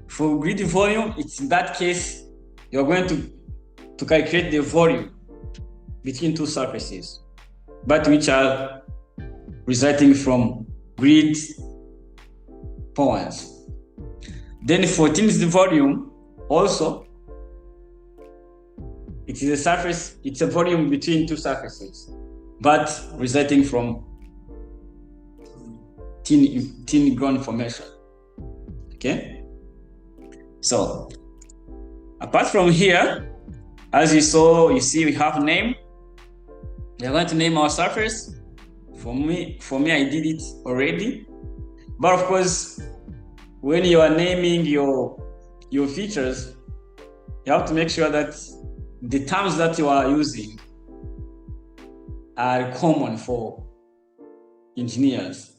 For grid volume, it's in that case, you're going to calculate the volume between 2 surfaces, but which are resulting from grid points. Then for tins volume, also, it is a surface, it's a volume between 2 surfaces, but resulting from tin ground formation. Okay? So, apart from here, as you see we have name. We are going to name our surface. For me, I did it already. But of course, when you are naming your features, you have to make sure that the terms that you are using are common for engineers.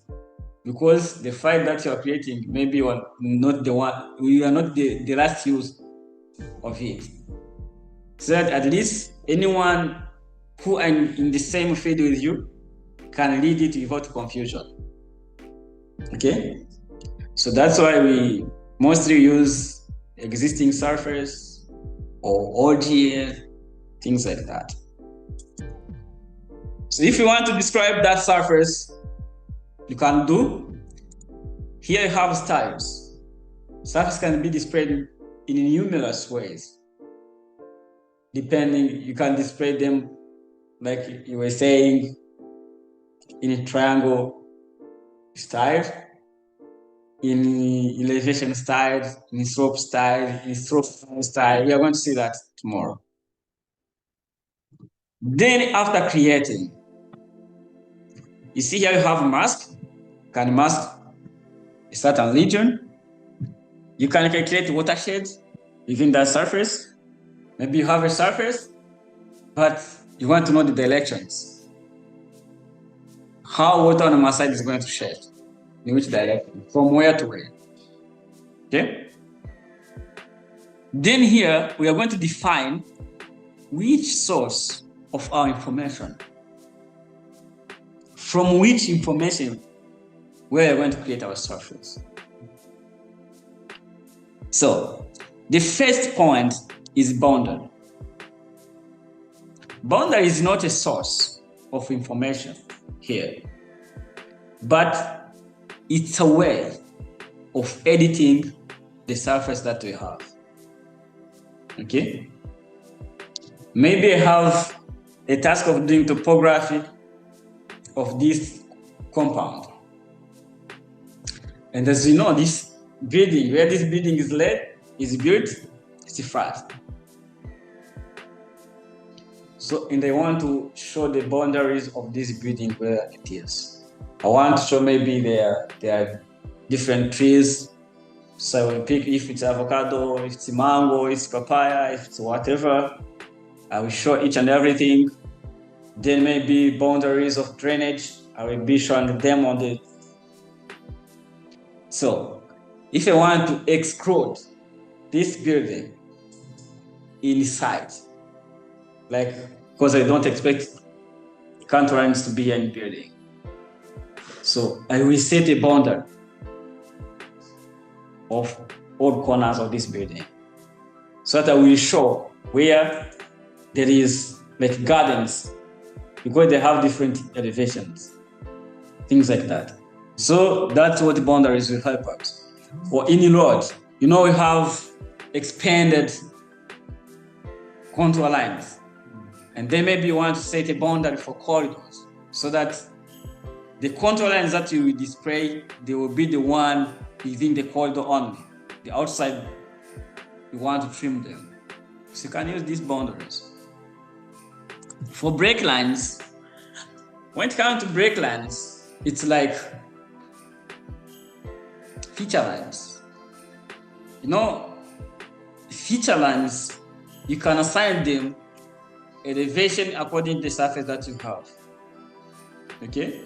because the file that you are creating, maybe you are not the one, you are not the last use of it. So that at least anyone who are in the same field with you can read it without confusion. Okay? So that's why we mostly use existing surface or OGL, things like that. So if you want to describe that surface, you can do. Here you have styles. Surface can be displayed in numerous ways. Depending, you can display them like you were saying in a triangle style, in elevation style, in slope style, in slope style. We are going to see that tomorrow. Then after creating, you see here you have mask. You can mask a certain region. You can calculate watersheds within that surface. Maybe you have a surface, but you want to know the directions. How water on one side is going to shed. In which direction? From where to where? Okay? Then here, we are going to define which source of our information. From which information we are going to create our surface. So, the first point is boundary. Boundary is not a source of information here, but it's a way of editing the surface that we have. Okay? Maybe I have a task of doing topography of this compound. And as you know, this building, where this building is built, it's flat. So, and I want to show the boundaries of this building where it is. I want to show maybe there are different trees. So I will pick if it's avocado, if it's mango, if it's papaya, if it's whatever. I will show each and everything. Then maybe boundaries of drainage. I will be showing them on the. So if I want to exclude this building inside, like, because I don't expect contour lines to be in building. So I will set a boundary of all corners of this building, so that I will show where there is like gardens, because they have different elevations, things like that. So that's what the boundaries will help us. Or in road, you know, we have expanded contour lines, and then maybe you want to set a boundary for corridors, so that the contour lines that you will display, they will be the one within the corridor only. The outside, you want to trim them. So you can use these boundaries. For break lines, when it comes to break lines, it's like feature lines. You know, feature lines, you can assign them elevation according to the surface that you have. Okay?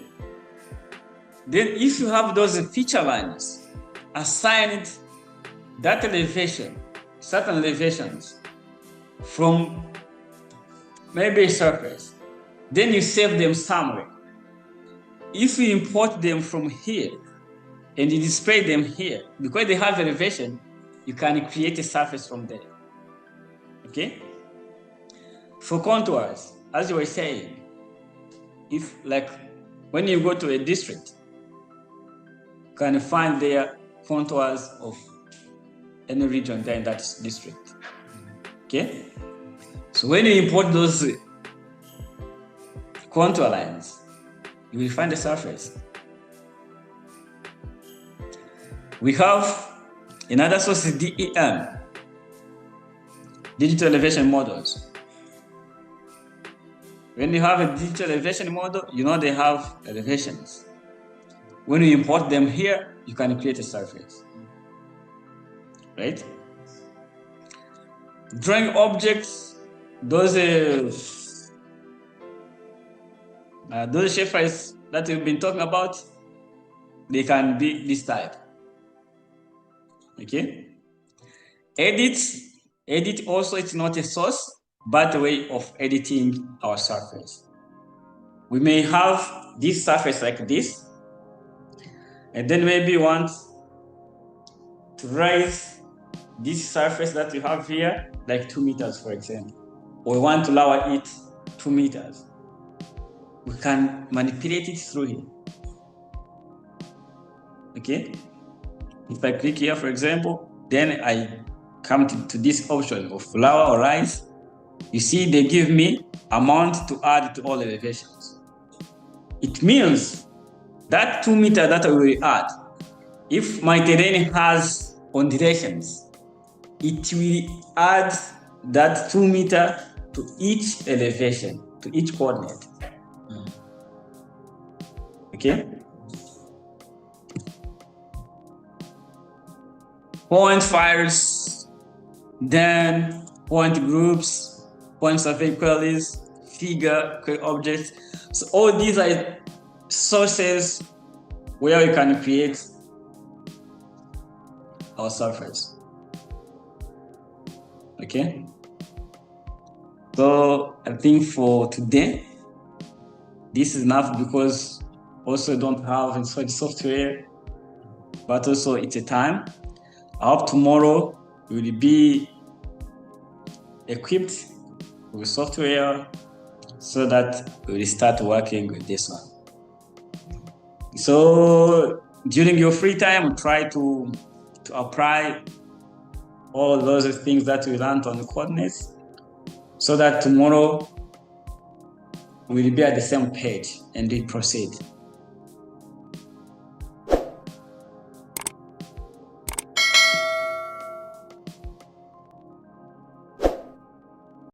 Then if you have those feature lines, assign that elevation, certain elevations from maybe a surface, then you save them somewhere. If you import them from here and you display them here, because they have elevation, you can create a surface from there. Okay? For contours, as you were saying, if like when you go to a district, you can find their contours of any region there in that district. Okay? So when you import those contour lines, you will find the surface. We have another source, DEM, digital elevation models. When you have a digital elevation model, you know they have elevations. When you import them here, you can create a surface. Right? Drawing objects, those shapes that we've been talking about, they can be this type. Okay. Edit also, it's not a source, but a way of editing our surface. We may have this surface like this, and then maybe want to raise this surface that you have here like 2 meters, for example, or we want to lower it 2 meters. We can manipulate it through here. Okay. If I click here, for example, then I come to this option of lower or rise. You see, they give me amount to add to all elevations. It means that 2 meters that I will add, if my terrain has undulations, it will add that 2 meters to each elevation, to each coordinate. Okay. Point files, then point groups, point survey queries, figure query objects. So all these are sources where we can create our surface. Okay. So I think for today, this is enough, because also don't have installed software, but also it's a time. I hope tomorrow we will be equipped with software so that we will start working with this one. So during your free time, try to apply all those things that we learned on the coordinates, so that tomorrow we will be at the same page and we proceed.